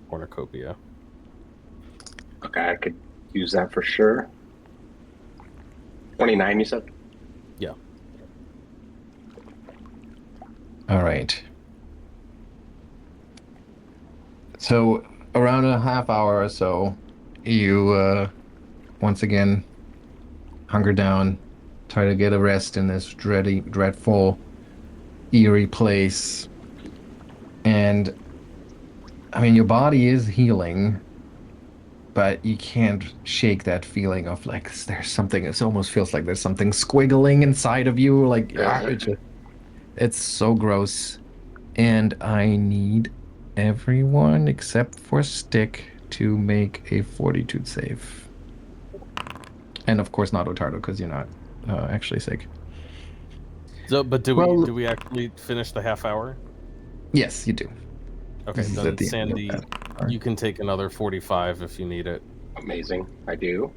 Cornucopia. Okay, I could use that for sure. 29, you said? Yeah. All right. So around a half hour or so, you once again hunker down, try to get a rest in this dreadful, eerie place. And I mean, your body is healing, but you can't shake that feeling of like there's something. It almost feels like there's something squiggling inside of you. Like it's so gross. And I need everyone except for Stick to make a fortitude save. And of course not Ottardo, because you're not actually sick. So, but do we actually finish the half hour? Yes, you do. Okay, This is then at the end of Sandy, that hour. you can take another 45 if you need it. Amazing. I do.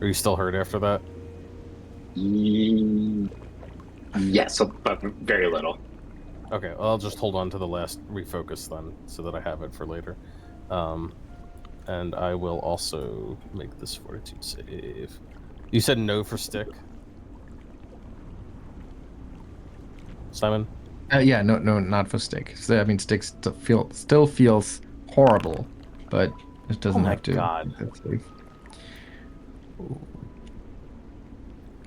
Are you still hurt after that? Yes, but very little. Okay, well, I'll just hold on to the last refocus then, so that I have it for later. And I will also make this fortitude save. You said no for Stick? Simon? Yeah, no, not for Stick. So, I mean, Stick still feels horrible, but it doesn't Oh my have to. God. That's safe.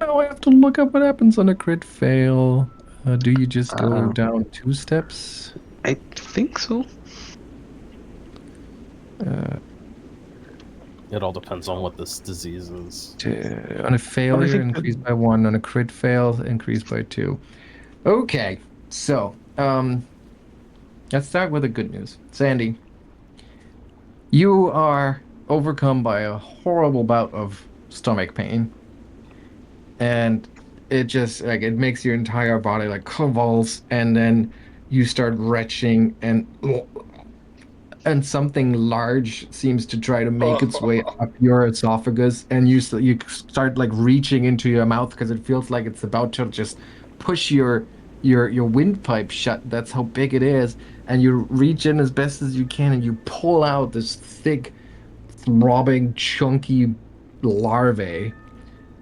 Oh, I have to look up what happens on a crit fail. Do you just go down 2 steps? I think so. It all depends on what this disease is. On a failure, think increase by 1. On a crit fail, increase by 2. Okay, so let's start with the good news. Sandy, you are overcome by a horrible bout of stomach pain, and it just like it makes your entire body like convulse, and then you start retching, and something large seems to try to make its way up your esophagus, and you start like reaching into your mouth because it feels like it's about to just push your windpipe shut. That's how big it is, and you reach in as best as you can, and you pull out this thick, throbbing, chunky larvae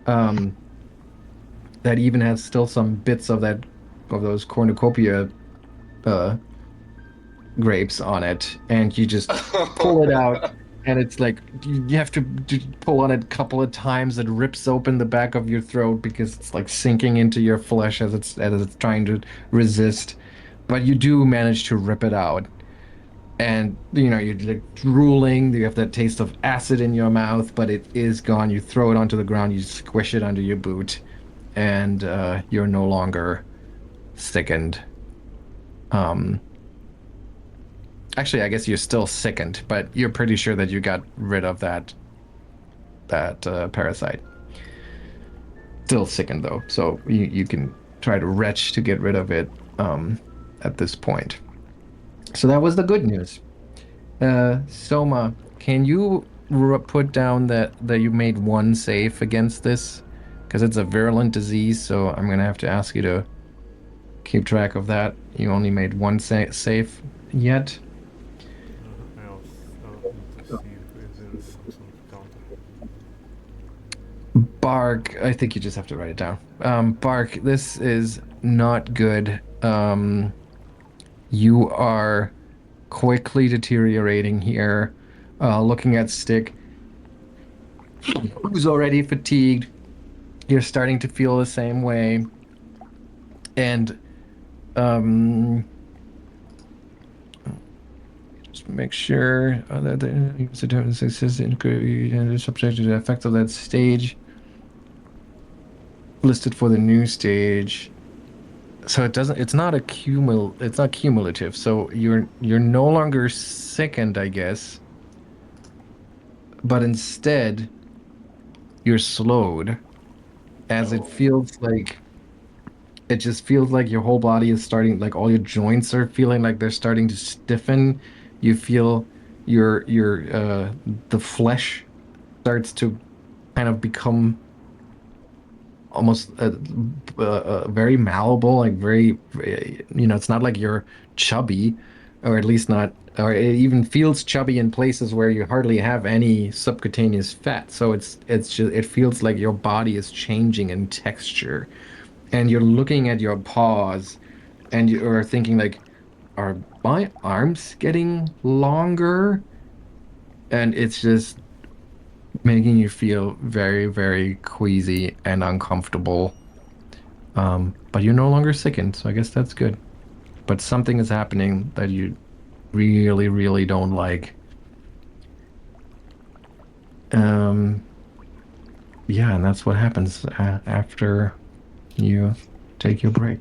that even has still some bits of those cornucopia grapes on it, and you just pull it out, and it's like you have to pull on it a couple of times. It rips open the back of your throat because it's like sinking into your flesh as it's trying to resist, but you do manage to rip it out, and you're like drooling. You have that taste of acid in your mouth, but it is gone. You throw it onto the ground, you squish it under your boot, and you're no longer sickened. Actually, I guess you're still sickened, but you're pretty sure that you got rid of that parasite. Still sickened though, so you can try to retch to get rid of it at this point. So that was the good news. Soma, can you put down that you made 1 save against this? Because it's a virulent disease, so I'm going to have to ask you to keep track of that. You only made 1 save yet. I'll need to see if there is some counter. Bark, I think you just have to write it down. Bark, this is not good. You are quickly deteriorating here. Looking at Stick, who's already fatigued. You're starting to feel the same way. And just make sure that the subject to the effect of that stage listed for the new stage. So it's not cumulative. So you're no longer sickened, I guess. but instead you're slowed as it feels like it just feels like your whole body is starting, like all your joints are feeling like they're starting to stiffen. You feel your the flesh starts to kind of become almost very malleable, like it's not like you're chubby, or at least not, or it even feels chubby in places where you hardly have any subcutaneous fat. So it's just it feels like your body is changing in texture, and you're looking at your paws, and you are thinking like, are my arms getting longer? And it's just making you feel very, very queasy and uncomfortable. But you're no longer sickened, so I guess that's good. But something is happening that you really, really don't like. Um, yeah, and that's what happens after you take your break.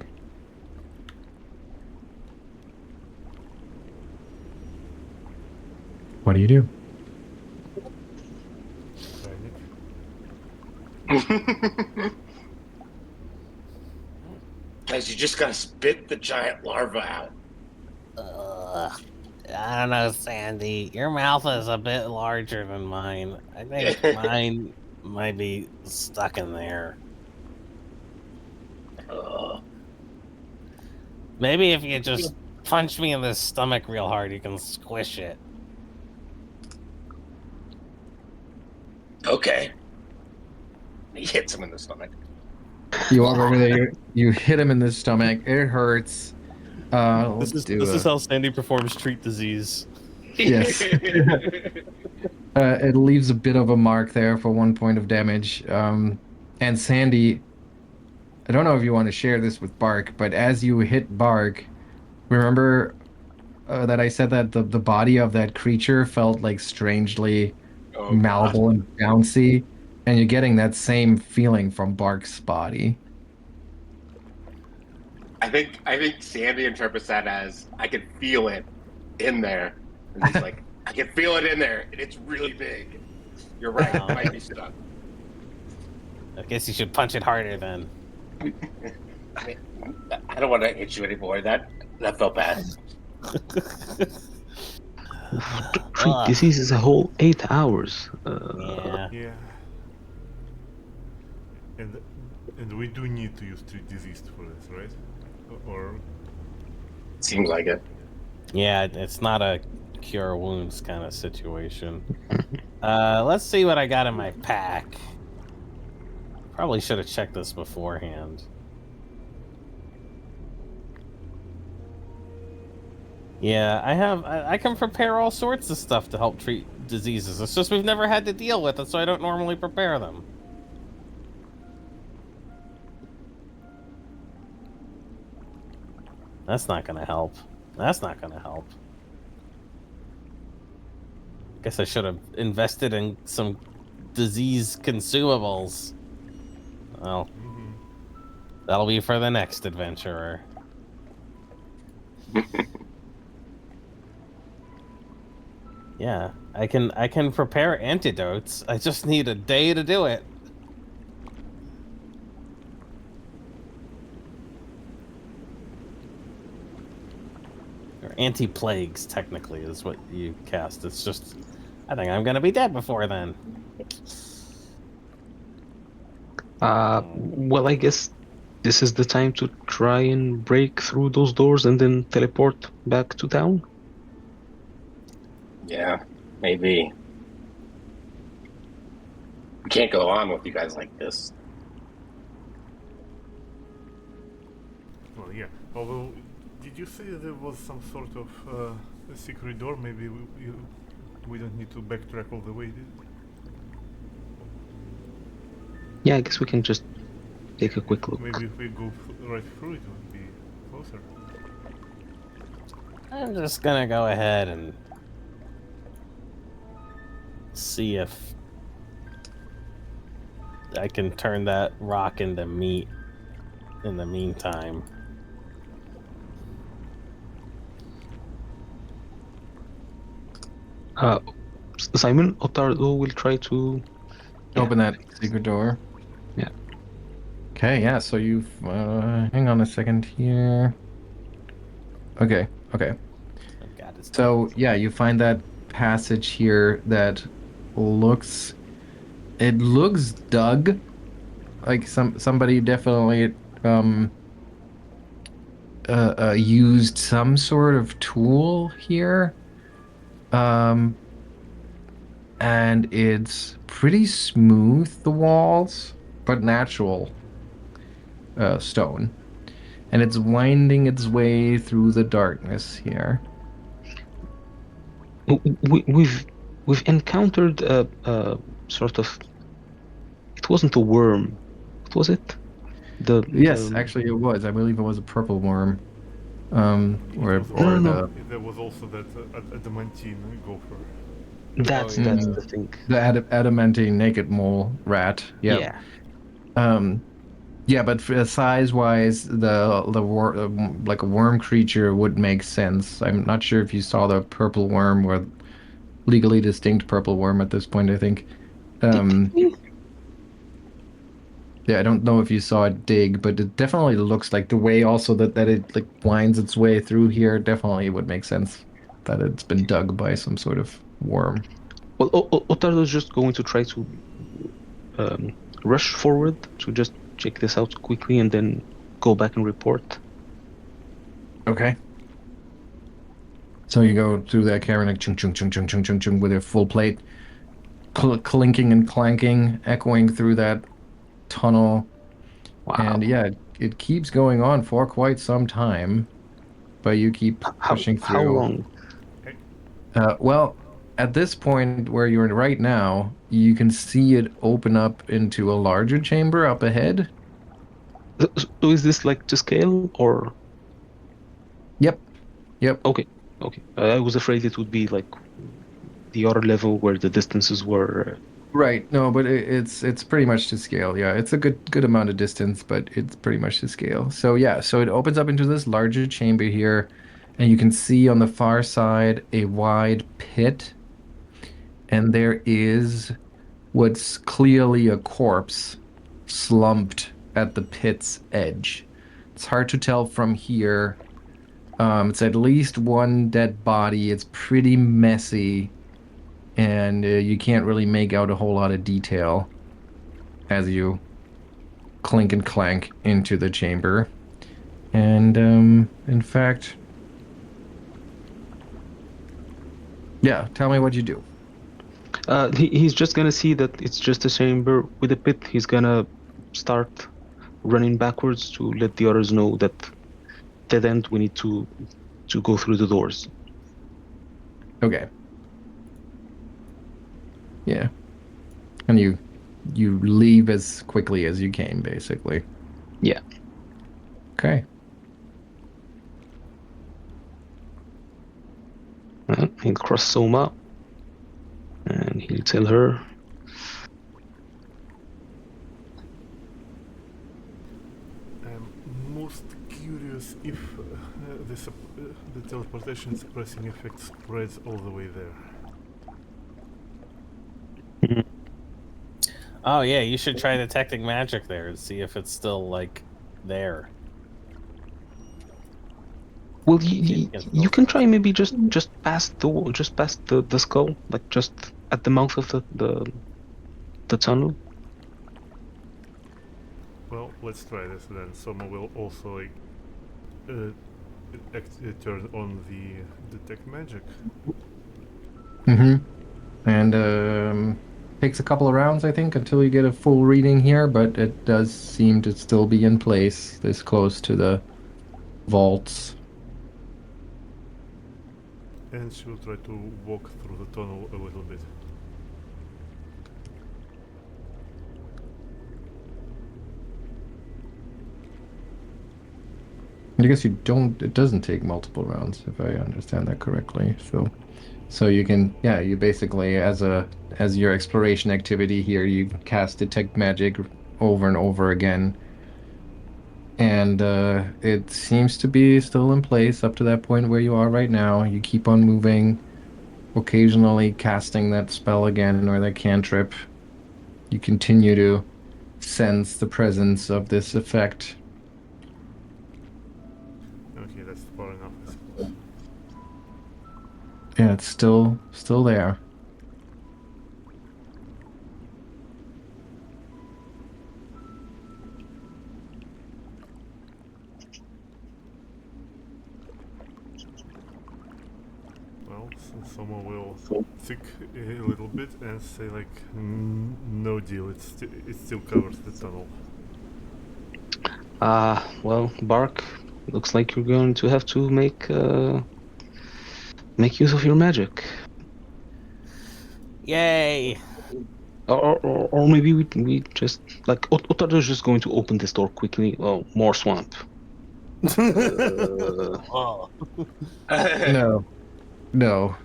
What do you do? Guys, you just gotta spit the giant larva out. I don't know, Sandy. Your mouth is a bit larger than mine. I think mine might be stuck in there. Maybe if you just punch me in the stomach real hard, you can squish it. Okay. He hits him in the stomach. You walk over there, you hit him in the stomach. It hurts. This is how Sandy performs treat disease. Yes. It leaves a bit of a mark there for 1 point of damage. And Sandy, I don't know if you want to share this with Bark, but as you hit Bark, remember that I said that the body of that creature felt like strangely malleable and bouncy, and you're getting that same feeling from Bark's body. I think Sandy interprets that as I can feel it in there. And he's like, I can feel it in there, and it's really big. You're right, it might be stuck. I guess you should punch it harder then. I don't want to hit you anymore. That felt bad. Treat disease is a whole 8 hours. Yeah. And we do need to use treat disease for this, right? Or Seems like it. Yeah, it's not a cure wounds kind of situation. Let's see what I got in my pack. Probably should have checked this beforehand. Yeah, I can prepare all sorts of stuff to help treat diseases. It's just we've never had to deal with it, so I don't normally prepare them. That's not gonna help. That's not gonna help. Guess I should have invested in some disease consumables. Well, that'll be for the next adventurer. Yeah, I can prepare antidotes. I just need a day to do it. Or anti-plagues, technically, is what you cast. It's just, I think I'm gonna be dead before then. Well, I guess this is the time to try and break through those doors and then teleport back to town. Yeah, maybe. We can't go on with you guys like this. well, yeah. Although, did you say there was some sort of a secret door? Maybe we don't need to backtrack all the way. Yeah, I guess we can just take a quick look. Maybe if we go right through it, would be closer. I'm just gonna go ahead and see if I can turn that rock into meat in the meantime. Simon, Ottardo will try to Open that secret door. Yeah. Okay, yeah, so you've... hang on a second here. Okay. Oh God, it's So, yeah, you find that passage here that looks... It looks dug. Like somebody definitely used some sort of tool here. And it's pretty smooth, the walls, but natural stone. And it's winding its way through the darkness here. We've encountered a sort of. It wasn't a worm. What was it? Yes, actually it was. I believe it was a purple worm. Or There was also that adamantine gopher. That's the thing. The adamantine naked mole rat. Yep. Yeah. Yeah, but size-wise, like a worm creature would make sense. I'm not sure if you saw the purple worm or legally distinct purple worm at this point, I think. Yeah, I don't know if you saw it dig, but it definitely looks like the way also that it like winds its way through here definitely would make sense that it's been dug by some sort of worm. Well, Ottardo is just going to try to rush forward to just check this out quickly and then go back and report. Okay. So you go through that cavern, like chung chung chung chung chung chung chung with your full plate, clinking and clanking, echoing through that tunnel. Wow. And yeah, it keeps going on for quite some time, but you keep pushing through. How long? Well, at this point where you're right now, you can see it open up into a larger chamber up ahead. So is this like to scale or? Yep. Okay. I was afraid it would be like the other level where the distances were. Right. No, but it's pretty much to scale. Yeah, it's a good amount of distance, but it's pretty much to scale. So yeah, so it opens up into this larger chamber here, and you can see on the far side a wide pit, and there is what's clearly a corpse slumped at the pit's edge. It's hard to tell from here. It's at least one dead body. It's pretty messy, and you can't really make out a whole lot of detail as you clink and clank into the chamber. And in fact, yeah, tell me what you do. He's just gonna see that it's just a chamber with a pit. He's gonna start running backwards to let the others know that dead end, we need to go through the doors. Okay. Yeah. And you leave as quickly as you came, basically. Yeah. Okay. He'll cross Souma, and he'll tell her. I'm most curious if the teleportation suppressing effect spreads all the way there. Oh yeah, you should try detecting magic there and see if it's still like there. Well, you can try maybe just past the skull, like just at the mouth of the tunnel. Well, let's try this then. Someone will also like turn on the detect magic. Mm-hmm. And takes a couple of rounds, I think, until you get a full reading here, but it does seem to still be in place this close to the vaults. And she will try to walk through the tunnel a little bit. I guess it doesn't take multiple rounds, if I understand that correctly. So you can, yeah, you basically, as your exploration activity here, you cast detect magic over and over again. And it seems to be still in place up to that point where you are right now. You keep on moving. occasionally casting that spell again or that cantrip, you continue to sense the presence of this effect. Okay, that's far enough. Yeah, it's still there. Well, someone will think a little bit and say like, no deal. It still covers the tunnel. Well, Bark, looks like you're going to have to make use of your magic. Yay! Or maybe we just like Ottardo is just going to open this door quickly. Oh, more swamp. Oh. No. No.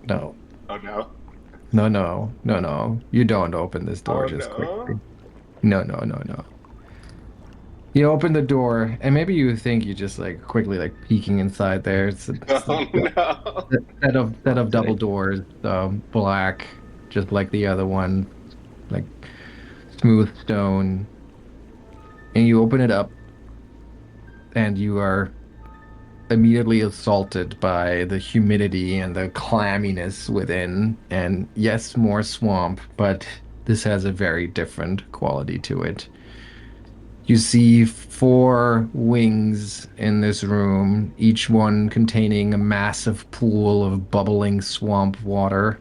No. Oh no. No. You don't open this door Oh just no. quickly. No. You open the door, and maybe you think you just like quickly like peeking inside there. It's Oh like no. a set of double doors, black, just like the other one, like smooth stone. And you open it up, and you are immediately assaulted by the humidity and the clamminess within. And yes, more swamp, but this has a very different quality to it. You see 4 wings in this room, each one containing a massive pool of bubbling swamp water.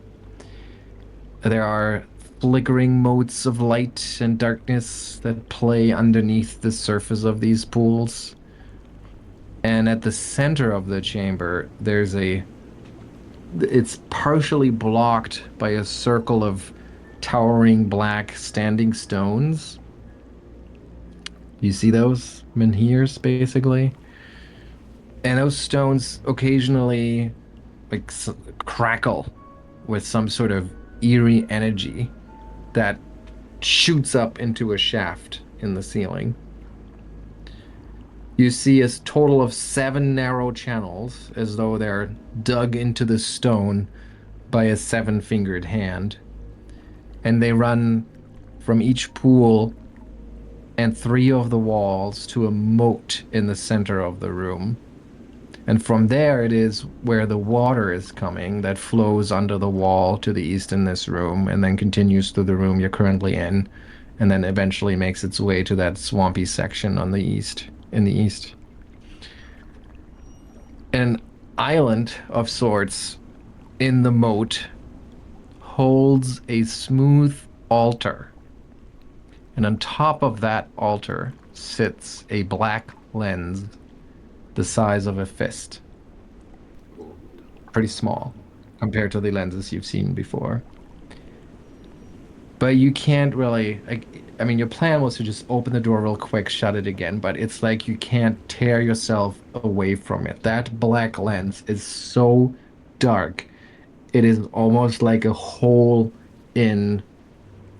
There are flickering motes of light and darkness that play underneath the surface of these pools. And at the center of the chamber, it's partially blocked by a circle of towering black standing stones. You see those menhirs, basically? And those stones occasionally like crackle with some sort of eerie energy that shoots up into a shaft in the ceiling. You see a total of 7 narrow channels, as though they're dug into the stone by a 7-fingered hand. And they run from each pool and 3 of the walls to a moat in the center of the room. And from there it is where the water is coming that flows under the wall to the east in this room and then continues through the room you're currently in and then eventually makes its way to that swampy section on the east, in the east. An island of sorts in the moat holds a smooth altar. And on top of that altar sits a black lens the size of a fist. Pretty small compared to the lenses you've seen before. But you can't really, your plan was to just open the door real quick, shut it again, but it's like you can't tear yourself away from it. That black lens is so dark. It is almost like a hole in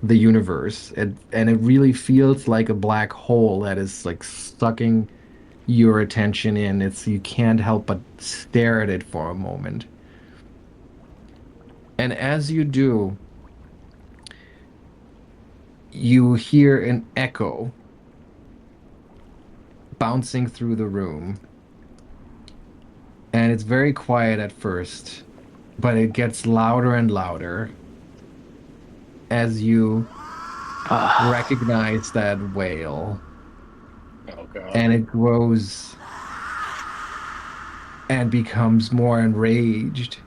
the universe, and it really feels like a black hole that is like sucking your attention in. You can't help but stare at it for a moment. And as you do, you hear an echo bouncing through the room. And it's very quiet at first, but it gets louder and louder as you recognize that wail. Oh god. And it grows and becomes more enraged.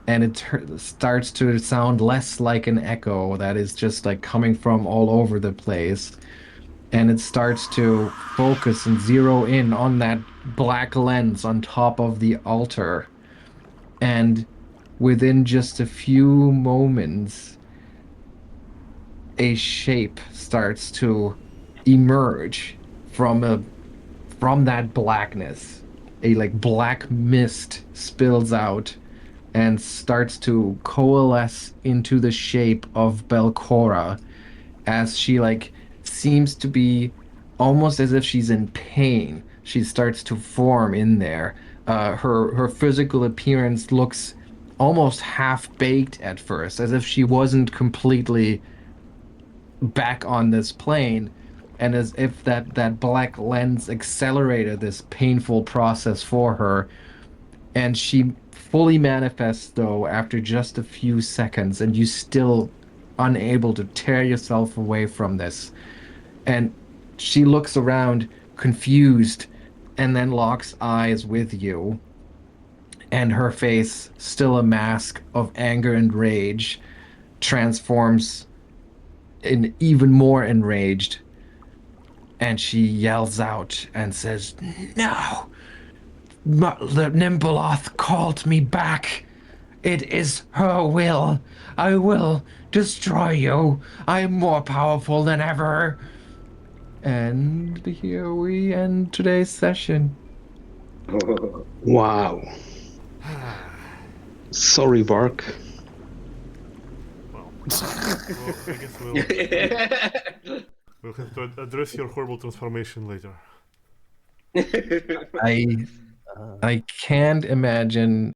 And it starts to sound less like an echo that is just like coming from all over the place. And it starts to focus and zero in on that black lens on top of the altar. And within just a few moments, a shape starts to emerge from that blackness. A like black mist spills out and starts to coalesce into the shape of Belcora, as she like seems to be almost as if she's in pain. She starts to form in there. Her physical appearance looks almost half-baked at first, as if she wasn't completely back on this plane, and as if that black lens accelerated this painful process for her. And she fully manifests, though, after just a few seconds, and you still unable to tear yourself away from this. And she looks around, confused, and then locks eyes with you. And her face, still a mask of anger and rage, transforms in even more enraged. And she yells out and says, "No! The Nimbleoth called me back. It is her will. I will destroy you. I am more powerful than ever." And here we end today's session. Wow. Sorry, Bark. Well, I guess we'll have to address your horrible transformation later. I can't imagine